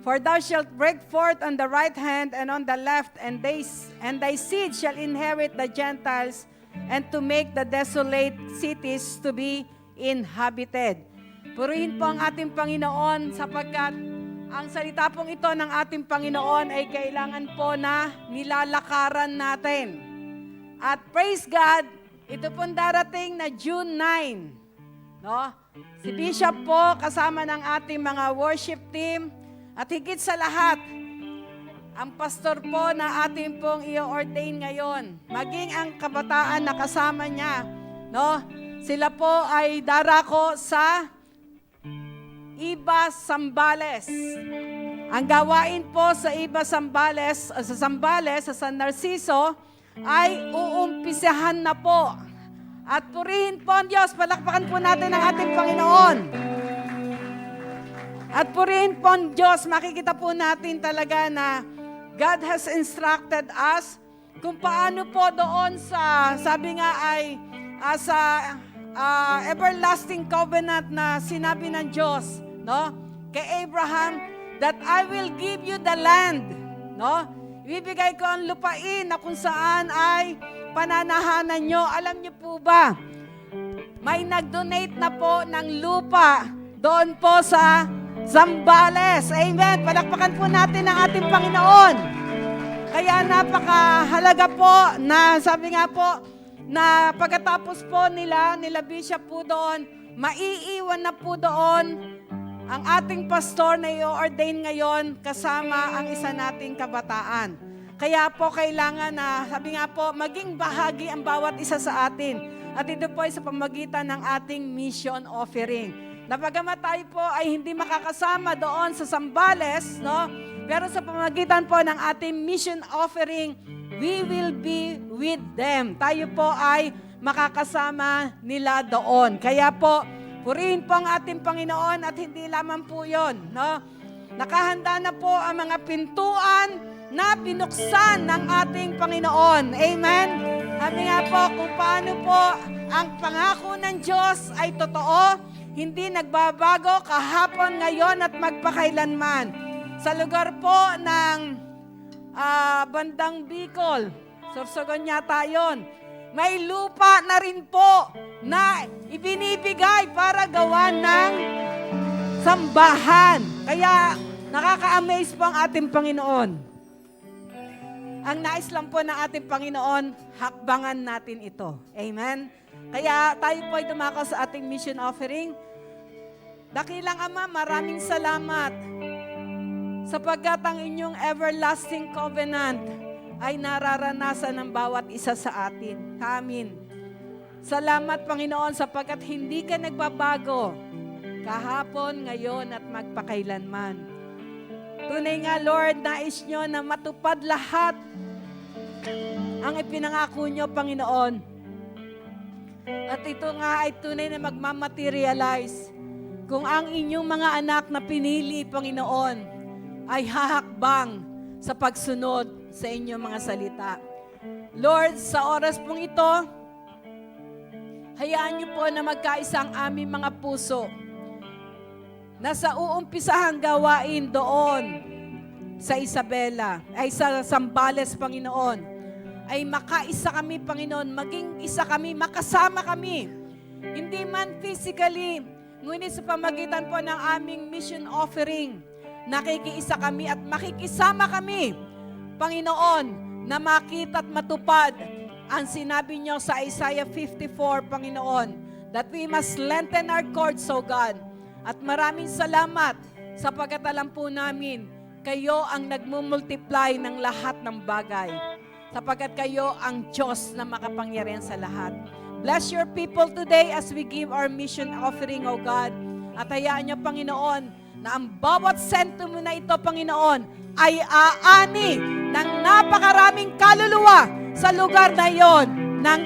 For thou shalt break forth on the right hand and on the left, and thy seed shall inherit the Gentiles, and to make the desolate cities to be inhabited. Purihin po ang ating Panginoon sapagkat ang salita pong ito ng ating Panginoon ay kailangan po na nilalakaran natin. At praise God, ito pong darating na June 9. No? Si Bishop po kasama ng ating mga worship team at higit sa lahat, ang pastor po na ating pong i-ordain ngayon, maging ang kabataan na kasama niya, no? Sila po ay darako sa Iba Zambales. Ang gawain po sa Iba Zambales, sa San Narciso, ay uumpisahan na po. At purihin po ang Diyos, palakpakan po natin ang ating Panginoon. At purihin po ang Diyos, makikita po natin talaga na God has instructed us kung paano po doon sa, sabi nga ay, sa everlasting covenant na sinabi ng Diyos, no? Kay Abraham, that I will give you the land, no? Ibibigay ko ang lupain na kung saan ay pananahanan nyo. Alam nyo po ba, may nag-donate na po ng lupa doon po sa Zambales. Amen. Palakpakan po natin ang ating Panginoon. Kaya napakahalaga po na sabi nga po, na pagkatapos po nila Bishop po doon, maiiwan na po doon ang ating pastor na i-ordain ngayon kasama ang isa nating kabataan. Kaya po kailangan na, sabi nga po, maging bahagi ang bawat isa sa atin. At ito po ay sa pamagitan ng ating mission offering. Napagamat tayo po ay hindi makakasama doon sa Zambales, no? Pero sa pamagitan po ng ating mission offering, we will be with them. Tayo po ay makakasama nila doon. Kaya po, purihin po ang ating Panginoon at hindi lamang po yun. No? Nakahanda na po ang mga pintuan na binuksan ng ating Panginoon. Amen? Sabi nga po kung paano po ang pangako ng Diyos ay totoo, hindi nagbabago kahapon, ngayon at magpakailanman. Sa lugar po ng bandang Bicol, Sorsogon yata yun, may lupa na rin po na ibinibigay para gawa ng sambahan. Kaya nakaka-amaze po ang ating Panginoon. Ang nais lang po ng ating Panginoon, hakbangan natin ito. Amen? Kaya tayo po ay dumako sa ating mission offering. Dakilang Ama, maraming salamat sapagkat ang inyong everlasting covenant ay nararanasan ng bawat isa sa atin. Amin. Salamat, Panginoon, sapagkat hindi ka nagbabago kahapon, ngayon, at magpakailanman. Tunay nga, Lord, nais nyo na matupad lahat ang ipinangako nyo, Panginoon. At ito nga ay tunay na magmamaterialize kung ang inyong mga anak na pinili, Panginoon, ay hahakbang sa pagsunod sa inyong mga salita. Lord, sa oras pong ito, hayaan niyo po na magkaisa ang aming mga puso na sa uumpisahang gawain doon sa Isabela, ay sa Zambales, Panginoon, ay makaisa kami, Panginoon, maging isa kami, makasama kami. Hindi man physically, ngunit sa pamagitan po ng aming mission offering, nakikiisa kami at makikisama kami, Panginoon, na makita at matupad ang sinabi niyo sa Isaiah 54, Panginoon, that we must lengthen our cords, O God. At maraming salamat sapagkat alam po namin, kayo ang nagmumultiply ng lahat ng bagay. Sapagkat kayo ang Diyos na makapangyarihan sa lahat. Bless your people today as we give our mission offering, O God. At hayaan niyo, Panginoon, na ang bawat sento mo na ito, Panginoon, ay aani ng napakaraming kaluluwa sa lugar na yon ng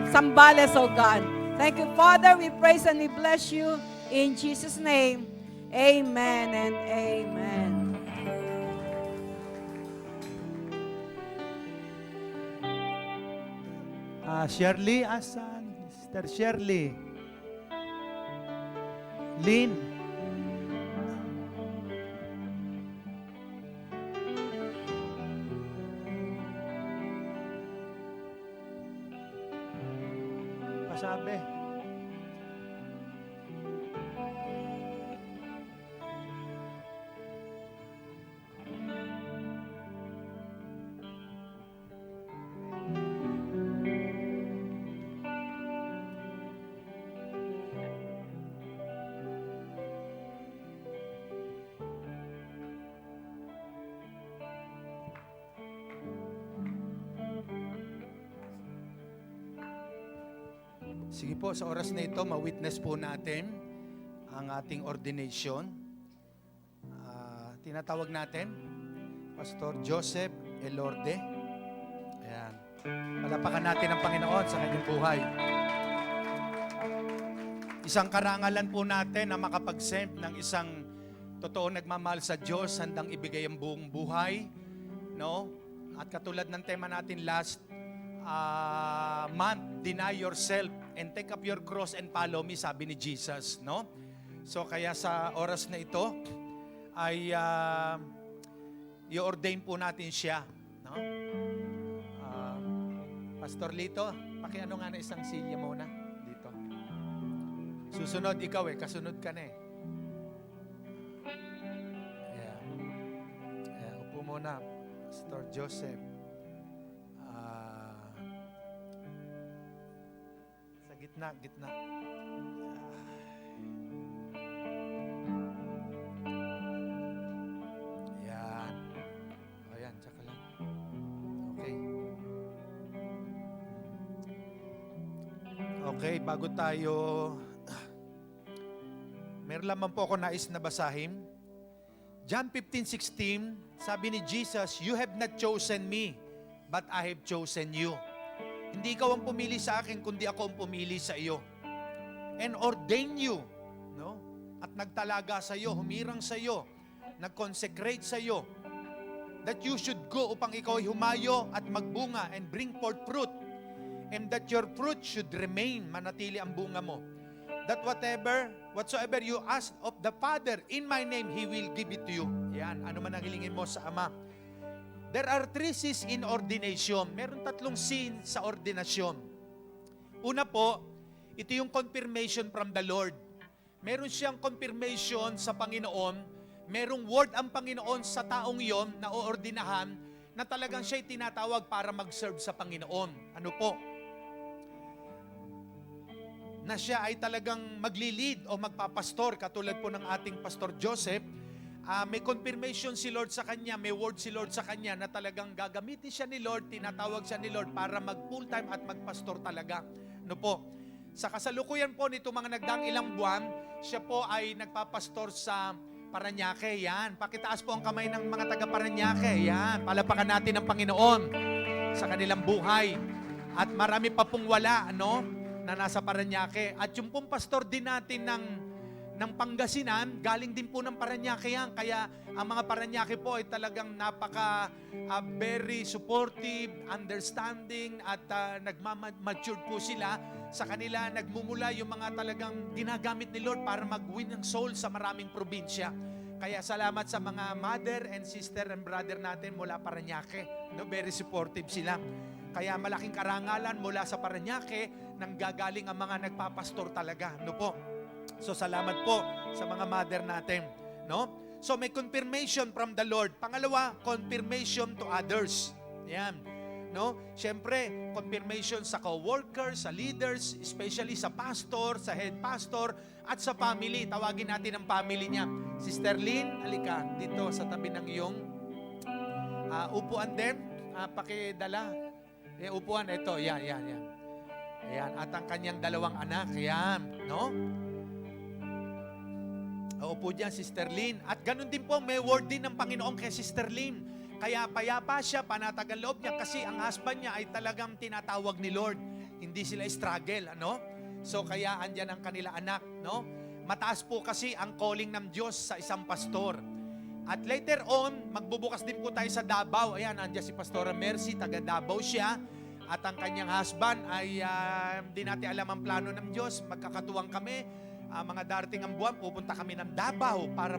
Zambales, O God. Thank you, Father. We praise and we bless you. In Jesus' name, amen and amen. Shirley, asan? Sister Shirley. Lynn. Pasabi. Sige po, sa oras na ito, ma-witness po natin ang ating ordination. Tinatawag natin, Pastor Joseph Elorde. Ayan. Palapakan natin ang Panginoon sa kanyang buhay. Isang karangalan po natin na makapag-send ng isang totoo nagmamahal sa Diyos, handang ibigay ang buong buhay. No? At katulad ng tema natin last month, deny yourself and take up your cross and follow me, sabi ni Jesus, no? So kaya sa oras na ito ay i-ordain po natin siya, no? Pastor Lito, pakiano nga na isang silya muna dito. Susunod ikaw kasunod ka na Yeah. Upo muna, Pastor Joseph. Gitna. Ayan. Ayan, tsaka lang. Okay. Okay, bago tayo, meron lamang po ako nais na basahin. John 15:16, sabi ni Jesus, "You have not chosen me, but I have chosen you." Hindi ikaw ang pumili sa akin, kundi ako ang pumili sa iyo. And ordain you, no? At nagtalaga sa iyo, humirang sa iyo, nag-consecrate sa iyo, that you should go upang ikaw ay humayo at magbunga and bring forth fruit, and that your fruit should remain, manatili ang bunga mo. That whatsoever you ask of the Father in my name, He will give it to you. Yan, ano man ang hilingin mo sa Ama. There are 3 C's in ordination. Meron 3 C sa ordinasyon. Una po, ito yung confirmation from the Lord. Meron siyang confirmation sa Panginoon. Merong word ang Panginoon sa taong yon na oordinahan na talagang siya'y tinatawag para mag-serve sa Panginoon. Ano po? na siya ay talagang magli-lead o magpapastor katulad po ng ating Pastor Joseph, may confirmation si Lord sa kanya, may word si Lord sa kanya na talagang gagamitin siya ni Lord, tinatawag siya ni Lord para mag full-time at magpastor talaga. No po. Sa kasalukuyan po nito mga nagdaang ilang buwan, siya po ay nagpapastor sa Parañaque. Yan. Pakitaas po ang kamay ng mga taga Parañaque. Yan. Palapakan natin ang Panginoon sa kanilang buhay. At marami pa pong wala, na nasa Parañaque. At yung pong pastor din natin ng Pangasinan, galing din po ng Parañaque yan. Kaya ang mga Parañaque po ay talagang very supportive, understanding, at nagmamature po sila. Sa kanila nagmumula yung mga talagang ginagamit ni Lord para mag-win ng soul sa maraming probinsya. Kaya salamat sa mga mother and sister and brother natin mula Parañaque. Very supportive sila. Kaya malaking karangalan mula sa Parañaque nang gagaling ang mga nagpapastor talaga. Po. So salamat po sa mga mother natin, So may confirmation from the Lord. Pangalawa, confirmation to others. Yan, Siyempre, confirmation sa co-workers, sa leaders, especially sa pastor, sa head pastor, at sa family. Tawagin natin ang family niya. Sister Lynn, halika dito sa tabi ng iyong upuan din. Pakidala. Upuan, ito, yan. Ayan, at ang kanyang dalawang anak, yan, Upo dyan, Sister Lynn. At ganun din po, may word din ng Panginoon kay Sister Lynn. Kaya payapa siya, panatag ang loob niya kasi ang husband niya ay talagang tinatawag ni Lord. Hindi sila struggle, So kaya andyan ang kanila anak, Mataas po kasi ang calling ng Diyos sa isang pastor. At later on, magbubukas din po tayo sa Davao. Ayan, andyan si Pastora Mercy, taga Davao siya. At ang kanyang husband ay hindi natin alam ang plano ng Diyos. Magkakatuwang kami. Mga darating ang buwan, pupunta kami ng Davao para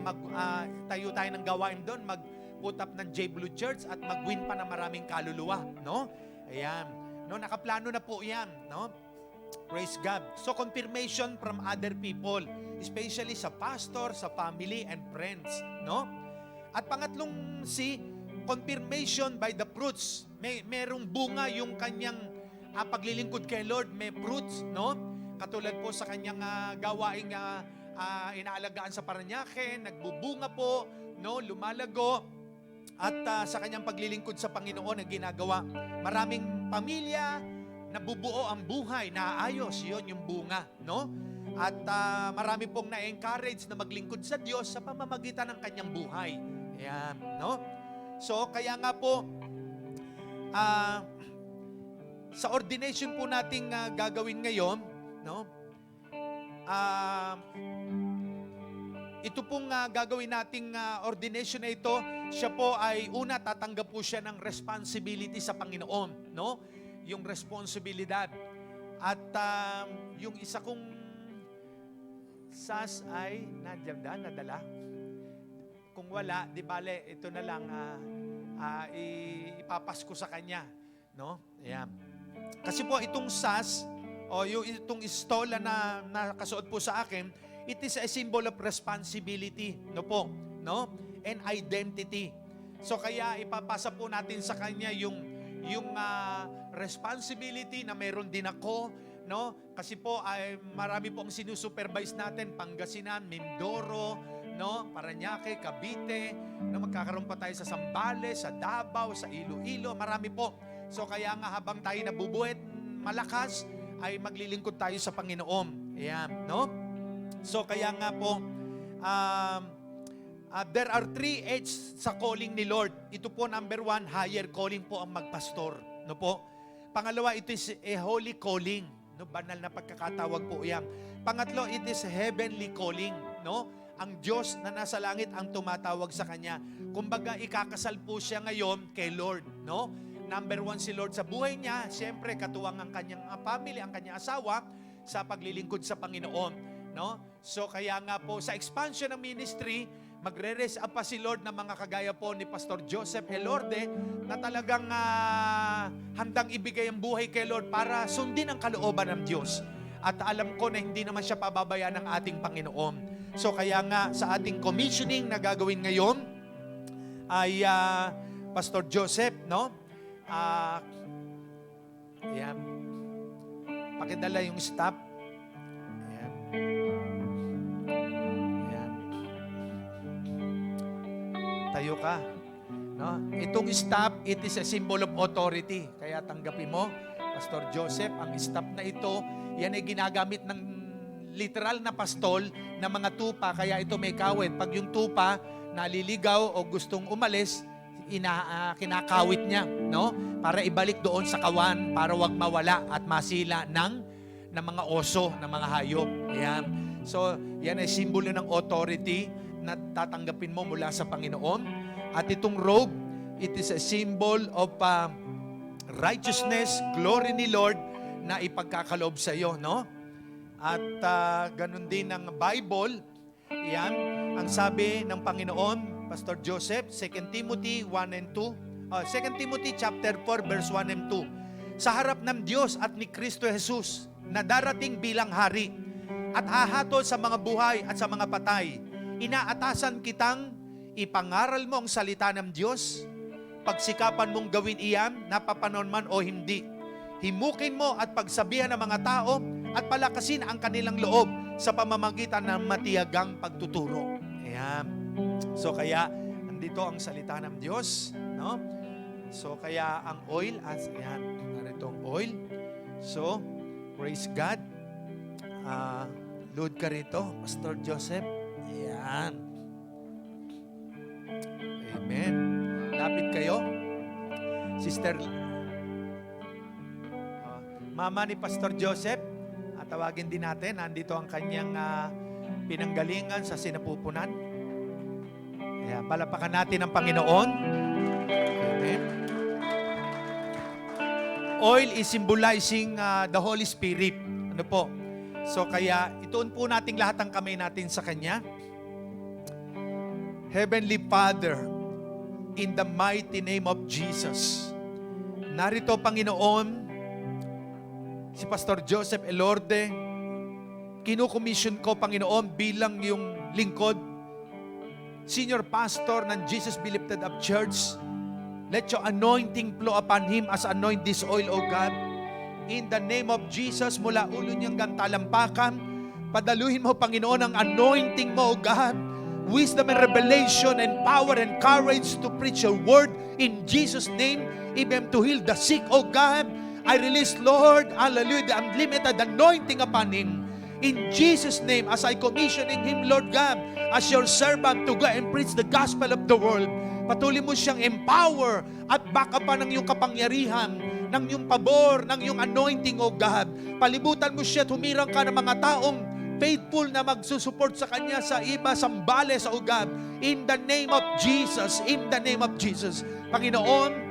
tayo tayo ng gawain doon, mag-put up ng J Blue Church at mag-win pa ng maraming kaluluwa, Ayan. Nakaplano na po 'yan, Praise God. So confirmation from other people, especially sa pastor, sa family and friends, At pangatlong confirmation by the fruits. Merong bunga yung kanyang paglilingkod kay Lord, may fruits, Katulad po sa kanyang gawaing inaalagaan sa Parañaque, nagbubunga po, lumalago, at sa kanyang paglilingkod sa Panginoon na ginagawa. Maraming pamilya, nabubuo ang buhay, naayos, yun yung bunga, At marami pong na-encourage na maglingkod sa Diyos sa pamamagitan ng kanyang buhay. Ayan, So, kaya nga po, sa ordination po nating gagawin ngayon, ito pong gagawin nating ordination na ito, siya po ay una, tatanggap po siya ng responsibility sa Panginoon, Yung responsibilidad. At yung isa kong sas ay nadala. Kung wala, di bale, ito na lang ipapasko sa kanya, Ayan. Kasi po itong sas o itong istola na nakasuot po sa akin, it is a symbol of responsibility, and identity. So kaya ipapasa po natin sa kanya yung responsibility na meron din ako, Kasi po ay marami po ang sinusupervise natin, Pangasinan, Mindoro, Parañaque, Cavite, magkakaroon pa tayo sa Zambales, sa Davao, sa Iloilo, marami po. So kaya nga habang tayo nabubuhat malakas, ay maglilingkod tayo sa Panginoon. Ayan, So kaya nga po, there are 3 H's sa calling ni Lord. Ito po, number 1, higher calling po ang magpastor. Po? Pangalawa, it is a holy calling. Banal na pagkakatawag po yan. Pangatlo, it is a heavenly calling. Ang Diyos na nasa langit ang tumatawag sa Kanya. Kumbaga, ikakasal po siya ngayon kay Lord. Number 1 si Lord sa buhay niya. Siyempre, katuwang ang kanyang family, ang kanyang asawa sa paglilingkod sa Panginoon. So, kaya nga po, sa expansion ng ministry, magre-raise up pa si Lord na mga kagaya po ni Pastor Joseph Helorde na talagang handang ibigay ang buhay kay Lord para sundin ang kalooban ng Diyos. At alam ko na hindi naman siya pababayaan ng ating Panginoon. So, kaya nga sa ating commissioning na gagawin ngayon ay Pastor Joseph, Ayan. Pakidala yung staff. Ayan. Tayo ka. No? Itong staff, it is a symbol of authority. Kaya tanggapin mo, Pastor Joseph, ang staff na ito, yan ay ginagamit ng literal na pastol na mga tupa, kaya ito may kawit. Pag yung tupa naliligaw o gustong umalis, kinakawit niya, no? Para ibalik doon sa kawan, para wag mawala at masila ng mga oso, ng mga hayop. Ayan. So, yan ay simbolo ng authority na tatanggapin mo mula sa Panginoon. At itong robe, it is a symbol of righteousness, glory ni Lord na ipagkakaloob sa iyo, no? At ganun din ang Bible. Yan, ang sabi ng Panginoon, Pastor Joseph, 2 Timothy 1 and 2. 2 Timothy chapter 4 verse 1 and 2. Sa harap ng Diyos at ni Kristo Jesus na darating bilang hari at hahatol sa mga buhay at sa mga patay, inaatasan kitang ipangaral mo ang salita ng Diyos, pagsikapan mong gawin iyan, napapanon man o hindi. Himukin mo at pagsabihan ng mga tao at palakasin ang kanilang loob sa pamamagitan ng matiyagang pagtuturo. Ayan. So kaya, nandito ang salita ng Diyos, no? So kaya ang oil, ayan, narito ang oil. So, praise God. Load ka rito, Pastor Joseph. Ayan. Amen. Lapit kayo. Sister, mama ni Pastor Joseph, tawagin din natin. Nandito ang kanyang pinanggalingan sa sinapupunan. Ayan, palapakan natin ang Panginoon. Amen. Oil is symbolizing the Holy Spirit. Ano po? So kaya ituon po natin lahat ang kamay natin sa Kanya. Heavenly Father, in the mighty name of Jesus, narito Panginoon, si Pastor Joseph Elorde, kinukomission ko, Panginoon, bilang yung lingkod, senior pastor ng Jesus Be Lifted Up Church. Let your anointing flow upon him as anoint this oil, O God. In the name of Jesus, mula ulo niyang gantalampakan, padaluhin mo, Panginoon, ang anointing mo, O God. Wisdom and revelation and power and courage to preach your word in Jesus' name, even to heal the sick, O God. I release, Lord, hallelujah, the unlimited anointing upon him. In Jesus' name, as I commissioning him, Lord God, as your servant to go and preach the gospel of the world, patuloy mo siyang empower at backupan ng iyong kapangyarihan, ng iyong pabor, ng iyong anointing, O God. Palibutan mo siya at humirang ka ng mga taong faithful na magsusupport sa kanya sa iba, sambales, O God. In the name of Jesus, in the name of Jesus. Panginoon,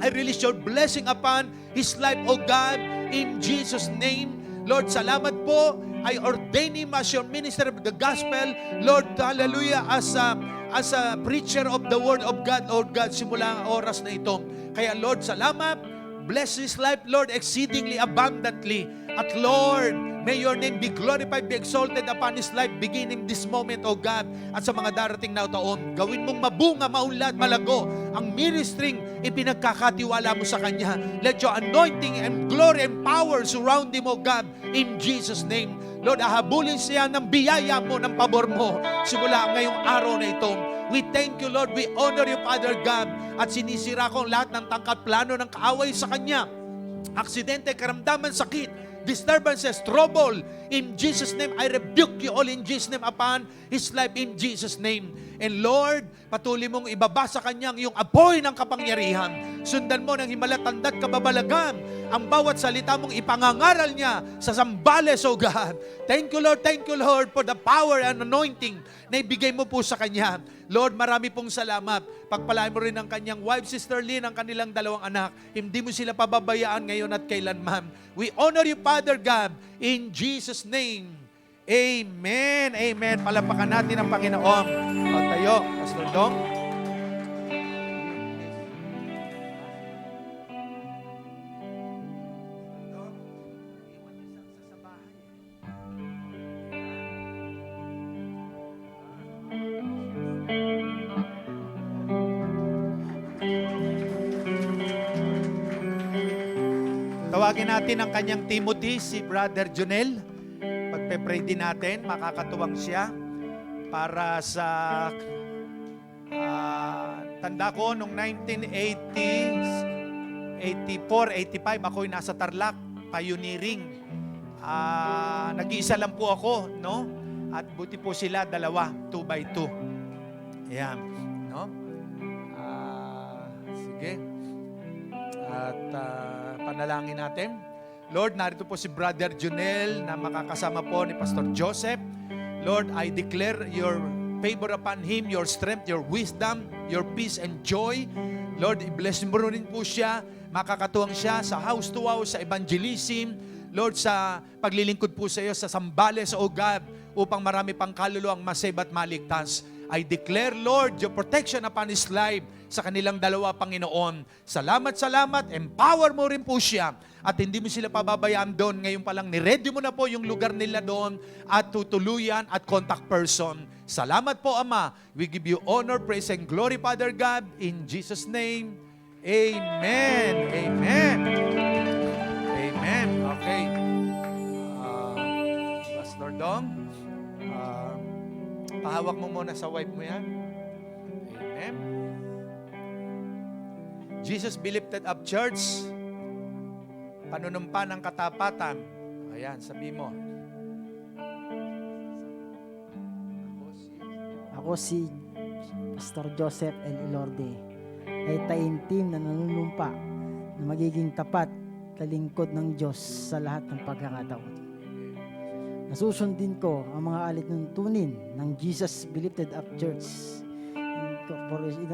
I release your blessing upon his life, O God, in Jesus' name. Lord, salamat po. I ordain him as your minister of the gospel. Lord, hallelujah, as a preacher of the word of God, Lord God, simula ang oras na ito. Kaya Lord, salamat. Bless his life, Lord, exceedingly abundantly. At Lord, may your name be glorified, be exalted upon his life beginning this moment, O God, at sa mga darating na taon. Gawin mong mabunga, maunlad, malago ang ministering ipinagkakatiwala mo sa kanya. Let your anointing and glory and power surround him, O God, in Jesus' name. Lord, ahabulin siya ng biyaya mo, ng pabor mo, simula ngayong araw na ito. We thank you, Lord. We honor you, Father God. At sinisira ko ang lahat ng tangkat plano ng kaaway sa kanya. Aksidente, karamdaman, sakit, disturbances, trouble. In Jesus' name, I rebuke you all in Jesus' name upon his life in Jesus' name. And Lord, patuloy mong ibaba sa kanya ang iyong apoy ng kapangyarihan. Sundan mo ng himalat, tandat, kababalagan. Ang bawat salita mong ipangangaral niya sa sambales, O God. Thank you, Lord, for the power and anointing na ibigay mo po sa kanya. Lord, marami pong salamat. Pagpalain mo rin ang kanyang wife, Sister Lynn, ang kanilang dalawang anak. Hindi mo sila pababayaan ngayon at kailanman. We honor you, Father God, in Jesus' name. Amen. Amen. Palapakan natin ang Panginoon. O tayo, Pastor Dong. Tawagin natin ang kanyang Timothy, si Brother Jonel. Ipe-pray din natin, makakatuwang siya para sa tanda ko nung 1980s, 84, 85, ako'y nasa Tarlac, pioneering. Nag-iisa lang po ako, no? At buti po sila, 2x2. Ayan, no? Sige. At panalangin natin. Lord, narito po si Brother Junel na makakasama po ni Pastor Joseph. Lord, I declare your favor upon him, your strength, your wisdom, your peace and joy. Lord, i-bless mo rin po siya. Makakatuwang siya sa house to house, sa evangelism. Lord, sa paglilingkod po sa iyo sa Sambales, O God, upang marami pang kaluluwang masave at maligtas. I declare, Lord, your protection upon his life sa kanilang dalawa, Panginoon. Salamat, empower mo rin po siya. At hindi mo sila pababayaan doon. Ngayon pa lang, niready mo na po yung lugar nila doon at tutuluyan at contact person. Salamat po, Ama. We give you honor, praise, and glory, Father God. In Jesus' name, Amen. Amen. Amen. Okay. Pastor Dong, pahawak mo muna sa wife mo yan. Amen. Jesus be lifted up, church. Panunumpa ng katapatan. Ayan, sabi mo. Ako si Pastor Joseph L. Ilorde, ay taimtim na nanunumpa na magiging tapat kalingkod ng Diyos sa lahat ng pagkakataon. Nasusundin ko ang mga alituntunin ng Jesus be lifted up Church,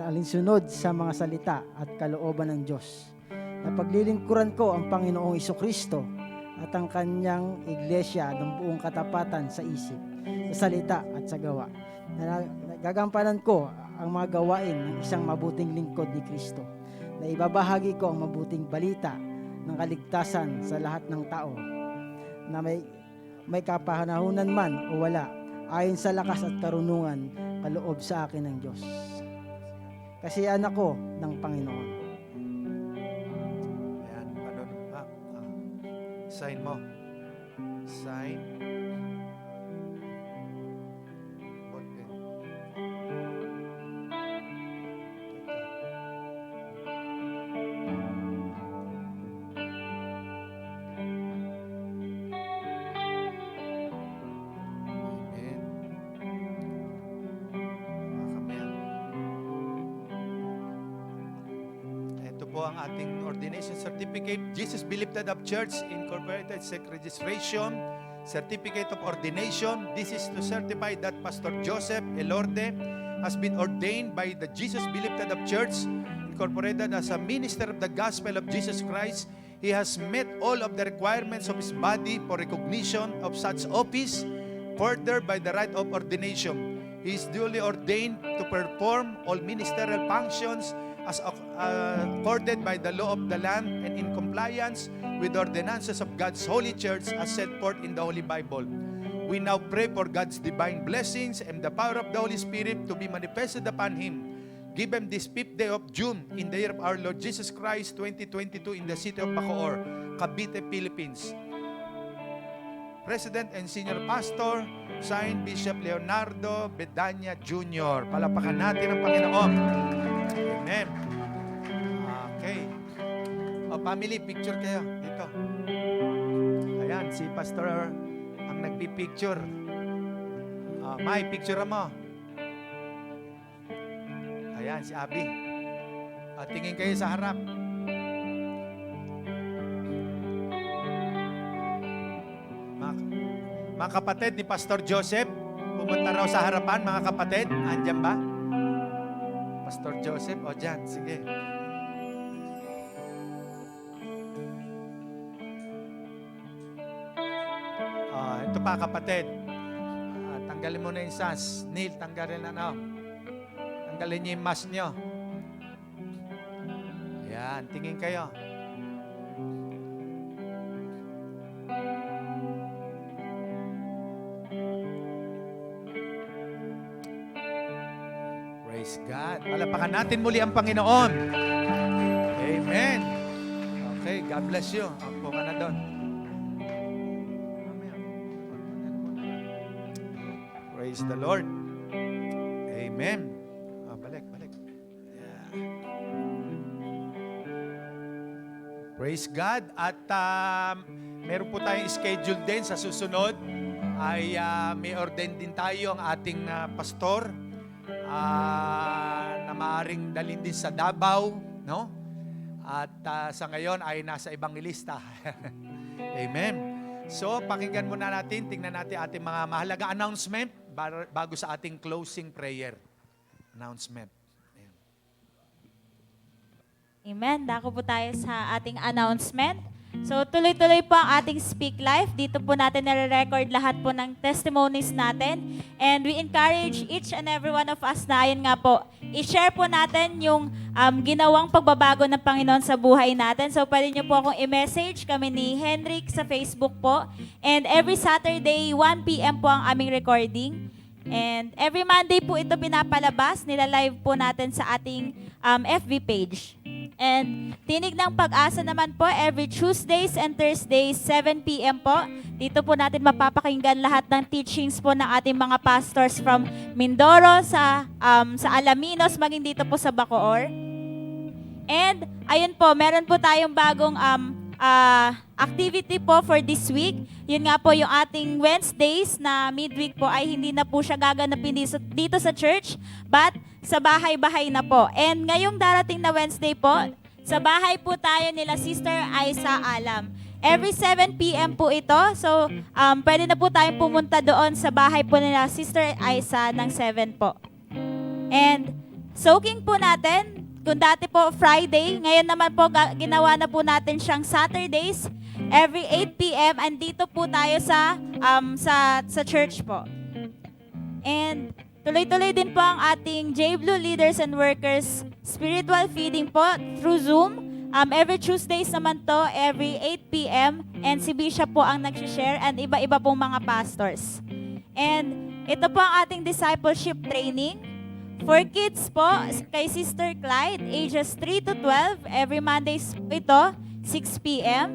alinsunod sa mga salita at kalooban ng Diyos. Na paglilingkuran ko ang Panginoong Isukristo at ang kanyang iglesia ng buong katapatan sa isip, sa salita at sa gawa. Gagampanan ko ang mga gawain ng isang mabuting lingkod ni Kristo, na ibabahagi ko ang mabuting balita ng kaligtasan sa lahat ng tao, na may kapahanahunan man o wala, ayon sa lakas at karunungan kaloob sa akin ng Diyos. Kasi anak ko ng Panginoon. Ayan, panunumpa. Sign mo. Sign. Po ang ating ordination certificate. Jesus be lifted up Church Incorporated Registration Certificate of Ordination. This is to certify that Pastor Joseph Elorde has been ordained by the Jesus be lifted up Church Incorporated as a minister of the gospel of Jesus Christ. He has met all of the requirements of his body for recognition of such office, further by the right of ordination. He is duly ordained to perform all ministerial functions as accorded by the law of the land and in compliance with the ordinances of God's holy church as set forth in the Holy Bible. We now pray for God's divine blessings and the power of the Holy Spirit to be manifested upon him. Give him this 5th day of June in the year of our Lord Jesus Christ 2022 in the city of Bacoor, Cavite, Philippines. President and Senior Pastor, signed Bishop Leonardo Bedanya Jr. Palapakan natin ang Panginoon. Amen. Okay. O, family, picture kayo dito. Ayan, si Pastor ang nagpipicture. May, picture mo. Ayan, si Abby. Tingin kayo sa harap. Mga kapatid ni Pastor Joseph, pumunta raw sa harapan, mga kapatid. Andyan ba? Pastor Joseph, o dyan, sige. Ito pa, kapatid. Tanggalin mo na yung sas. Neil, tanggalin na, no? Tanggalin niyo yung mask niyo. Ayan, tingin kayo. Praise God. Palapakan natin muli ang Panginoon. Amen. Okay, God bless you. Ako ka na doon. Praise the Lord. Amen. Balik. Yeah. Praise God. At meron po tayong schedule din sa susunod. Ay may ordain din tayo ang ating pastor na maaaring dalhin din sa Davao, no? At sa ngayon ay nasa ebangelista. Amen. So, pakinggan muna natin, tingnan natin ating mga mahalaga announcement bago sa ating closing prayer. Announcement. Amen. Dako po tayo sa ating announcement. So, tuloy-tuloy po ang ating Speak Life. Dito po natin nare-record lahat po ng testimonies natin. And we encourage each and every one of us na ayun nga po, i-share po natin yung ginawang pagbabago ng Panginoon sa buhay natin. So, pwede nyo po akong i-message kami ni Henrik sa Facebook po. And every Saturday, 1 p.m. po ang aming recording. And every Monday po ito pinapalabas, nila-live po natin sa ating FB page. And Tinig ng Pag-asa naman po, every Tuesdays and Thursdays, 7 p.m. po. Dito po natin mapapakinggan lahat ng teachings po ng ating mga pastors from Mindoro, sa Alaminos, maging dito po sa Bacoor. And ayun po, meron po tayong bagong activity po for this week. Yun nga po yung ating Wednesdays na midweek po ay hindi na po siya gaganapin dito sa church, but sa bahay-bahay na po. And ngayong darating na Wednesday po, sa bahay po tayo nila Sister Aiza Alam. Every 7 p.m. po ito. So, pwede na po tayong pumunta doon sa bahay po nila Sister Aiza ng 7 po. And soaking po natin, kung dati po Friday, ngayon naman po ginawa na po natin siyang Saturdays, every 8 p.m. Andito po tayo sa church po. And tuloy-tuloy din po ang ating J-Blue Leaders and Workers spiritual feeding po through Zoom. Every Tuesdays naman to, every 8 p.m. And si Bishop po ang nag-share and iba-iba pong mga pastors. And ito po ang ating discipleship training. For kids po, kay Sister Clyde, ages 3 to 12, every Mondays po ito, 6 p.m.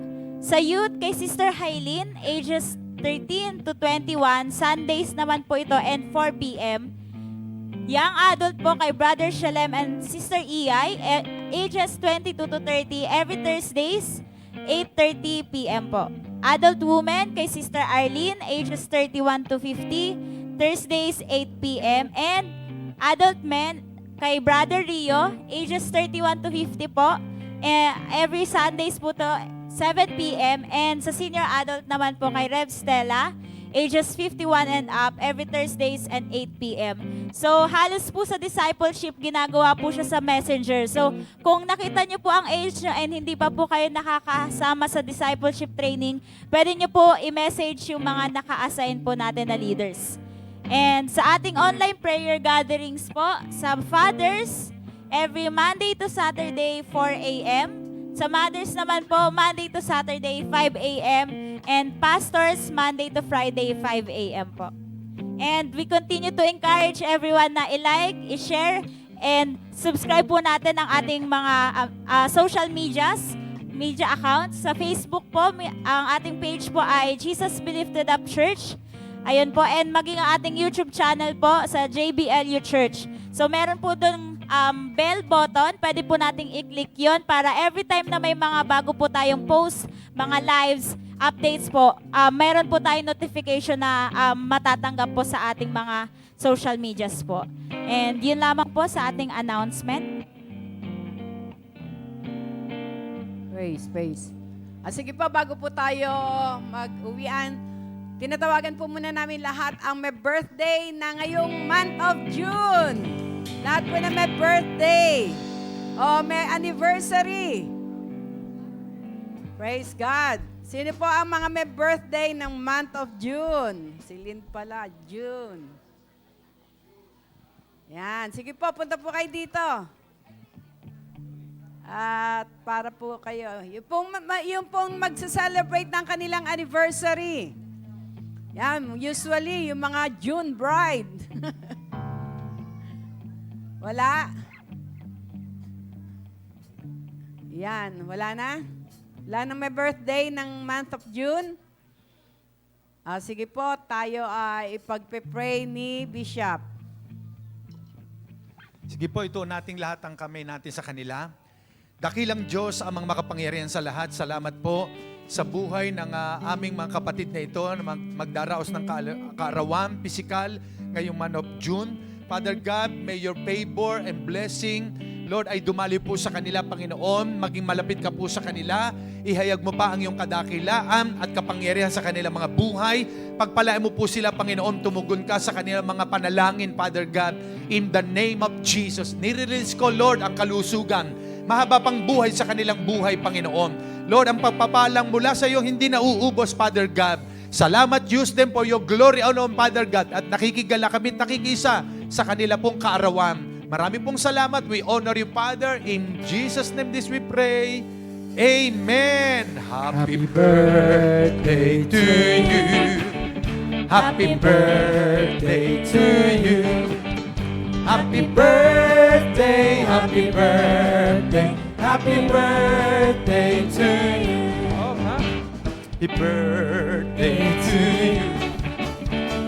Sa youth, kay Sister Hailin, ages 13 to 21, Sundays naman po ito, and 4 p.m. Young adult po kay Brother Shalem and Sister Iyay, ages 22 to 30, every Thursdays, 8:30 p.m. po. Adult women kay Sister Arlene, ages 31 to 50, Thursdays, 8 p.m. And adult men kay Brother Rio, ages 31 to 50 po, every Sundays po to, 7 p.m. And sa senior adult naman po kay Rev Stella, ages 51 and up, every Thursdays and 8 p.m. So, halos po sa discipleship, ginagawa po siya sa Messenger. So, kung nakita niyo po ang age niyo and hindi pa po kayo nakakasama sa discipleship training, pwede niyo po i-message yung mga naka-assign po natin na leaders. And sa ating online prayer gatherings po, sa fathers, every Monday to Saturday, 4 a.m., sa mothers naman po, Monday to Saturday, 5 a.m. And pastors, Monday to Friday, 5 a.m. po. And we continue to encourage everyone na i-like, i-share, and subscribe po natin ang ating mga social media accounts. Sa Facebook po, ang ating page po ay Jesus Lifted Up Church. Ayun po, and maging ang ating YouTube channel po sa JBLU Church. So meron po doon bell button, pwede po nating i-click yon para every time na may mga bago po tayong post, mga lives, updates po, meron po tayong notification na matatanggap po sa ating mga social medias po. And yun lamang po sa ating announcement. Praise. Sige po, bago po tayo mag-uwian, tinatawagan po muna namin lahat ang may birthday na ngayong month of June. Lahat po na may birthday o may anniversary. Praise God. Sino po ang mga may birthday ng month of June? Si Lynn pala, June. Yan. Sige po, punta po kayo dito. At para po kayo, yung pong magsa-celebrate ng kanilang anniversary. Yan, usually, yung mga June bride. Wala? Yan, wala na? Wala na may birthday ng month of June? Sige po, tayo ay ipagpe-pray ni Bishop. Sige po, ito nating lahat ang kamay natin sa kanila. Dakilang Diyos, amang makapangyarihan sa lahat, salamat po sa buhay ng aming mga kapatid na ito na magdaraos ng kaarawan, pisikal, ngayong month of June. Father God, may your favor and blessing, Lord, ay dumali po sa kanila, Panginoon. Maging malapit ka po sa kanila. Ihayag mo pa ang iyong kadakilaan at kapangyarihan sa kanilang mga buhay. Pagpalain mo po sila, Panginoon. Tumugon ka sa kanilang mga panalangin, Father God. In the name of Jesus. Nirelease ko, Lord, ang kalusugan. Mahaba pang buhay sa kanilang buhay, Panginoon. Lord, ang pagpapalang mula sa iyo hindi nauubos, Father God. Salamat, use them for your glory, O Lord, Father God. At nakikigala kami at nakikisa sa kanila pong kaarawan. Marami pong salamat. We honor you, Father. In Jesus' name this we pray. Amen. Happy birthday to you. Happy birthday to you. Happy birthday, happy birthday, happy birthday to you. Happy birthday to you.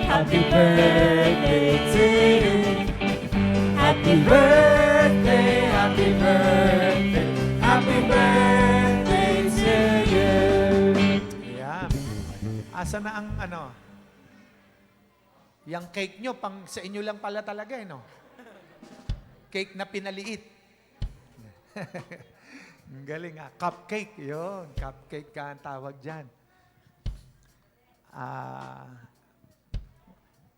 Happy birthday to you. Happy birthday, happy birthday, happy birthday to you. Ayan. Asa na ang yung cake nyo, pang sa inyo lang pala talaga, no? Cake na pinaliit. Ang galing cupcake, yun. Cupcake ka ang tawag dyan.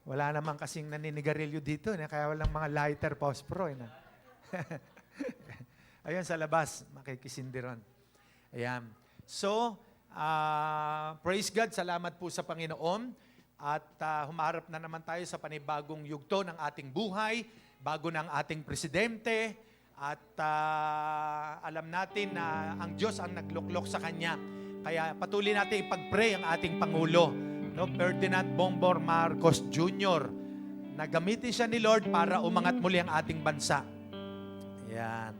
Wala naman kasing naninigarilyo dito, kaya walang mga lighter, pospro. Ayun, sa labas, makikisindiron. Ayan. So, praise God, salamat po sa Panginoon. At humaharap na naman tayo sa panibagong yugto ng ating buhay, bago ng ating presidente. At alam natin na ang Diyos ang nagluklok sa Kanya. Kaya patuloy natin ipag-pray ang ating Pangulo, no? Ferdinand Bongbong Marcos Jr. na gamitin siya ni Lord para umangat muli ang ating bansa. Ayan.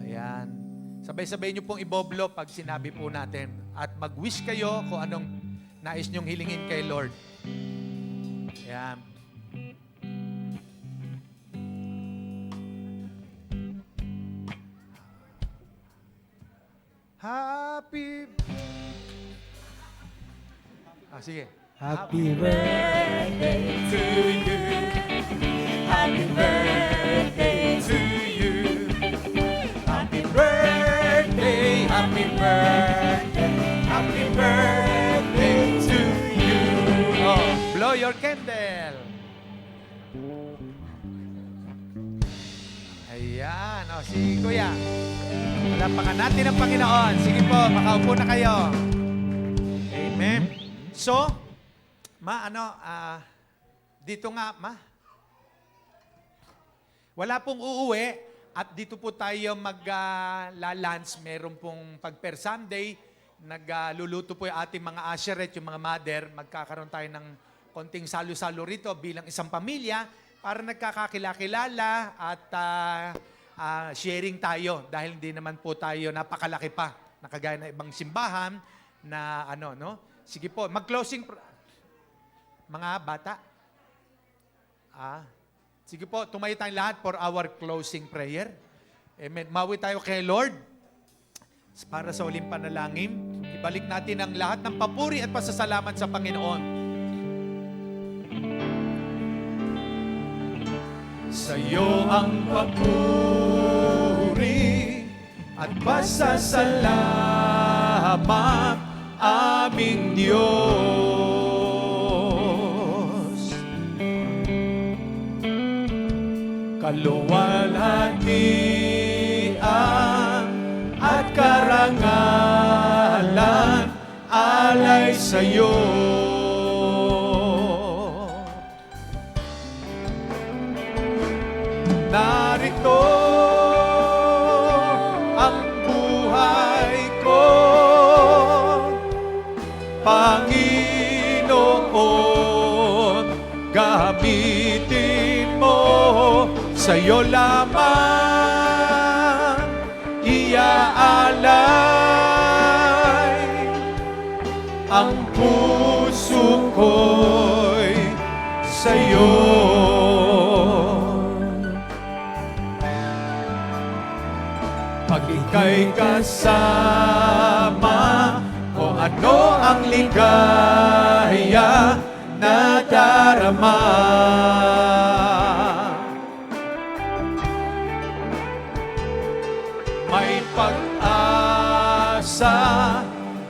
Ayan. Sabay-sabay niyo pong iboblo pag sinabi po natin. At mag-wish kayo kung anong nais niyong hilingin kay Lord. Ayan. Happy... sige. Happy birthday to you. Happy birthday to you. Happy birthday, happy birthday, happy birthday to you. Oh, blow your candle. Ayan, sige kuya. Palapakan natin ang Panginoon. Sige po, makaupo na kayo. Amen. So, dito nga, wala pong uuwi at dito po tayo magla-lunch. Meron pong pag-per Sunday, nagluluto po yung ating mga usherette, yung mga mother. Magkakaroon tayo ng konting salo-salo rito bilang isang pamilya para nagkakakilala at sharing tayo dahil hindi naman po tayo napakalaki pa na kagaya ng ibang simbahan na no? Sige po, mag-closing mga bata. Sige po, tumayo tayong lahat for our closing prayer. Amen. Mawi tayo kay Lord para sa uling panalangin. Ibalik natin ang lahat ng papuri at pasasalamat sa Panginoon. Sa iyo ang papuri at pasasalamat, aming Diyos. Kaluwalhatian at karangalan alay sa iyo. Narito ang buhay ko, Panginoon, gamitin mo, sa'yo lamang iaalay ko'y sa'yo. Pag ika'y kasama, o ano ang ligaya na darama. May pag-asa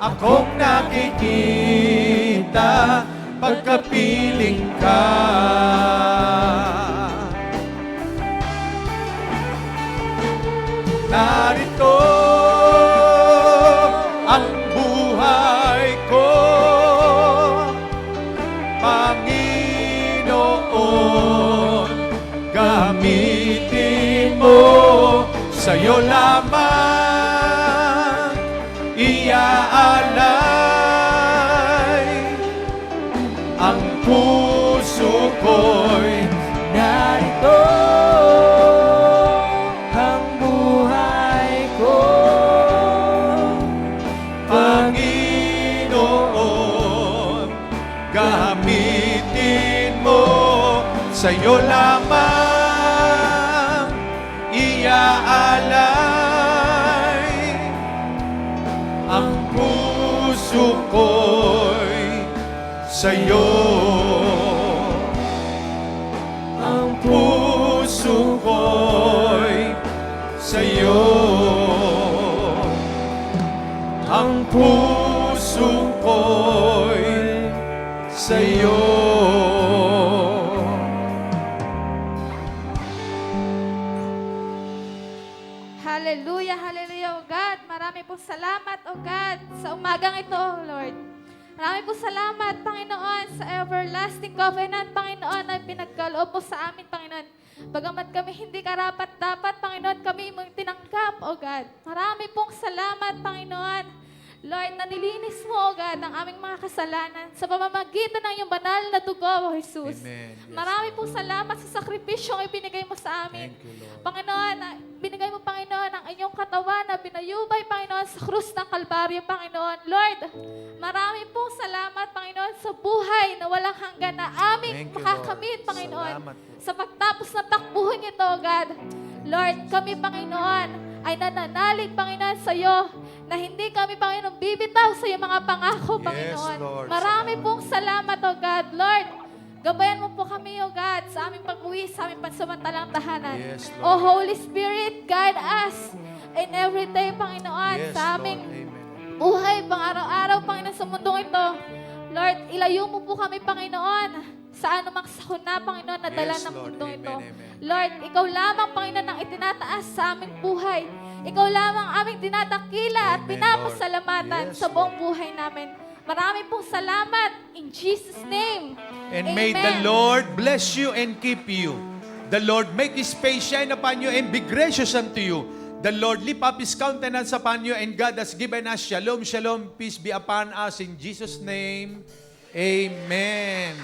akong nakikita pagkapiling ka. Narito ang buhay ko, Panginoon, gamitin mo, sa'yo lamang iaalay ang puso ko'y Narito ang buhay ko, Panginoon, gamitin mo, sa'yo lamang iaalay ang puso ko'y sa'yo. Ang puso ko'y sa'yo. Ang puso ko'y sa'yo. Hallelujah, hallelujah, O God. Marami po salamat, O God, sa umagang ito, O Lord. Marami po salamat, Panginoon, sa everlasting covenant, Panginoon, na pinagkaloob mo sa amin, Panginoon. Bagamat kami hindi karapat-dapat, Panginoon, kami mong tinanggap, O God. Marami pong salamat, Panginoon. Lord, na nilinis mo, O God, ang aming mga kasalanan sa pamamagitan ng iyong banal na dugo, O Jesus. Amen. Yes, Marami pong salamat sa sakripisyong ibinigay mo sa amin. Thank you, Lord. Panginoon, binigay mo, Panginoon, ang inyong katawan na binayubay, Panginoon, sa krus ng Kalbaryo, Panginoon. Lord, marami pong salamat, Panginoon, sa buhay na walang hanggan na aming Thank you, makakamit, Lord. Panginoon. Salamat po. Sa pagtapos ng takbuhin ito, God. Lord, kami, Panginoon, ay nananalig, Panginoon, sa iyo na hindi kami, Panginoon, bibitaw sa iyong mga pangako, Yes, Panginoon. Lord. Marami pong salamat, O God. Lord, gabayan mo po kami, O God, sa aming pag-uwi, sa aming pansamantalang tahanan. Yes, Lord. O Holy Spirit, guide us in every day, Panginoon, Yes, sa Lord. aming Amen. buhay, pang-araw-araw, Panginoon, sa mundong ito. Lord, ilayo mo po kami, Panginoon, sa anumang sakuna, Panginoon, na dala Yes, ng Lord. mundong Amen, ito. amen. Lord, ikaw lamang, Panginoon, ang itinataas sa aming buhay. Ikaw lamang aming dinadakila at Amen, pinapasalamatan Lord. Yes, sa buong buhay namin. Marami pong salamat in Jesus' name. And may the Lord bless you and keep you. The Lord make His face shine upon you and be gracious unto you. The Lord lift up His countenance upon you, and God has given us shalom, shalom, peace be upon us in Jesus' name. Amen.